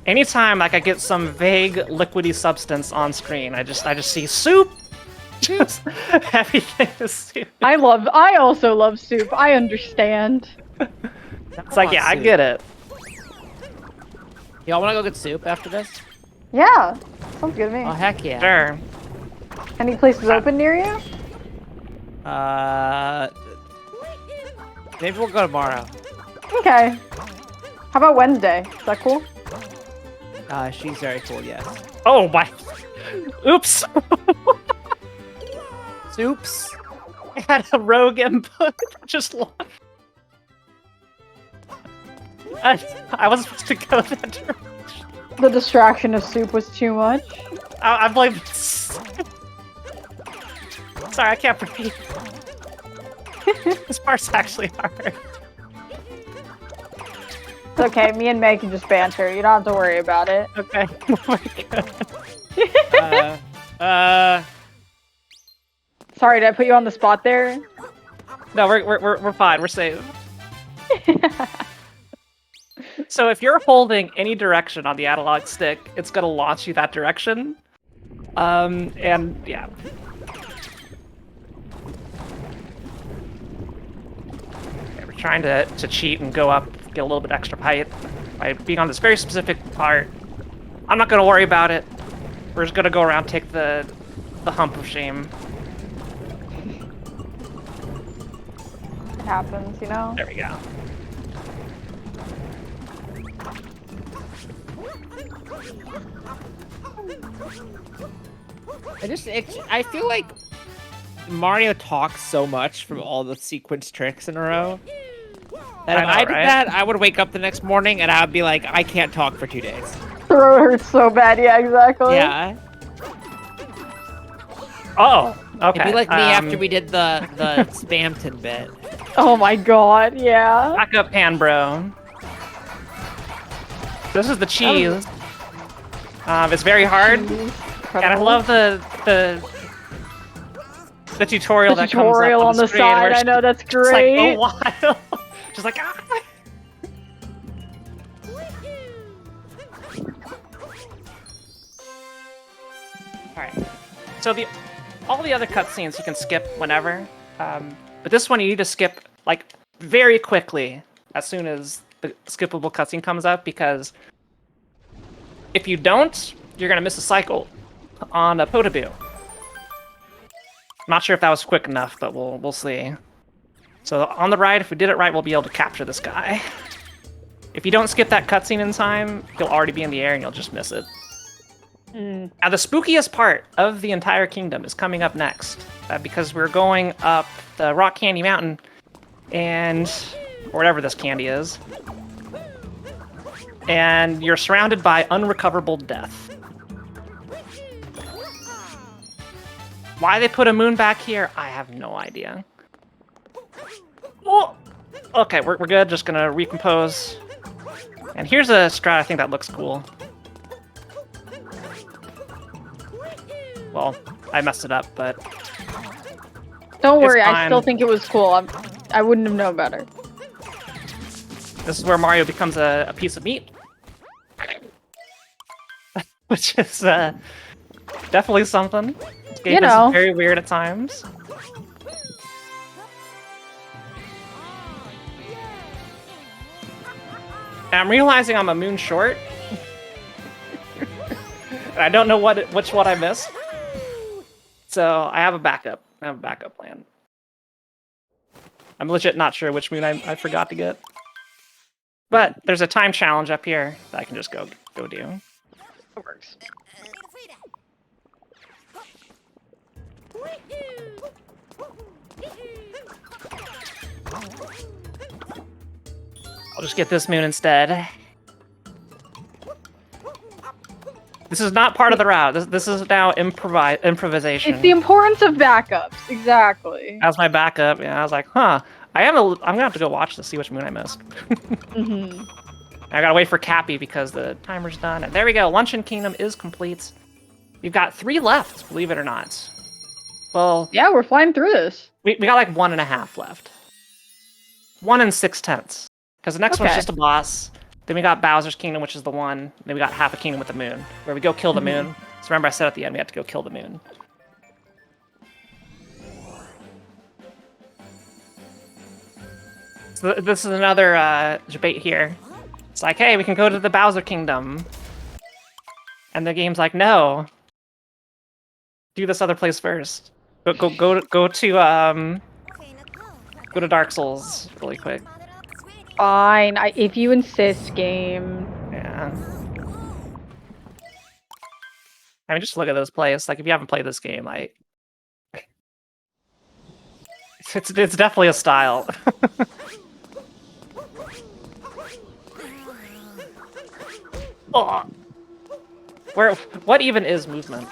Anytime like I get some vague liquidy substance on screen, I just see soup. Just everything is soup. I also love soup. I understand. It's like, yeah, I get it. Y'all want to go get soup after this? Yeah. Sounds good to me. Oh, heck yeah. Sure. Any places open near you? Maybe we'll go tomorrow. Okay. How about Wednesday? Is that cool? She's very cool, yes. Oh my. Oops. Soups? I had a rogue input. Just lost. I wasn't supposed to go that direction. The distraction of soup was too much. I blame. Sorry, I can't breathe. This part's actually hard. It's okay, me and Meg can just banter. You don't have to worry about it. Okay. Oh my god. Sorry, did I put you on the spot there? No, we're fine. We're safe. So if you're holding any direction on the analog stick, it's gonna launch you that direction. And yeah. Okay, we're trying to cheat and go up, get a little bit extra height by being on this very specific part. I'm not gonna worry about it. We're just gonna go around, take the hump of shame. It happens, you know? There we go. I feel like Mario talks so much from all the sequence tricks in a row that if I did that, I would wake up the next morning and I'd be like, I can't talk for 2 days. Throat hurts so bad, yeah, exactly. Yeah. Oh, okay. It'd be like me after we did the Spamton bit. Oh my god, yeah. Back up, hand bro. This is the cheese. It's very hard, and I love the tutorial that comes up on the screen side. where I know, that's it's great. like a while, just like ah. All right. So all the other cutscenes you can skip whenever, but this one you need to skip like very quickly as soon as the skippable cutscene comes up, because if you don't, you're gonna miss a cycle on a Potaboo. Not sure if that was quick enough, but we'll see. So on the right, if we did it right, we'll be able to capture this guy. If you don't skip that cutscene in time, he'll already be in the air and you'll just miss it. Now, the spookiest part of the entire kingdom is coming up next, because we're going up the Rock Candy Mountain, and or whatever this candy is, and you're surrounded by unrecoverable death. Why they put a moon back here, I have no idea. Oh! Okay, we're good. Just gonna recompose. And here's a strat I think that looks cool. Well, I messed it up, but... Don't worry, It's I still fine. think it was cool. I wouldn't have known better. This is where Mario becomes a piece of meat. Which is definitely something. This game You know. is very weird at times. And I'm realizing I'm a moon short. And I don't know which one I missed. So I have a backup. I have a backup plan. I'm legit not sure which moon I forgot to get. But there's a time challenge up here that I can just go do. It works. I'll just get this moon instead. This is not part of the route. This is now improvisation. It's the importance of backups, exactly. As my backup, yeah, I was like, huh. I'm gonna have to go watch to see which moon I missed. I gotta wait for Cappy because the timer's done. And there we go. Luncheon Kingdom is complete. We've got 3 left, believe it or not. Well, Yeah, we're flying through this. we got like 1.5 left. 1 6/10. Because the next one's Okay. just a boss. Then we got Bowser's Kingdom, which is the one. Then we got half a kingdom with the moon, where we go kill the moon. So remember I said at the end we had to go kill the moon. So this is another debate here. It's like, hey, we can go to the Bowser Kingdom. And the game's like, no. Do this other place first. Go to Dark Souls really quick. Fine, if you insist, game. Yeah. I mean, just look at this place. Like, if you haven't played this game, it's definitely a style. Oh. What even is movement?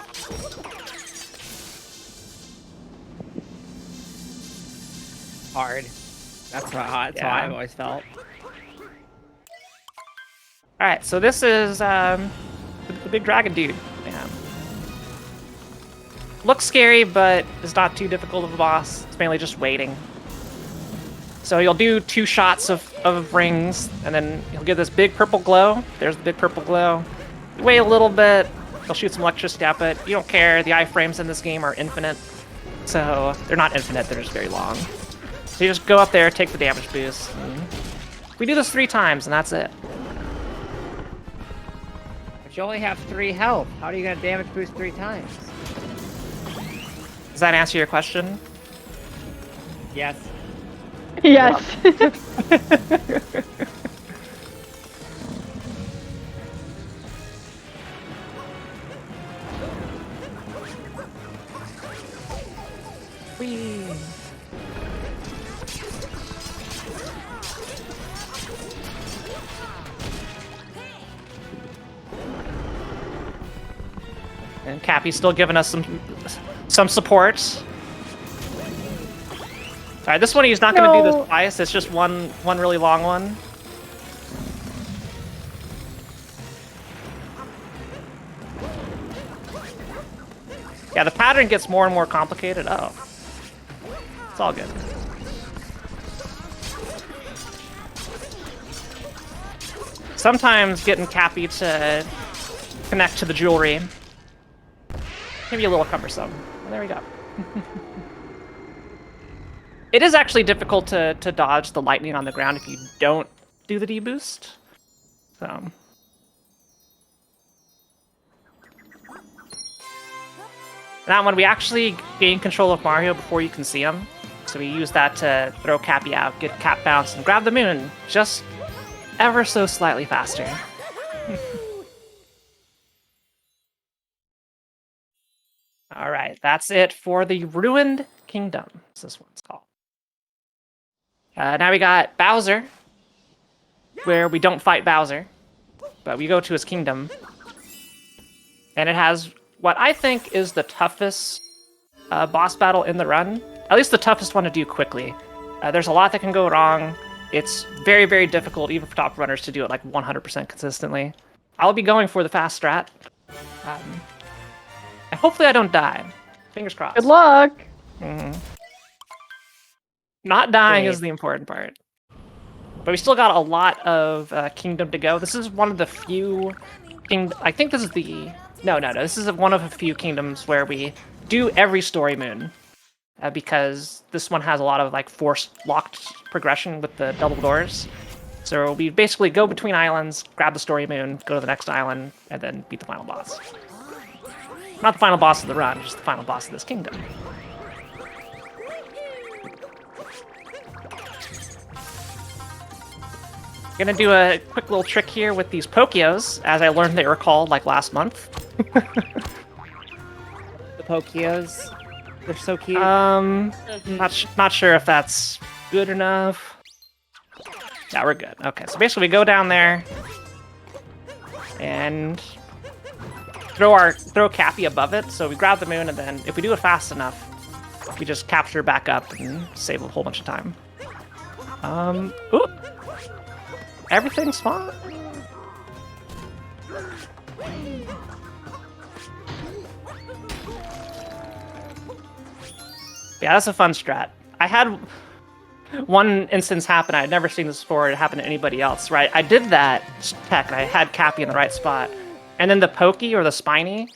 Hard. That's how Yeah. I've always felt. All right, so this is the big dragon dude. Yeah. Looks scary, but it's not too difficult of a boss. It's mainly just waiting. So you'll do 2 shots of rings, and then he'll give this big purple glow. There's the big purple glow. You wait a little bit, he'll shoot some electricity at it. You don't care, the iframes in this game are infinite. So, they're not infinite, they're just very long. So you just go up there, take the damage boost. We do this 3 times, and that's it. But you only have 3 health. How are you gonna damage boost 3 times? Does that answer your question? Yes. Yes. Whee! And Cappy's still giving us some support. Alright, this one he's not going to do No. this twice. It's just one really long one. Yeah, the pattern gets more and more complicated. Oh. It's all good. Sometimes getting Cappy to connect to the jewelry can be a little cumbersome. Well, there we go. It is actually difficult to dodge the lightning on the ground if you don't do the deboost. So. That one, we actually gain control of Mario before you can see him. So we use that to throw Cappy out, get Cap bounce, and grab the moon just ever so slightly faster. All right, that's it for the Ruined Kingdom. That's this one's called. Now we got Bowser, where we don't fight Bowser, but we go to his kingdom. And it has what I think is the toughest boss battle in the run. At least the toughest one to do quickly. There's a lot that can go wrong. It's very, very difficult, even for top runners, to do it like 100% consistently. I'll be going for the fast strat. And hopefully I don't die. Fingers crossed. Good luck. Not dying is the important part. But we still got a lot of kingdom to go. This is one of the few I think this is the... No. This is one of a few kingdoms where we do every story moon. Because this one has a lot of like force-locked progression with the double doors. So we basically go between islands, grab the story moon, go to the next island, and then beat the final boss. Not the final boss of the run, just the final boss of this kingdom. Gonna do a quick little trick here with these Pokios, as I learned they were called like last month. The Pokios. They're so cute. Not sure if that's good enough. Yeah, we're good. Okay, so basically we go down there and throw Cappy above it. So we grab the moon, and then if we do it fast enough, we just capture back up and save a whole bunch of time. Ooh. Everything's fine. Yeah, that's a fun strat. I had one instance happen. I had never seen this before. It happened to anybody else, right? I did that tech, and I had Cappy in the right spot. And then the Pokey, or the Spiny,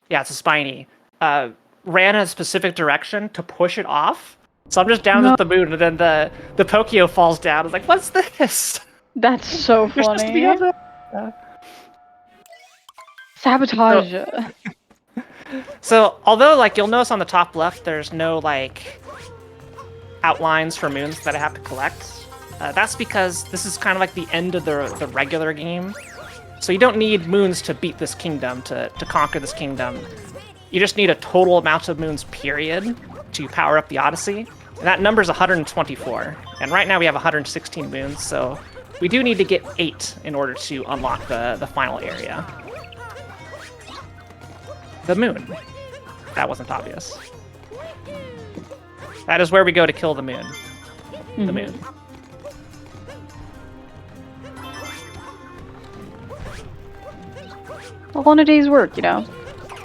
yeah, it's a Spiny, ran in a specific direction to push it off. So I'm just down at the moon, and then the Pokio falls down. It's like, what's this? That's so funny. Sabotage. So, although, like, you'll notice on the top left, there's no, like, outlines for moons that I have to collect. That's because this is kind of like the end of the regular game. So you don't need moons to beat this kingdom, to conquer this kingdom. You just need a total amount of moons, period, to power up the Odyssey. And that number's 124. And right now we have 116 moons, so we do need to get 8 in order to unlock the final area. The moon. That wasn't obvious. That is where we go to kill the moon. The moon. All in a day's work, you know?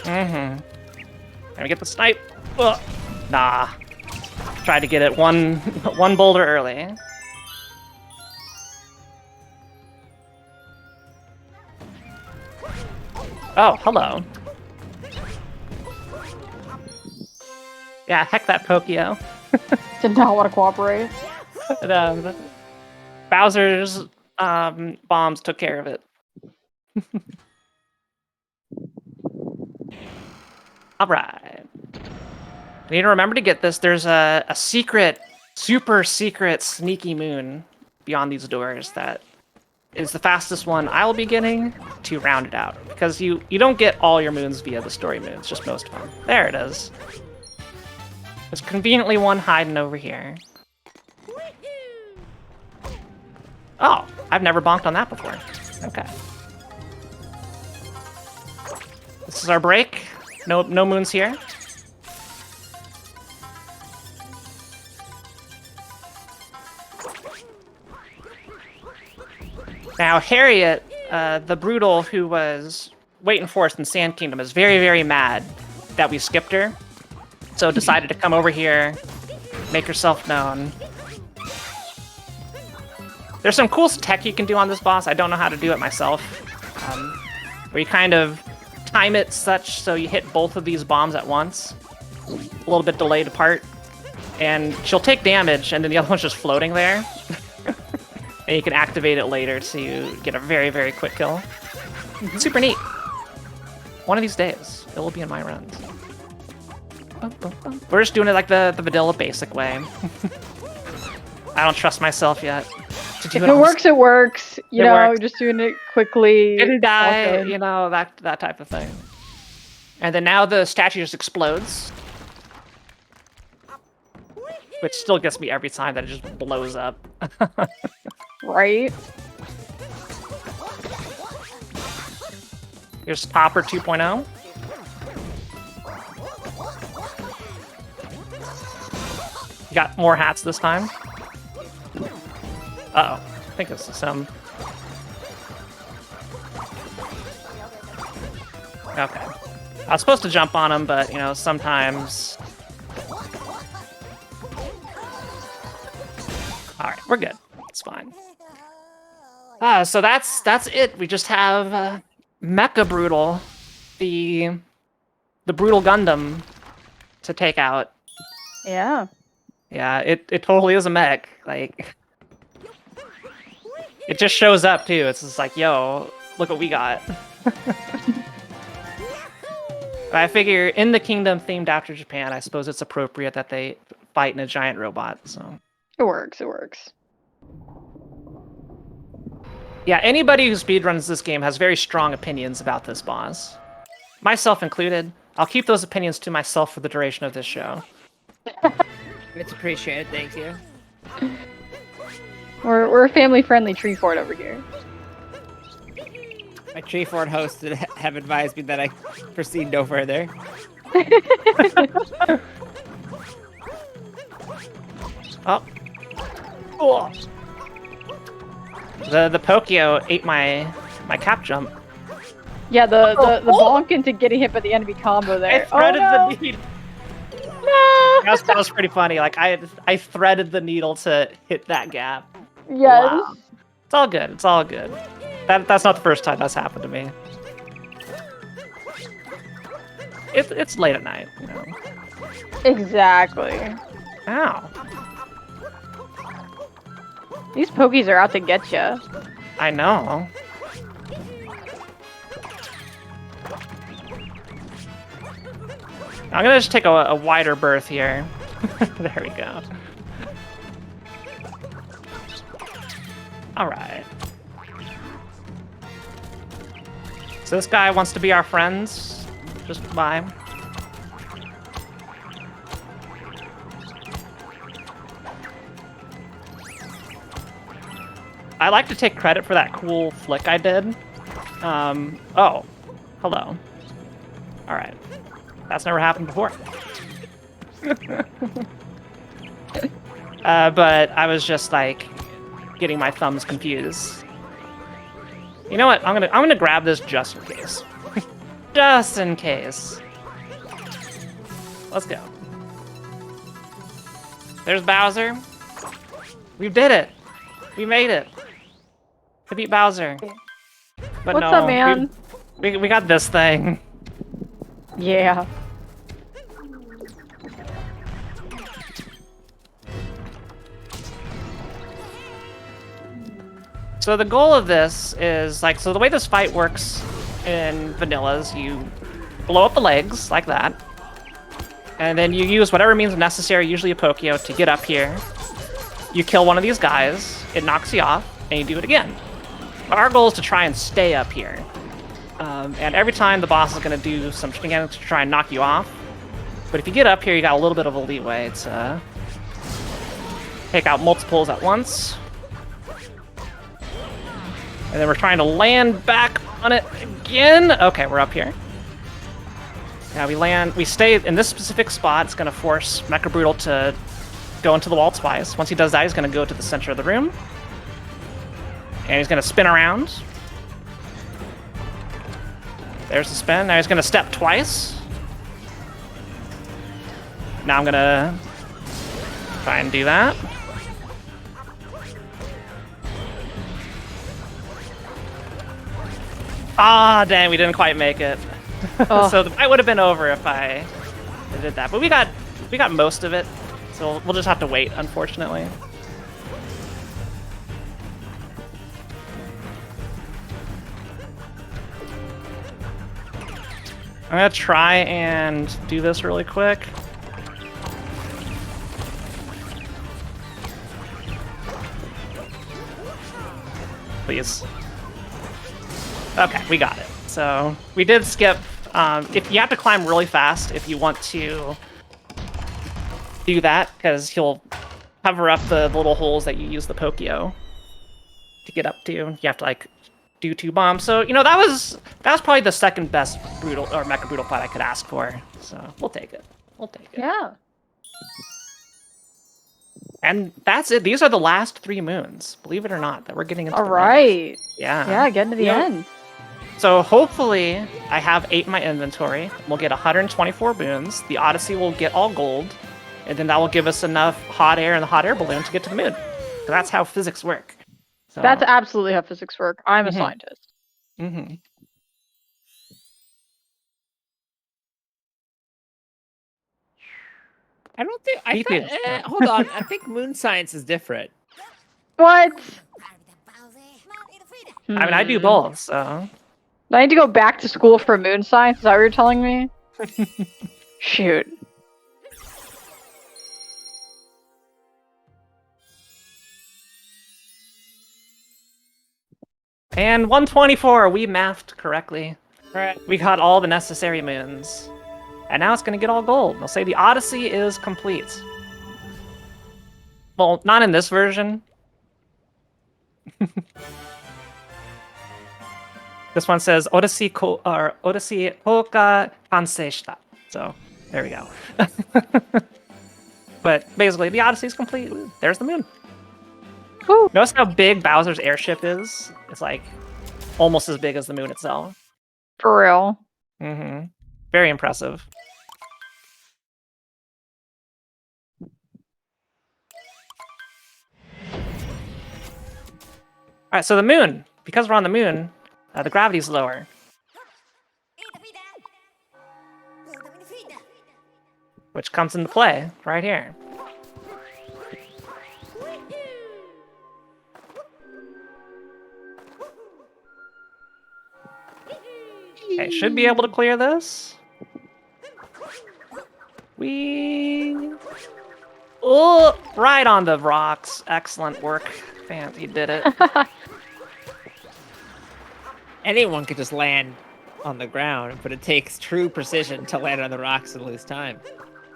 And we get the snipe. Ugh. Nah. Tried to get it one boulder early. Oh, hello. Yeah, heck that Pokio. Did not want to cooperate. Bowser's bombs took care of it. Alright. I need to remember to get this. There's a secret, super secret, sneaky moon beyond these doors that is the fastest one I'll be getting to round it out. Because you don't get all your moons via the story moons, just most of them. There it is. There's conveniently one hiding over here. Oh, I've never bonked on that before. Okay. This is our break. No moons here. Now, Harriet, the Brutal who was waiting for us in Sand Kingdom, is very, very mad that we skipped her. So decided to come over here, make herself known. There's some cool tech you can do on this boss. I don't know how to do it myself. Where you kind of time it such so you hit both of these bombs at once. A little bit delayed apart. and she'll take damage, and then the other one's just floating there. And you can activate it later to get a very, very quick kill. Super neat. One of these days, it will be in my runs. We're just doing it like the vanilla basic way. I don't trust myself yet. To do If it works, it works. You It know, works. just doing it quickly. Didn't die, all good. you know, that type of thing. And then now the statue just explodes. Which still gets me every time that it just blows up. Right? Here's Topper 2.0. Got more hats this time. Uh-oh. I think it's some... Okay. I was supposed to jump on him, but, you know, sometimes... Alright, we're good. It's fine. So that's it. We just have Mecha Brutal, the Brutal Gundam, to take out. Yeah. Yeah, it totally is a mech. Like, it just shows up too. It's just like, yo, look what we got. I figure in the kingdom themed after Japan, I suppose it's appropriate that they fight in a giant robot. So It works, it works. yeah, anybody who speedruns this game has very strong opinions about this boss. Myself included. I'll keep those opinions to myself for the duration of this show. It's appreciated, thank you. We're a family-friendly Treefort over here. My Treefort hosts have advised me that I proceed no further. Oh. Oh. The Pokio ate my cap jump. Yeah, the bonk into getting hit by the enemy combo I there. threaded Oh, the needle. no! That was pretty funny. Like I threaded the needle to hit that gap. Yes. Wow. It's all good. It's all good. That's not the first time that's happened to me. It's late at night, you know. Exactly. Ow. These Pokies are out to get ya. I know. I'm gonna just take a wider berth here. There we go. Alright. So this guy wants to be our friends. Just bye. I like to take credit for that cool flick I did. Oh. Hello. Alright. That's never happened before. But I was just like getting my thumbs confused. You know what? I'm gonna grab this just in case. Just in case. Let's go. There's Bowser. We did it. We made it. To beat Bowser. But What's no, up, man? We got this thing. Yeah. So the goal of this is, like, so the way this fight works in vanillas, you blow up the legs, like that. And then you use whatever means necessary, usually a Pokio, to get up here. You kill one of these guys, it knocks you off, and you do it again. Our goal is to try and stay up here. And every time the boss is going to do some shenanigans to try and knock you off. But if you get up here, you got a little bit of a leeway to take out multiples at once. And then we're trying to land back on it again. Okay, we're up here. Now we stay in this specific spot. It's going to force Mecha Brutal to go into the wall twice. Once he does that, he's going to go to the center of the room. And he's going to spin around. There's the spin. Now he's going to step twice. Now I'm going to try and do that. Ah, dang, we didn't quite make it. Oh. So the fight would have been over if I did that. But we got most of it. So we'll just have to wait, unfortunately. I'm gonna try and do this really quick. Please. Okay, we got it. So we did skip. If you have to climb really fast if you want to do that, because he'll cover up the little holes that you use the Pokio to get up to. You have to like do 2 bombs. So that was probably the second best brutal or Mecha Brutal fight I could ask for. So we'll take it. We'll take it. Yeah. And that's it. These are the last 3 moons, believe it or not, that we're getting into. All right. Yeah. Yeah, getting to the end. So hopefully I have 8 in my inventory. We'll get 124 moons. The Odyssey will get all gold. And then that will give us enough hot air in the hot air balloon to get to the moon. So that's how physics work. So, That's absolutely how physics work. I'm a scientist. Mm-hmm. I don't think. Me too. Hold on. I think moon science is different. What? I mean, I do both, so. I need to go back to school for moon science? Is that what you're telling me? Shoot. And 124, we mathed correctly. Right. We got all the necessary moons. And now it's going to get all gold. They'll say the Odyssey is complete. Well, not in this version. This one says Odyssey Hoka Kansei. So there we go. But basically, the Odyssey is complete. There's the moon. Woo. Notice how big Bowser's airship is? It's like almost as big as the moon itself. For real. Mm-hmm. Very impressive. All right, so the moon. Because we're on the moon, the gravity's lower. Which comes into play right here. Okay, should be able to clear this. Oh, right on the rocks. Excellent work. Man, you did it. Anyone could just land on the ground, but it takes true precision to land on the rocks and lose time.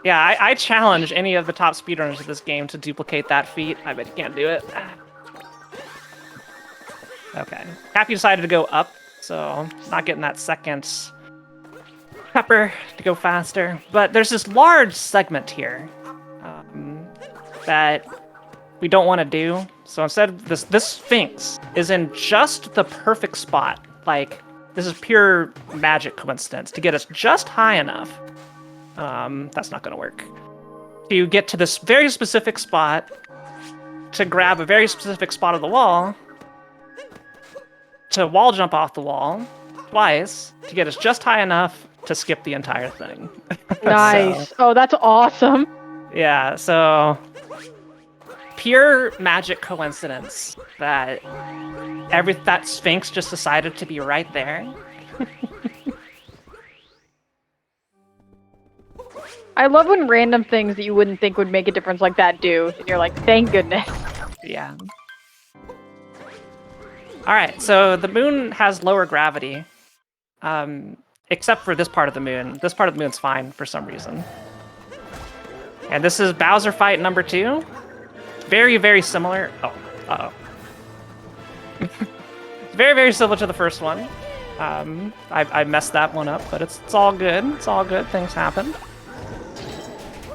Yeah, I challenge any of the top speedrunners of this game to duplicate that feat. I bet you can't do it. Okay. Happy decided to go up, so not getting that second pepper to go faster. But there's this large segment here that we don't want to do. So instead, this Sphinx is in just the perfect spot. Like, this is pure magic coincidence to get us just high enough. That's not going to work. To get to this very specific spot, to grab a very specific spot of the wall, to wall jump off the wall twice, to get us just high enough to skip the entire thing. Nice. Oh, that's awesome. Yeah, so pure magic coincidence that that Sphinx just decided to be right there. I love when random things that you wouldn't think would make a difference like that do, and you're like, thank goodness. Yeah. Alright, so the moon has lower gravity. Except for this part of the moon. This part of the moon's fine for some reason. And this is Bowser fight number 2. Very, very similar. Oh, uh-oh. Very, very similar to the first one. I messed that one up, but it's all good. It's all good. Things happen.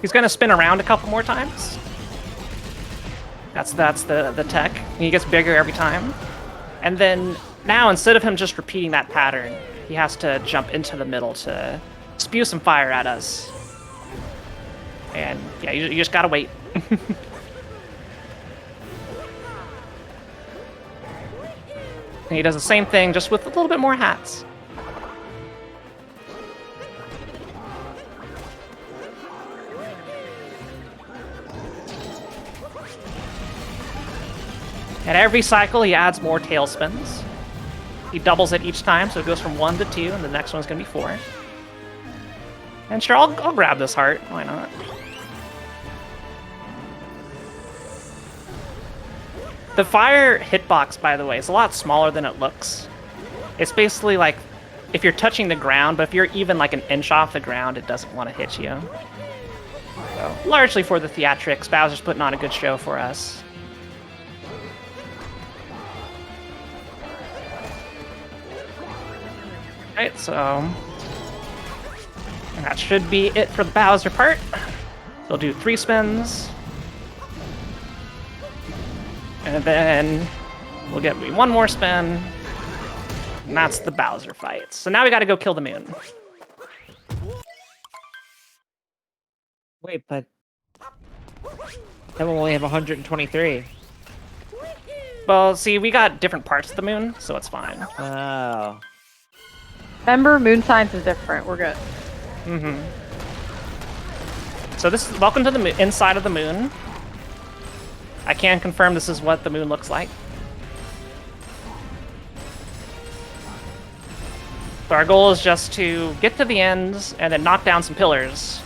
He's gonna spin around a couple more times. That's the tech. And he gets bigger every time. And then now, instead of him just repeating that pattern, he has to jump into the middle to spew some fire at us. And yeah, you just gotta wait. And he does the same thing, just with a little bit more hats. And every cycle, he adds more tailspins. He doubles it each time, so it goes from 1 to 2, and the next one's going to be 4. And sure, I'll grab this heart. Why not? The fire hitbox, by the way, is a lot smaller than it looks. It's basically like if you're touching the ground, but if you're even like an inch off the ground, it doesn't want to hit you. So, largely for the theatrics, Bowser's putting on a good show for us. Right, so that should be it for the Bowser part. We'll do 3 spins. And then we'll get me 1 more spin. And that's the Bowser fight. So now we gotta go kill the moon. Wait, but then we'll only have 123. Well, see, we got different parts of the moon, so it's fine. Oh. Remember, moon science is different. We're good. Mm-hmm. So this is welcome to the inside of the moon. I can confirm this is what the moon looks like. So our goal is just to get to the ends and then knock down some pillars.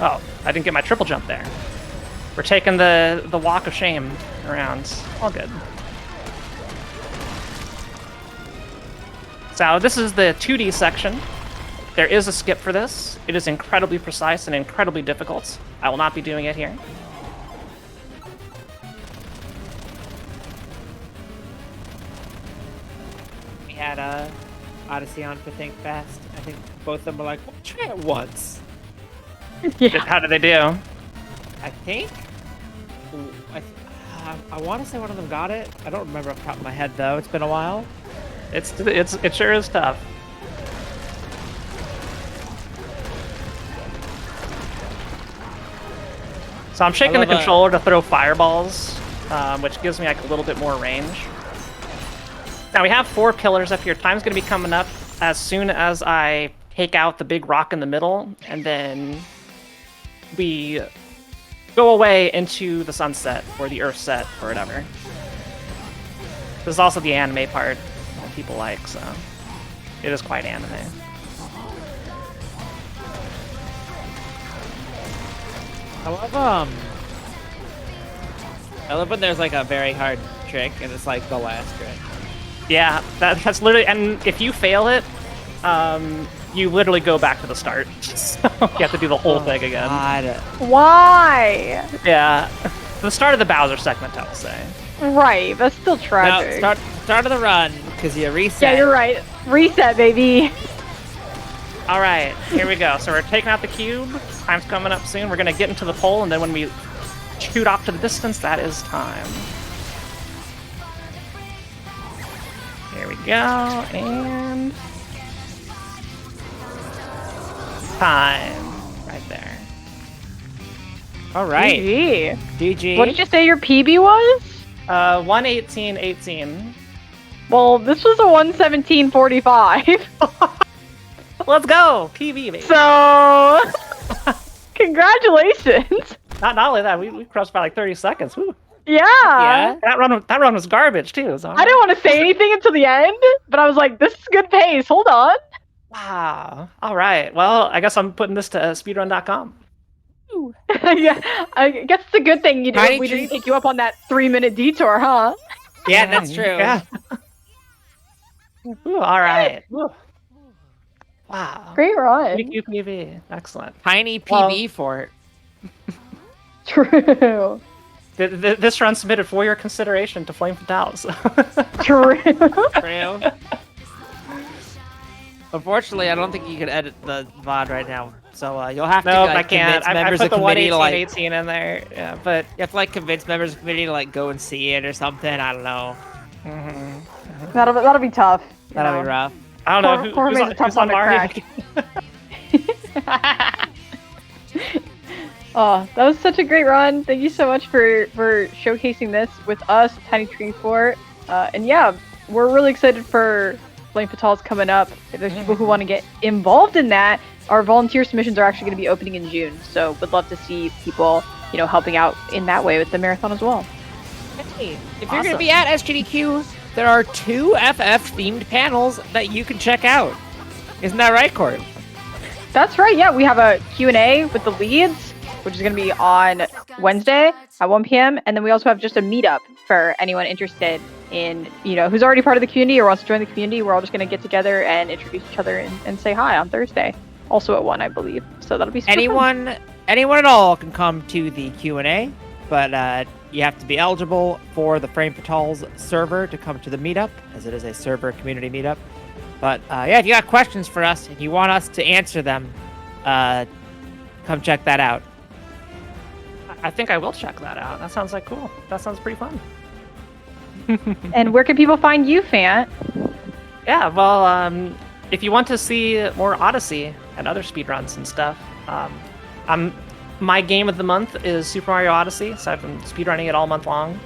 Oh, I didn't get my triple jump there. We're taking the walk of shame around. All good. So this is the 2D section. There is a skip for this. It is incredibly precise and incredibly difficult. I will not be doing it here. We had Odyssey on for Think Fast. I think both of them were like, well, try it once. Yeah. How did they do? I think. I want to say one of them got it. I don't remember off the top of my head though. It's been a while. It sure is tough. So I'm shaking the controller to throw fireballs, which gives me like a little bit more range. Now we have 4 pillars up here. Time's gonna be coming up as soon as I take out the big rock in the middle, and then we go away into the sunset or the earth set or whatever. This is also the anime part that people like, so it is quite anime. I love when there's like a very hard trick and it's like the last trick. Yeah, that's literally, and if you fail it, you literally go back to the start. So you have to do the whole thing again. God. Why? Yeah, the start of the Bowser segment, I would say. Right, that's still tragic. No, start of the run, because you reset. Yeah, you're right. Reset, baby. All right, here we go. So we're taking out the cube. Time's coming up soon. We're gonna get into the pole, and then when we shoot off to the distance, that is time. Here we go, and time. Right there. All right. GG. GG. What did you say your PB was? 1:18:18. Well, this was a 1:17:45. Let's go, PB, baby. So, congratulations. Not only that, we crossed by like 30 seconds. Woo. Yeah. Yeah. That run was garbage too. So I didn't want to say anything until the end, but I was like, this is good pace. Hold on. Wow. All right. Well, I guess I'm putting this to speedrun.com. Yeah, I guess it's a good thing we Tiny didn't take you up on that 3-minute detour, huh? Yeah, that's true. Yeah. Ooh, all right. Ooh. Wow. Great run. PB. Excellent. Tiny PB fort. True. This run submitted for your consideration to Flame Fatales. True. True. Unfortunately, I don't think you can edit the VOD right now, so you'll have to No, like, I can't. convince members I of put the the committee to like 1:18:18 in there. Yeah, but you have to like convince members of the committee to like go and see it or something. I don't know. That'll be tough. That'll be rough. I don't know Poor who's Maze on, a tough who's on one to Mario. crack. Oh, that was such a great run. Thank you so much for showcasing this with us, Tiny Treefort. And yeah, we're really excited for Flame Fatales coming up. If there's people who want to get involved in that, our volunteer submissions are actually going to be opening in June. So would love to see people helping out in that way with the marathon as well. Hey, if you're going to be at SGDQ, there are 2 FF themed panels that you can check out. Isn't that right, Court? That's right. Yeah, we have a Q&A with the leads, which is going to be on Wednesday at 1 p.m. And then we also have just a meetup for anyone interested in, who's already part of the community or wants to join the community. We're all just going to get together and introduce each other and say hi on Thursday. Also at 1, I believe. So that'll be super fun. Anyone at all can come to the Q&A, but you have to be eligible for the Frame Fatals server to come to the meetup, as it is a server community meetup. But yeah, if you got questions for us and you want us to answer them, come check that out. I think I will check that out. That sounds like cool. That sounds pretty fun. And where can people find you, Fant? Yeah, well, if you want to see more Odyssey and other speedruns and stuff, my game of the month is Super Mario Odyssey, so I've been speedrunning it all month long.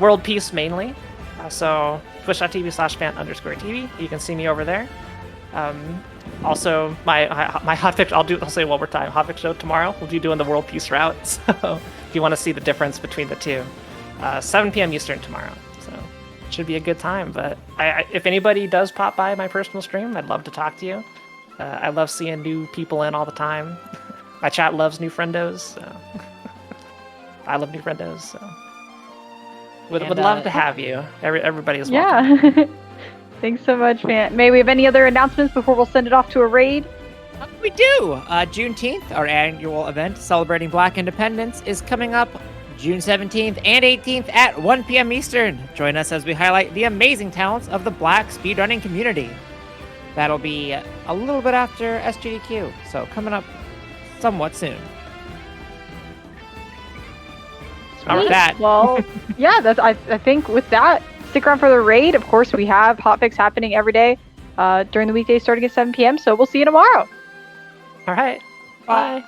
World Peace mainly. So twitch.tv/Fant_TV. You can see me over there. Also, my hotfix, I'll say it one more time. Hotfix show tomorrow. We'll be doing the World Peace route. So if you want to see the difference between the two, 7 p.m. Eastern tomorrow. So it should be a good time. But if anybody does pop by my personal stream, I'd love to talk to you. I love seeing new people in all the time. My chat loves new friendos. So I love new friendos. So would love to have you. Everybody is welcome. Yeah. Thanks so much, Fant. May we have any other announcements before we'll send it off to a raid? We do! Juneteenth, our annual event celebrating Black Independence, is coming up June 17th and 18th at 1 p.m. Eastern. Join us as we highlight the amazing talents of the Black speedrunning community. That'll be a little bit after SGDQ, so coming up somewhat soon. Sweet. With that. Well, yeah, I think with that, stick around for the raid. Of course, we have hotfix happening every day during the weekdays starting at 7 p.m. So we'll see you tomorrow. All right. Bye.